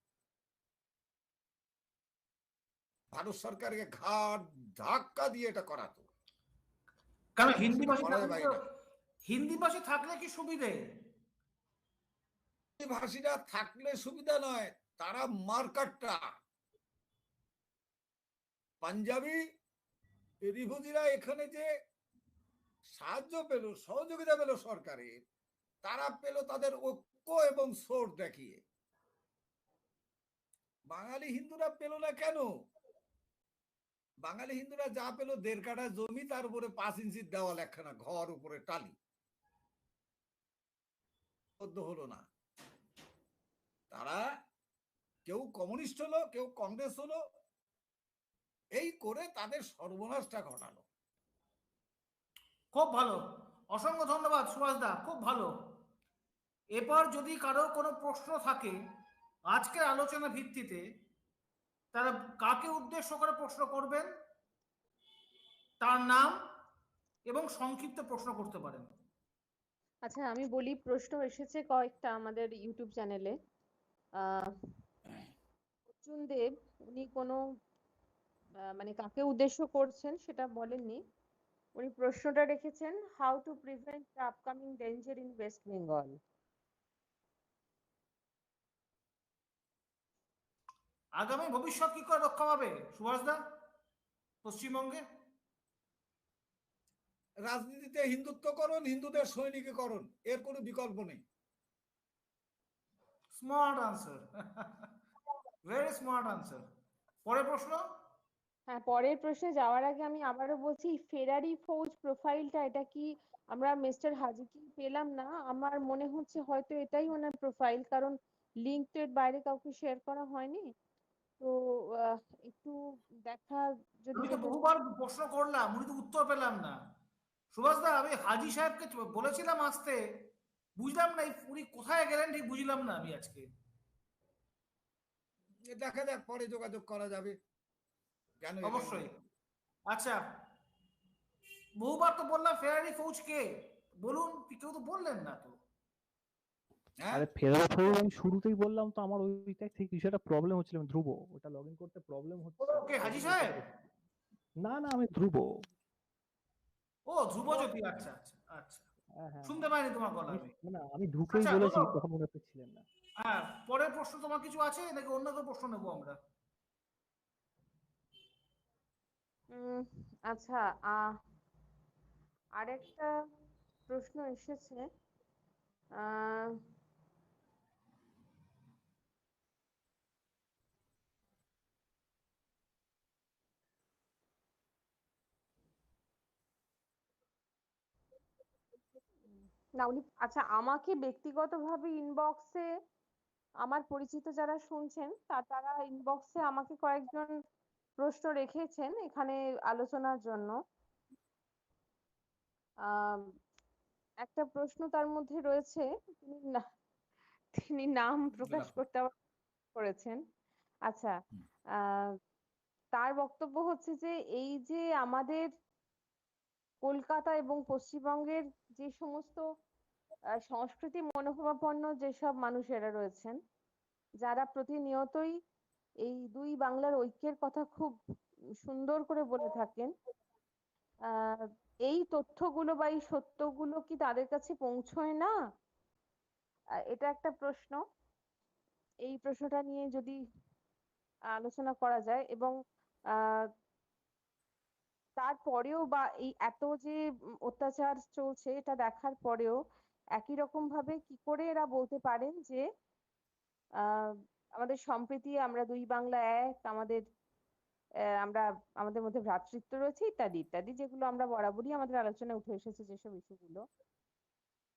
ভারত সরকারকে ঘাট ধাক্কা দিয়ে এটা করাতো। কারণ হিন্দি ভাষী থাকলে কি সুবিধে? ভাষীরা থাকলে সুবিধা নয়, তারা মার্কাটটা। পাঞ্জাবি রিফিউজিরা এখানে যে সাহায্য পেল, সহযোগিতা পেল সরকারের, তারা পেল তাদের ঐক্য এবং সোট দেখিয়ে। বাঙালি হিন্দুরা পেল না কেন? বাঙালি হিন্দুরা যা পেল 1.5 কাঠা জমি, তার উপরে 5 ইঞ্চির দেওয়াল, একখানা ঘর, উপরে টালি, হলো না। তারা কেউ কমিউনিস্ট হলো, কেউ কংগ্রেস হলো, এই করে তাদের সর্বনাশটা ঘটালো। খুব ভালো, অসংখ্য ধন্যবাদ সুভাষ দা, খুব ভালো। এবার যদি কারো কোনো প্রশ্ন থাকে আজকের আলোচনার ভিত্তিতে, তারা কাকে উদ্দেশ্য করে প্রশ্ন করবেন, তার নাম এবং সংক্ষিপ্ত প্রশ্ন করতে পারেন। আচ্ছা আমি বলি, প্রশ্ন এসেছে কয়েকটা আমাদের ইউটিউব চ্যানেলে। অর্জুন দেব উনি কোনো মানে কাকে উদ্দেশ্য করছেন সেটা বলেননি। উনি প্রশ্নটা রেখেছেন, how to prevent the upcoming danger in West Bengal. আগামী ভবিষ্যৎ কি করে রক্ষা পাবে সুভাষ দা পশ্চিমবঙ্গে? রাজনীতিতে হিন্দুত্বকরণ, হিন্দুদের সৈনিকীকরণ, এর কোনো বিকল্প নেই। Smart answer, very smart answer. পরের প্রশ্ন। হ্যাঁ, পরের প্রশ্নে যাওয়ার আগে আমি আবারও বলছি, ফেরারি ফৌজ প্রোফাইলটা এটা কি আমরা মিস্টার হাজিকে পেলাম না? আমার মনে হচ্ছে হয়তো এটাই ওনার প্রোফাইল, কারণ লিঙ্ক তো এর বাইরে কাউকে শেয়ার করা হয়নি। তো একটু দেখা যদি আমি তো যেত। বহুবার প্রশ্ন করলাম, উনি তো উত্তর পেলাম না। সুভাষ দা, আমি হাজি সাহেবকে বলেছিলাম আসতে, বুঝলাম না উনি কোথায় গেলেন ঠিক বুঝলাম না আমি আজকে। দেখা যাক, পরে যোগাযোগ করা যাবে। কেন অবশ্যই। আচ্ছা, বহুবার তো বললাম ফেরারি ফৌজ কে, বলুন, কেউ তো বললেন না তো। হ্যাঁ, আরে ফেরারি ফৌজ আমি শুরুতেই বললাম তো, আমার ওইটা ঠিক কিছু একটা প্রবলেম হচ্ছিল, ধ্রুব ওটা লগ ইন করতে প্রবলেম হচ্ছে। ওকে, হাজি সাহেব? না না, আমি ধ্রুব। ও ধ্রুবজ্যোতি, আচ্ছা আচ্ছা আচ্ছা, শুনতে পাইনি তোমার গলা আমি। না আমি ঢুকেই আচ্ছা, বলেছি, বলো। তখন মনে হচ্ছে ছিলেন না। হ্যাঁ, পরের প্রশ্ন তোমার কিছু আছে নাকি অন্য কোনো প্রশ্ন নেবো আমরা? আচ্ছা, আরেকটা প্রশ্ন এসেছে। আহ না উনি, আচ্ছা আমাকে ব্যক্তিগতভাবে ইনবক্সে, আমার পরিচিত যারা শুনছেন তারা ইনবক্সে আমাকে কয়েকজন প্রশ্ন রেখেছেন এখানে আলোচনার জন্য। একটা প্রশ্ন তার মধ্যে রয়েছে, তিনি নাম প্রকাশ করতে করেছেন। আচ্ছা, তার বক্তব্য হচ্ছে যে এই যে আমাদের কলকাতা এবং পশ্চিমবঙ্গের যে সমস্ত সংস্কৃতি মনোভাবাপন্ন যেসব মানুষেরা রয়েছেন, যারা প্রতিনিয়তই এই দুই বাংলার ঐক্যের কথা খুব সুন্দর করে বলে থাকেন, এই তথ্যগুলো বা এই সত্যগুলো কি তাদের কাছে পৌঁছয় না? এটা একটা প্রশ্ন। এই প্রশ্নটা নিয়ে যদি আলোচনা করা যায়, এবং তারপরেও বা এই এত যে অত্যাচার চলছে এটা দেখার পরেও একই রকম ভাবে কি করে এরা বলতে পারেন যে আমাদের সম্প্রীতি, আমরা দুই বাংলা এক, আমরা আমাদের মধ্যে ভ্রাতৃত্ব রয়েছে ইত্যাদি ইত্যাদি, যেগুলো আমরা বরাবরই আমাদের আলোচনায় উঠে এসেছে যেসব ইস্যুগুলো।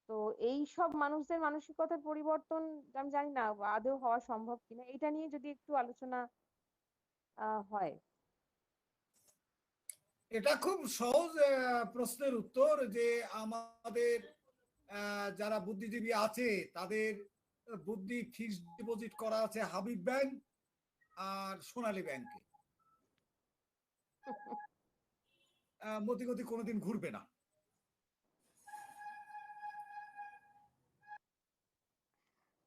তো এই সব মানুষদের মানসিকতার পরিবর্তন আমি জানি না আদৌ হওয়া সম্ভব কিনা, এটা নিয়ে যদি একটু আলোচনা হয়। এটা খুব সহজ প্রশ্নের উত্তর, যে আমাদের যারা বুদ্ধিজীবী আছে তাদের বুদ্ধি ফিক্সড ডিপোজিট করা আছে হাবিব ব্যাংক আর সোনালী ব্যাংকে। মতিগতি কোনোদিন ঘুরবে না।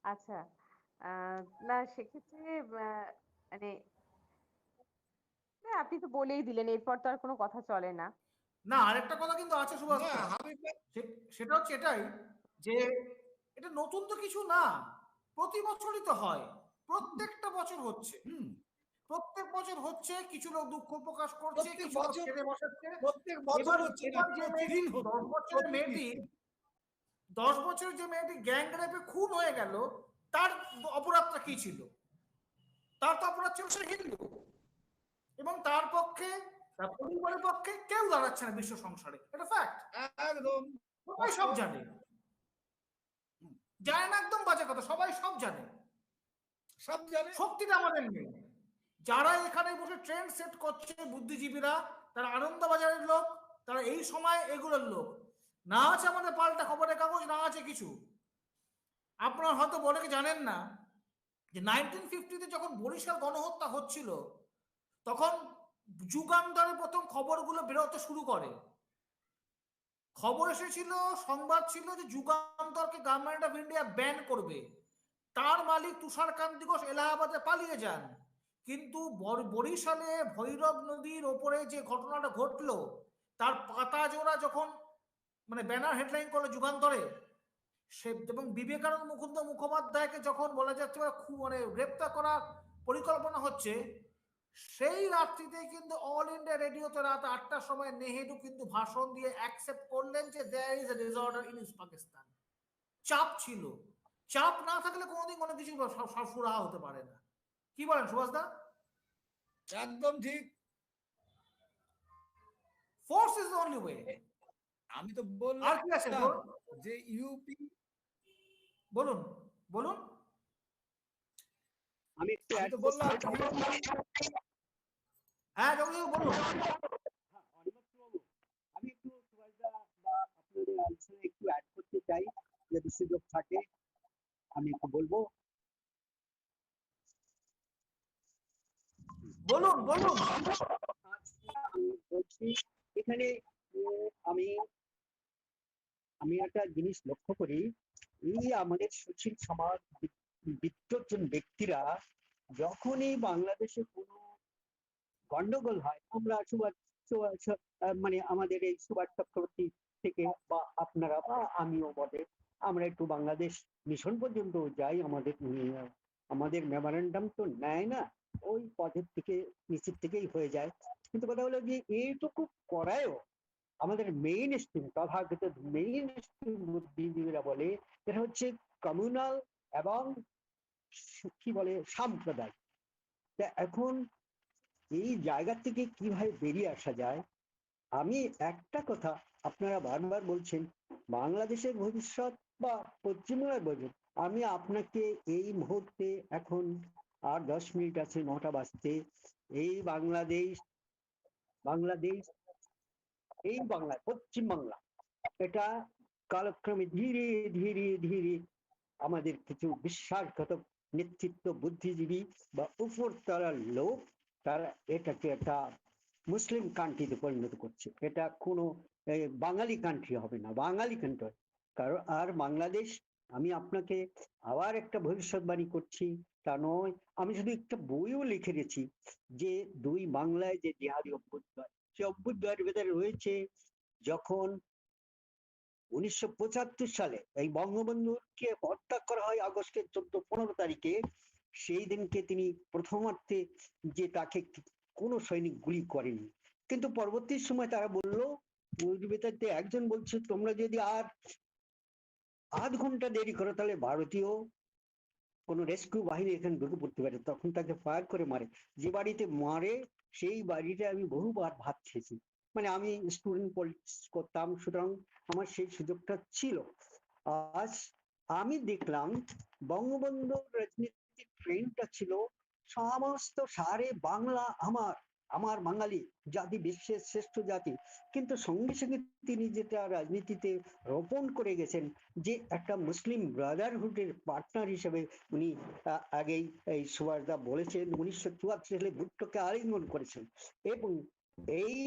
আচ্ছা, না সেক্ষেত্রে মানে আপনি তো বলেই দিলেন, এরপর তো আর কোনো কথা চলে না। না, আরেকটা কথা কিন্তু আছে সুভাষ, সেটা হচ্ছে এটাই যে এটা নতুন তো কিছু না, প্রতি বছরই তো হয়, প্রত্যেকটা বছর হচ্ছে। প্রত্যেক বছর হচ্ছে, কিছু লোক দুঃখ প্রকাশ করছে, কিছু লোক ছেড়ে বসাচ্ছে। প্রত্যেক বছর হচ্ছে না, প্রতিদিন 10 বছরের মেয়েটি 10 বছরের যে মেয়েটি গ্যাং রেপে খুন হয়ে গেল, তার অপরাধটা কি ছিল? তার তো অপরাধ ছিল সে হিন্দু, এবং তার পক্ষে, তার পরিবারের পক্ষে কেউ দাঁড়াচ্ছে না বিশ্ব সংসারে, এটা ফ্যাক্ট। একদম সবাই সব জানে, জানে না একদম বাজে কথা, সবাই সব জানে। সব জানে। শক্তিটা আমাদের নেই। যারা এখানে বসে ট্রেন্ড সেট করছে বুদ্ধিজীবীরা, তারা আনন্দবাজারের লোক, তারা এই সময় এগুলোর লোক। না আছে আমাদের পাল্টা খবরের কাগজ, না আছে কিছু। আপনারা হয়তো বলে জানেন না যে 1950-তে যখন বরিশাল গণহত্যা হচ্ছিল, তখন যুগান্তরে প্রথম খবরগুলো বেরোতে শুরু করে। খবর এসেছিল, সংবাদ ছিল যে যুগান্তরকে গভর্নমেন্ট অফ ইন্ডিয়া ব্যান করবে। তার মালিক তুষারকান্তি ঘোষ এলাহাবাদে পালিয়ে যান। কিন্তু বরিশালে ভৈরব নদীর ওপরে যে ঘটনাটা ঘটলো, তার পাতা জোড়া যখন মানে ব্যানার হেডলাইন করলো যুগান্তরে, সে এবং বিবেকানন্দ মুকুন্দ মুখোপাধ্যায়কে যখন বলা যাচ্ছে মানে গ্রেপ্তার করার পরিকল্পনা হচ্ছে, সেই রাত্রিতে কিন্তু অল ইন্ডিয়া রেডিওতে রাত 8টার সময় নেহেরু কিন্তু ভাষণ দিয়ে অ্যাকসেপ্ট করলেন যে there is a disorder in East Pakistan. চাপ ছিল, চাপ না থাকলে কোনোদিন কোনো কিছু সুরাহা হতে পারে না। কি বলেন সুভাষ দা? একদম ঠিক। Force is the only way. আমি তো বললাম আর কি আছে যে ইউপি। বলুন বলুন। আমি একটু আমি অ্যাড তো বললাম হ্যাঁ জগদীশ বলুন। আমি একটু সুভাষদা বা আপনাদের আলোচনায় একটু অ্যাড করতে চাই, যদি সুযোগ থাকে আমি একটু বলবো। বলুন বলুন। আমি বলছি এখানে আমি আমি একটা জিনিস লক্ষ্য করি, এই আমাদের সুশীল সমাজ বিত্তজন ব্যক্তিরা যখনই বাংলাদেশে কোনো গন্ডগোল হয়, আমরা মানে আমাদের এই সুভাষ চক্রবর্তী থেকে বা আপনারা বা আমিও বটে, আমরা একটু বাংলাদেশ মিশন পর্যন্ত যাই, আমাদের মেমোরেন্ডাম তো নেয় না, ওই পদের থেকে নিচের থেকেই হয়ে যায়। কিন্তু কথা হলো যে এইটুকু করায়ও আমাদের মেইন স্ট্রিম তথাকথিত মেইন স্ট্রিম বুদ্ধিজীবীরা বলে এটা হচ্ছে কমিউনাল এবং কি বলে সাম্প্রদায়িক। এখন এই জায়গা থেকে কিভাবে বেরিয়ে আসা যায়? আমি একটা কথা, আপনারা বারবার বলছেন বাংলাদেশের ভবিষ্যৎ বা পশ্চিমবঙ্গের ভবিষ্যৎ, আমি আপনাকে এই মুহূর্তে এখন আর 10 মিনিট আছে 9টা বাজতে, এই বাংলাদেশ এই বাংলা পশ্চিমবাংলা এটা কালক্রমে ধীরে ধীরে ধীরে আমাদের কিছু বিশ্বাসঘাতক নেতৃত্ব বুদ্ধিজীবী বা উপরতলার লোক, তারা এটাকে একটা মুসলিম কান্ট্রিতে পরিণত করছে। এটা কোনো বাঙালি কান্ট্রি হবে না, বাঙালি কান্ট্রি। কারণ আর বাংলাদেশ, আমি আপনাকে আবার একটা ভবিষ্যৎবাণী করছি, তা নয়, আমি শুধু একটা বইও লিখে গেছি যে দুই বাংলায় যে জিহাদি অভ্যুদয়, সে অভ্যুদয়ের ভেতরে রয়েছে যখন 1975 সালে এই বঙ্গবন্ধুকে হত্যা করা হয় আগস্টের 14-15 তারিখে, সেই দিনকে তিনি প্রথমার্ধে যে তাকে কোনো সৈনিক গুলি করেনি, কিন্তু পরবর্তী সময় তারা বললো, একজন বলছে তোমরা যদি আর আধ ঘন্টা দেরি করো তাহলে ভারতীয় কোনো রেস্কিউ বাহিনী এখানে ঢুকে পড়তে পারে, তখন তাকে ফায়ার করে মারে। যে বাড়িতে মারে সেই বাড়িতে আমি বহুবার ভাত খেয়েছি, মানে আমি স্টুডেন্ট পলিটিক্স করতাম, সুতরাং আমার সেই সুযোগটা ছিল। আজ আমি দেখলাম বঙ্গবন্ধুর রাজনীতির ট্রেন্ডটা ছিল সমস্ত সারে বাংলা আমার, আমার বাঙালি জাতি বিশ্বের শ্রেষ্ঠ জাতি, কিন্তু সঙ্গে সঙ্গে তিনি যেটা রাজনীতিতে রোপণ করে গেছেন যে একটা মুসলিম ব্রাদারহুডের পার্টনার হিসেবে উনি আগেই এই সুভাষদা বলেছেন 1974 সালে ভুট্টোকে আলিঙ্গন করেছেন, এবং এই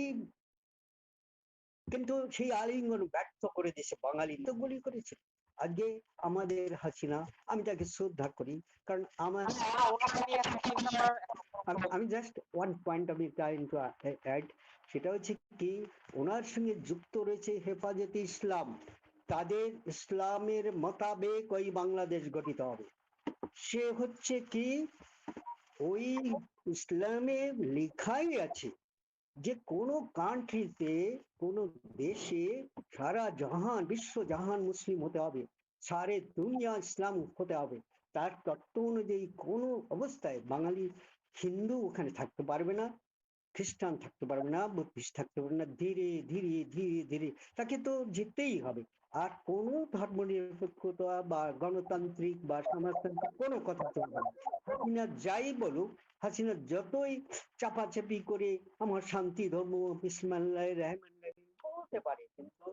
কিন্তু সেই আলিঙ্গন ব্যর্থ করে দিয়েছে বাঙালি তো গুলি করেছে। আজকে আমাদের হাসিনা, আমি তাকে শ্রদ্ধা করি, কারণ আমার আমি জাস্ট ওয়ান পয়েন্ট আমি ট্রাইং টু অ্যাড, সেটা হচ্ছে কি ওনার সঙ্গে যুক্ত রয়েছে হেফাজতে ইসলাম, তাদের ইসলামের মোতাবেক ওই বাংলাদেশ গঠিত হবে। সে হচ্ছে কি ওই ইসলামে লেখাই আছে যে কোনো কান্ট্রিতে কোনো দেশে সারা জাহান বিশ্ব জাহান মুসলিম হতে হবে, সারে দুনিয়া ইসলাম হতে হবে, তার তত্ত্ব অনুযায়ী কোনো অবস্থায় বাঙালি হিন্দু ওখানে থাকতে পারবে না, খ্রিস্টান থাকতে পারবে না, বুদ্ধিস্ট থাকতে পারবে না, ধীরে ধীরে ধীরে ধীরে তাকে তো যেতেই হবে। আর কোনো ধর্মনিরপেক্ষতা বা গণতান্ত্রিক বা সমাজতান্ত্রিক কোনো কথা চলবে না। হাসিনা যাই বলুক, হাসিনা যতই চাপাচাপি করে আমার শান্তি ধর্ম বিসমিল্লাহ রহমান রহিম বলতে পারে, কিন্তু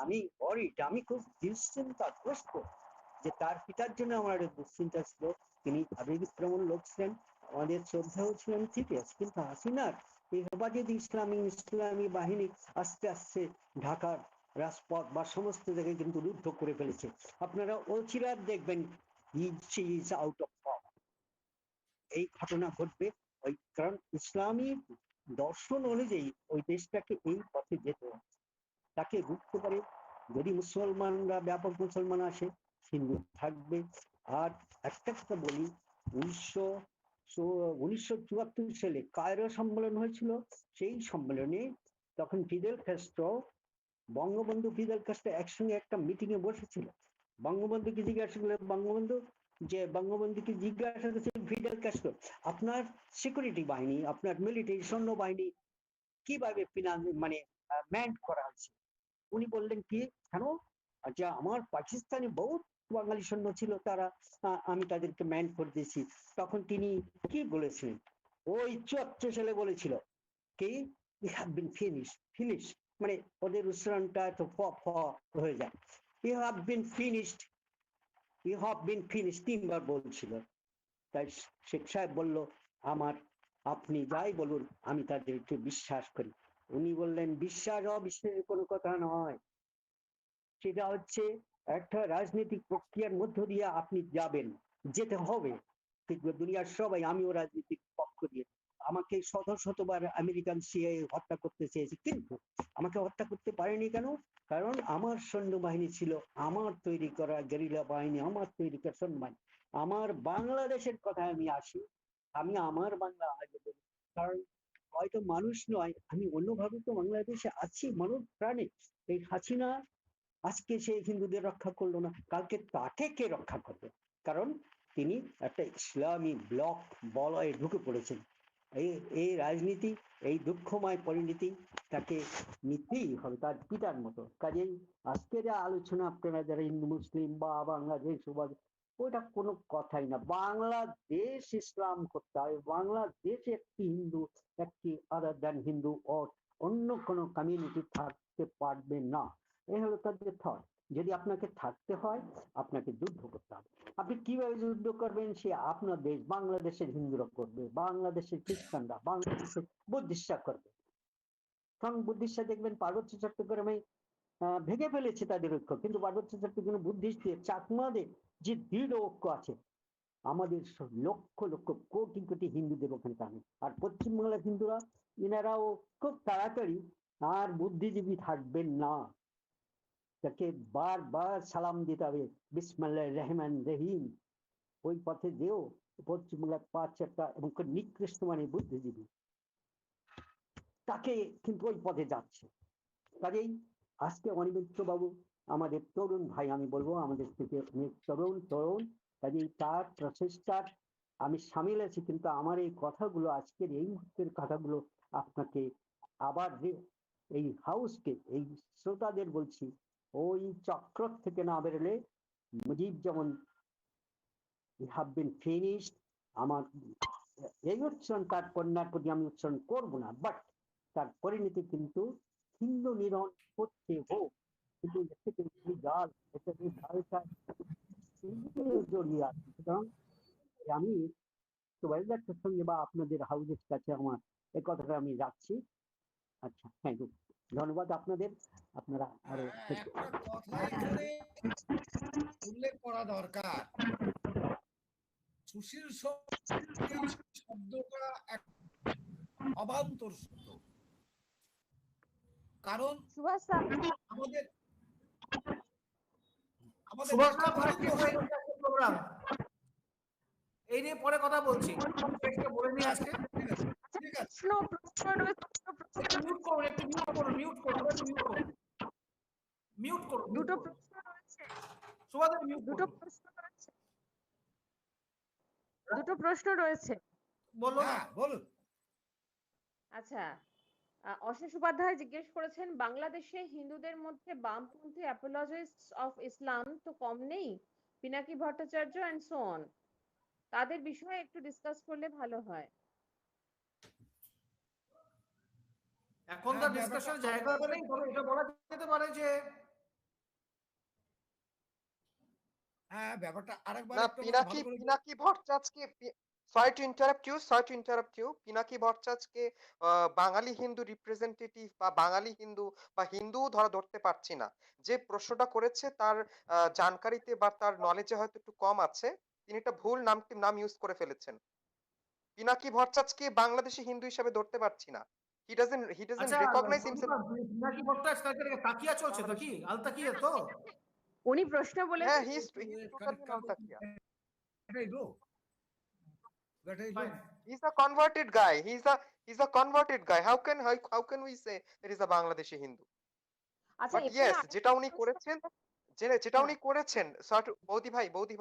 আমি ওয়ারিড, আমি খুব দুশ্চিন্তাগ্রস্ত যে তার পিতার জন্য আমার একটা দুশ্চিন্তা ছিল। তিনি আবেগপ্রবণ লোক ছিলেন, আমাদের শ্রদ্ধাও ছিলেন, ঠিক আছে, কিন্তু হাসিনার এই হেফাজত ইসলামী বাহিনী আস্তে আস্তে ঢাকার রাজপথ বা সমস্ত জায়গায় কিন্তু রুদ্ধ করে ফেলেছে। আপনারা অচিরাত দেখবেন আউট অফ এই ঘটনা ঘটবে। ওই কারণ ইসলামী দর্শন অনুযায়ী ওই দেশটাকে এই পথে যেতে হবে, তাকে রুখতে পারে। যদি মুসলমানরা ব্যাপক মুসলমান আসে, হিন্দু থাকবে। আর একটা কথা বলি, 1974 সালে কায়রো সম্মেলন হয়েছিল। সেই সম্মেলনে তখন Fidel Castro, Bangabandhu Fidel Castro একসঙ্গে একটা মিটিং এ বসেছিল। বঙ্গবন্ধুকে জিজ্ঞাসা করলে বঙ্গবন্ধুকে জিজ্ঞাসা করছে ফিদেল ক্যাস্ট্রো, আপনার সিকিউরিটি বাহিনী, আপনার মিলিটারি সৈন্যবাহিনী কিভাবে মানে ম্যান্ড করা হয়েছে? উনি বললেন কি, কেন, যে আমার পাকিস্তানি বহুত বাঙালি সৈন্য ছিল, তারা আমি তাদেরকে ম্যান করে দিয়েছি। তখন তিনি কি বলেছিলেন? ওই 74 সালে বলেছিল কি, we have been finished, মানে ওদের উচ্চারণটা একটু ফ ফ হয়ে যায়। you have been finished 3বার বলছিল। তাই শেখ সাহেব বলল, আপনি যাই বলুন আমি তাদেরকে বিশ্বাস করি। উনি বললেন, বিশ্বাস অবিশ্বাসের কোনো কথা নয়, সেটা হচ্ছে একটা রাজনৈতিক প্রক্রিয়ার মধ্য দিয়ে আপনি যাবেন, যেতে হবে। ঠিক দুনিয়ার সবাই, আমিও রাজনৈতিক পক্ষ দিয়ে, আমাকে শতবার আমেরিকান সিআইএ হত্যা করতে চেয়েছে, কিন্তু আমাকে হত্যা করতে পারেনি। কেন? কারণ আমার সৈন্যবাহিনী ছিল আমার তৈরি করা গেরিলা বাহিনী, আমার তৈরি করা সৈন্যবাহিনী। আমার বাংলাদেশের কথা আমি আসি, আমি আমার বাংলা আগে বলি, কারণ হয়তো মানুষ নয়, আমি অন্যভাবে তো বাংলাদেশে আছি মানব প্রাণে। এই হাসিনা আজকে সে হিন্দুদের রক্ষা করলো না, কালকে তাকে কে রক্ষা করবে? কারণ তিনি একটা ইসলামী ব্লক বলয়ে ঢুকে পড়েছেন। এই রাজনীতি, এই দুঃখময় পরিণতি তাকে নিতেই হবে, তার পিতার মতো। কাজেই আজকের আলোচনা আপনারা যারা হিন্দু মুসলিম বা বাংলাদেশ, ওটা কোনো কথাই না। বাংলাদেশ ইসলাম করতে হবে, বাংলাদেশে একটি হিন্দু, একটি আদার দ্যান হিন্দু অন্য কোনো কমিউনিটি থাকতে পারবে না। এই হলো তাদের থট। যদি আপনাকে থাকতে হয়, আপনাকে যুদ্ধ করতে হবে। আপনি কিভাবে যুদ্ধ করবেন সে আপনার দেশ, বাংলাদেশের হিন্দুরা করবে, বাংলাদেশের খ্রিস্টানরা, বাংলাদেশের বুদ্ধিস্টরা করবে। কারণ বুদ্ধিস্টরা দেখবেন পার্বত্য চট্টগ্রামে ভেঙে ফেলেছে তাদের ঐক্য, কিন্তু পার্বত্য চট্টগ্রামে বুদ্ধিস্টদের, চাকমাদের যে দৃঢ় ঐক্য আছে, আমাদের লক্ষ লক্ষ কোটি কোটি হিন্দুদের ওখানে থাকে। আর পশ্চিমবাংলার হিন্দুরা, এনারাও খুব তাড়াতাড়ি আর বুদ্ধিজীবী থাকবেন না, তাকে বারবার সালাম দিতে হবে, বিসমিল্লাহ রহমান রহিম, ওই পথে যেও। পশ্চিমবাংলার 5-4টা এবং নিকৃষ্ট মানে বুদ্ধিজীবী, তাকে কিন্তু ওই পথে যাচ্ছে। কাজেই আজকে অনিমিত্র বাবু আমাদের তরুণ ভাই, আমি বলবো আমাদের থেকে অনেক তরুণ, কাজেই তার প্রচেষ্টার আমি সামিল আছি। কিন্তু আমার এই কথাগুলো, আজকের এই মুহূর্তের কথাগুলো আপনাকে আবার এই হাউসকে, এই শ্রোতাদের বলছি, ওই চক্র থেকে না বেরোলে মুজিব যেমন হ্যাভ বিন ফিনিশড, আমার এই উচ্চারণ তার কন্যার প্রতি আমি উচ্চারণ করবো না, বাট তার পরিণতি কিন্তু হিন্দু নিধন করতে হোক, কিন্তু জড়িয়ে আছে। সুতরাং আমি সুবাইদার সঙ্গে বা আপনাদের হাউসের কাছে আমার এই কথাটা আমি রাখছি। আচ্ছা, থ্যাংক ইউ, ধন্যবাদ আপনাদের। আপনারা আরো একটা কথা এখানে উল্লেখ করা দরকার, সুশীল শব্দটা এক অবান্তর শব্দ। কারণ আমাদের প্রোগ্রাম এই নিয়ে পরে কথা বলছি, বলে নিয়ে আজকে। ঠিক আছে, মিউট করুন। দুটো প্রশ্ন রয়েছে, দুটো প্রশ্ন রয়েছে। বলুন। হ্যাঁ বলুন। আচ্ছা, অশেষ উপাধ্যায় জিজ্ঞেস করেছেন বাংলাদেশে হিন্দুদের মধ্যে বামপন্থী অ্যাপোলজিস্টস অফ ইসলাম তো কম নেই, Pinaki Bhattacharya and so on, তাদের বিষয়ে একটু ডিসকাস করলে ভালো হয়। এখন হ্যাঁ, তার ব্যাপারটা ডিসকাশনের জায়গা নেই, তবে এটা বলা যেতে পারে যে হ্যাঁ, ব্যাপারটা আরেকবার না, একটু আমাকে ভালো করে পিনাকি ভট্টাচার্যকে sorry to interrupt you, Pinaki ভট্টাচার্যকে বাঙালি হিন্দু রিপ্রেজেন্টেটিভ বা বাঙালি হিন্দু বা হিন্দু ধরতে পারছি না। যে প্রশ্নটা করেছে তার জানকারিতে বা তার নলেজে হয়তো একটু কম আছে, তিনি একটা ভুল নাম ইউজ করে ফেলেছেন। পিনাকি ভট্টাচার্যকে বাংলাদেশি হিন্দু হিসাবে ধরতে পারছি না। হি ডাজন্ট আচ্ছা, রিকগনাইজ হিমসেলফ। পিনাকি ভট্টাচার্য তাকে তাকিয়া চলছে তো কি আলতাকিয়া তো? উনি প্রশ্ন হ্যাঁ, বলেছেন। হি ইজ টোটালি নট তাকিয়া। let it go. Let it go. Fine. He's a converted guy. He's a converted guy. How can we say that he's a Bangladeshi Hindu? আচ্ছা, বাট এখানে ইয়েস, আরেকটা যেটা উনি প্রশ্ন- করেছেন, যেটা হ্যাঁ, উনি করেছেন বৌদি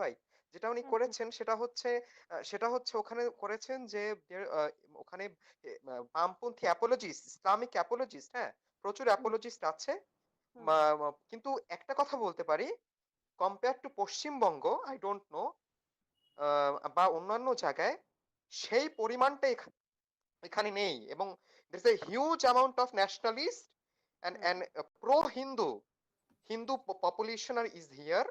ভাই, যেটা উনি করেছেন সেটা হচ্ছে ওখানে করেছেন যে ওখানে বামপন্থী অ্যাপোলজিস্ট, ইসলামিক অ্যাপোলজিস্ট, হ্যাঁ, প্রচুর অ্যাপোলজিস্ট আছে। কিন্তু একটা কথা বলতে পারি, compare to Paschimbanga, I don't know, বা অন্যান্য জায়গায় সেই পরিমাণটা এখানে নেই। এবং there is a huge amount of nationalist and pro Hindu population is here.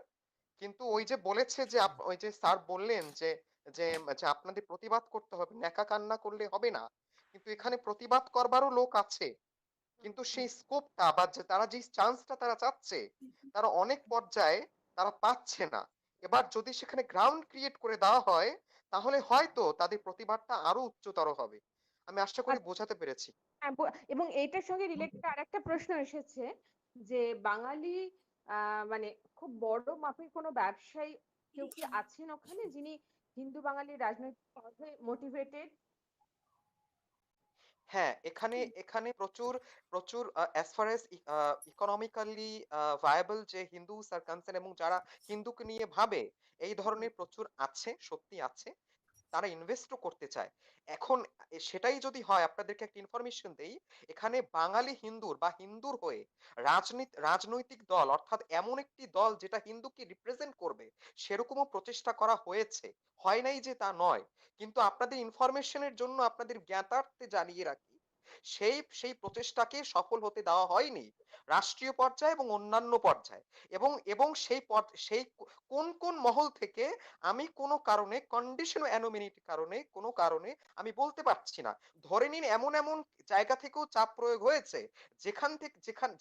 কিন্তু ওই যে বলেছে যে ওই যে স্যার বললেন যে যে যে আপনাদের প্রতিবাদ করতে হবে, ন্যাকা কান্না করলে হবে না, কিন্তু এখানে প্রতিবাদ করবারও লোক আছে, কিন্তু সেই স্কোপটা বা তারা যে চান্সটা তারা চাচ্ছে তারা অনেক পর্যায়ে তারা পাচ্ছে না। এবার যদি সেখানে গ্রাউন্ড ক্রিয়েট করে দেওয়া হয় তাহলে হয়তো তাদের প্রতিবাদটা আরো উচ্চতর হবে। আমি আশা করি বোঝাতে পেরেছি। হ্যাঁ, এবং এইটার সঙ্গে রিলেটেড আরেকটা প্রশ্ন এসেছে যে বাঙালি মানে খুব বড় মাপের কোনো ব্যবসায়ী কেউ কি আছেন ওখানে যিনি হিন্দু বাঙালি রাজনৈতিক মোটিভেটেড? হ্যাঁ, এখানে এখানে প্রচুর প্রচুর as far as economically viable যে হিন্দু আর কনসার্ন এবং যারা হিন্দুকে নিয়ে ভাবে, এই ধরনের প্রচুর আছে, সত্যি আছে, তারা ইনভেস্টও করতে চায়। এখন সেটাই যদি হয়, আপনাদেরকে একটা ইনফরমেশন দেই, এখানে বাঙালি হিন্দুর বা হিন্দুর হয়ে রাজনৈতিক দল, অর্থাৎ এমন একটি দল যেটা হিন্দুকে রিপ্রেজেন্ট করবে, সেরকমও প্রচেষ্টা করা হয়েছে, হয় নাই যে তা নয়। কিন্তু আপনাদের ইনফরমেশনের জন্য, আপনাদের জ্ঞাতার্থে জানিয়ে রাখি, সেই প্রচেষ্টাকে সফল হতে দেওয়া হয়নি রাষ্ট্রীয় পর্যায়ে এবং অন্যান্য পর্যায়ে। এবং সেই কোন কোন মহল থেকে আমি কোনো কারণে কন্ডিশন অ্যানোমিনিটির কারণে কোনো কারণে আমি বলতে পারছি না, ধরে নিন এমন এমন জায়গা থেকেও চাপ প্রয়োগ হয়েছে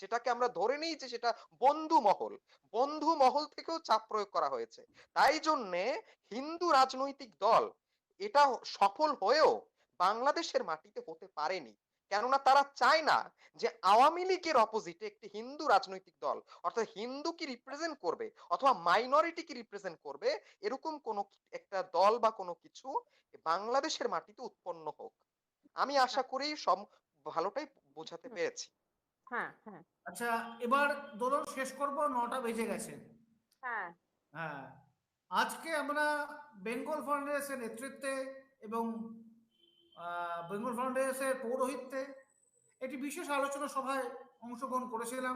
যেটাকে আমরা ধরে নিই যে সেটা বন্ধু মহল থেকেও চাপ প্রয়োগ করা হয়েছে। তাই জন্যে হিন্দু রাজনৈতিক দল এটা সফল হয়েও বাংলাদেশের মাটিতে হতে পারেনি, কেননা তারা চায় না যে আওয়ামী লীগের অপোজিটে একটি হিন্দু রাজনৈতিক দল, অর্থাৎ হিন্দু কি রিপ্রেজেন্ট করবে অথবা মাইনরিটি কি রিপ্রেজেন্ট করবে, এরকম কোন একটা দল বা কোনো কিছু বাংলাদেশের মাটিতে উৎপন্ন হোক। আমি আশা করি সব ভালোটাই বোঝাতে পেরেছি। হ্যাঁ, হ্যাঁ, আচ্ছা, এবার দোলন শেষ করব, 9টা বেজে গেছে। হ্যাঁ, হ্যাঁ, আজকে আমরা বেঙ্গল ফাউন্ডেশনের নেতৃত্বে এবং বেঙ্গল ফাউন্ডেশনের পৌরোহিত্যে একটি বিশেষ আলোচনা সভায় অংশগ্রহণ করেছিলাম।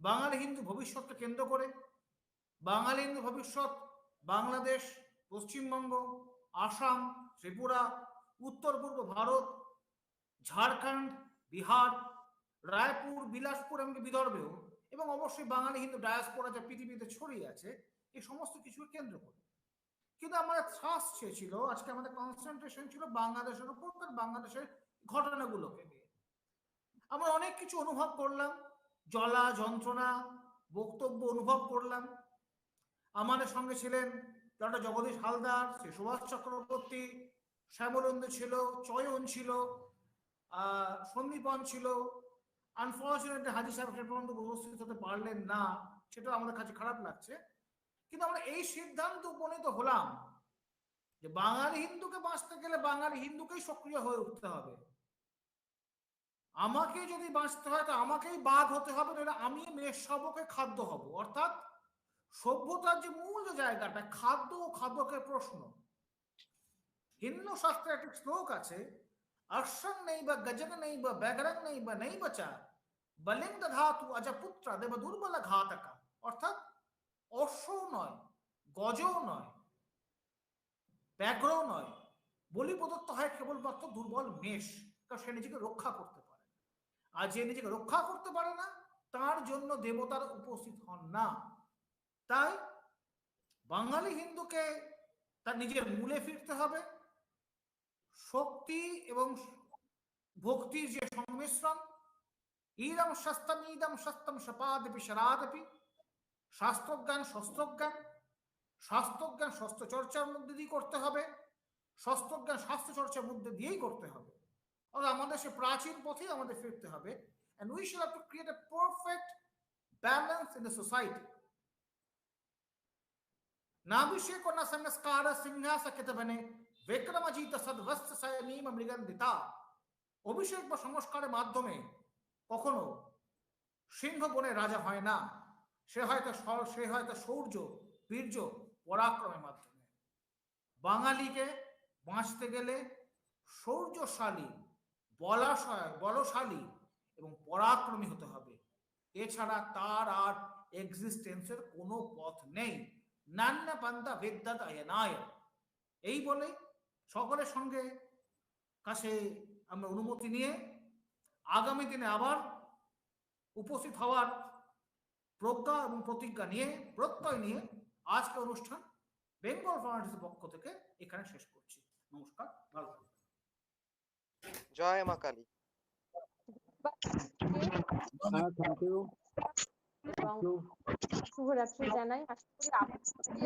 বাঙালি হিন্দু ভবিষ্যৎকে কেন্দ্র করে, বাঙালি হিন্দু ভবিষ্যৎ বাংলাদেশ, পশ্চিমবঙ্গ, আসাম, ত্রিপুরা, উত্তর পূর্ব ভারত, ঝাড়খণ্ড, বিহার, রায়পুর, বিলাসপুর এমনকি বিদর্ভেও, এবং অবশ্যই বাঙালি হিন্দু ডায়াসপোরা যা পৃথিবীতে ছড়িয়ে আছে, এই সমস্ত কিছুকে কেন্দ্র করে। কিন্তু আমাদের থ্রাস্ট ছিল, আজকে আমাদের কনসেন্ট্রেশন ছিল বাংলাদেশের উপর, বাংলাদেশের ঘটনাগুলোকে নিয়ে। আমরা অনেক কিছু অনুভব করলাম, জ্বলা যন্ত্রণা বক্তব্য অনুভব করলাম। আমাদের সঙ্গে ছিলেন ডক্টর জগদীশ হালদার, শ্রী সুভাষ চক্রবর্তী, শ্যামলন্দু ছিল, চয়ন ছিল, সন্দীপন ছিল। আনফর্চুনেটলি হাজি সাহেব সে পর্যন্ত উপস্থিত হতে পারলেন না, সেটা আমাদের কাছে খারাপ লাগছে। কিন্তু আমরা এই সিদ্ধান্ত উপনীত হলাম যে বাঙালি হিন্দুকে বাঁচতে গেলে বাঙালি হিন্দুকেই সক্রিয় হয়ে উঠতে হবে। আমাকে যদি বাঁচতে হয় তো আমাকেই বাঘ হতে হবে, নাহলে আমি মেষ শাবকের খাদ্য হব। অর্থাৎ সভ্যতার যে মূল জায়গাটা, খাদ্য ও খাদ্যকে প্রশ্ন। হিন্দু শাস্ত্রে একটি শ্লোক আছে, অশ্বং নৈব গজং নৈব ব্যাঘ্রং নৈব নৈব চ বলিং দধাতু অজপুত্র দেব দুর্বল ঘাতকা। অর্থাৎ অশ্বও নয়, গজও নয়, ব্যাঘ্রও নয়, বলি প্রদত্ত হয় কেবলমাত্র দুর্বল মেষ, কারণ সে নিজেকে রক্ষা করতে পারে না। আর যে নিজেকে রক্ষা করতে পারে না তার জন্য দেবতারা উপস্থিত হন না। তাই বাঙালি হিন্দুকে তার নিজের মূলে ফিরতে হবে। শক্তি এবং ভক্তির যে সংমিশ্রণ, ইদম শস্তম ইদম শস্তম শপাদপি শরাদপি, শাস্ত্রজ্ঞান শস্ত্রজ্ঞান, শাস্ত্রজ্ঞান শস্ত্র চর্চার মধ্যে দিয়ে করতে হবে, শাস্ত্রজ্ঞান শাস্ত্র চর্চার মধ্যে দিয়েই করতে হবে। অর্থাৎ আমাদের সে প্রাচীন পথেই আমাদের ফিরতে হবে। and we shall have to create a perfect balance in the society. नाभिषेक और न संस्कार सिंहास कितबने विक्रमजीत सद्वस्त सयनीम मृगन्दिता। অভিষেক বা সংস্কারের মাধ্যমে কখনো সিংহ বনে রাজা হয় না, সে হয়তো শৌর্য বীর্য পরাক্রমের মাধ্যমে। বাঙালিকে বাঁচতে গেলে শৌর্যশালী, বলশালী এবং পরাক্রমী হতে হবে। এছাড়া তার আর এক্সিস্টেন্সের কোনো পথ নেই। নান্না পান্তা বেদ্যাত আয়নায়। এই বলে সকলের সঙ্গে কাছে আমরা অনুমতি নিয়ে আগামী দিনে আবার উপস্থিত হওয়ার প্রজ্ঞা এবং প্রতিজ্ঞা নিয়ে, প্রত্যয় নিয়ে আজকে অনুষ্ঠান বেঙ্গল ফাউন্ডেশনের পক্ষ থেকে এখানে শেষ করছি। নমস্কার, ভালো থাকবেন। জয় মা কালী। এবং শুভরাত্রি জানাই। আশা করি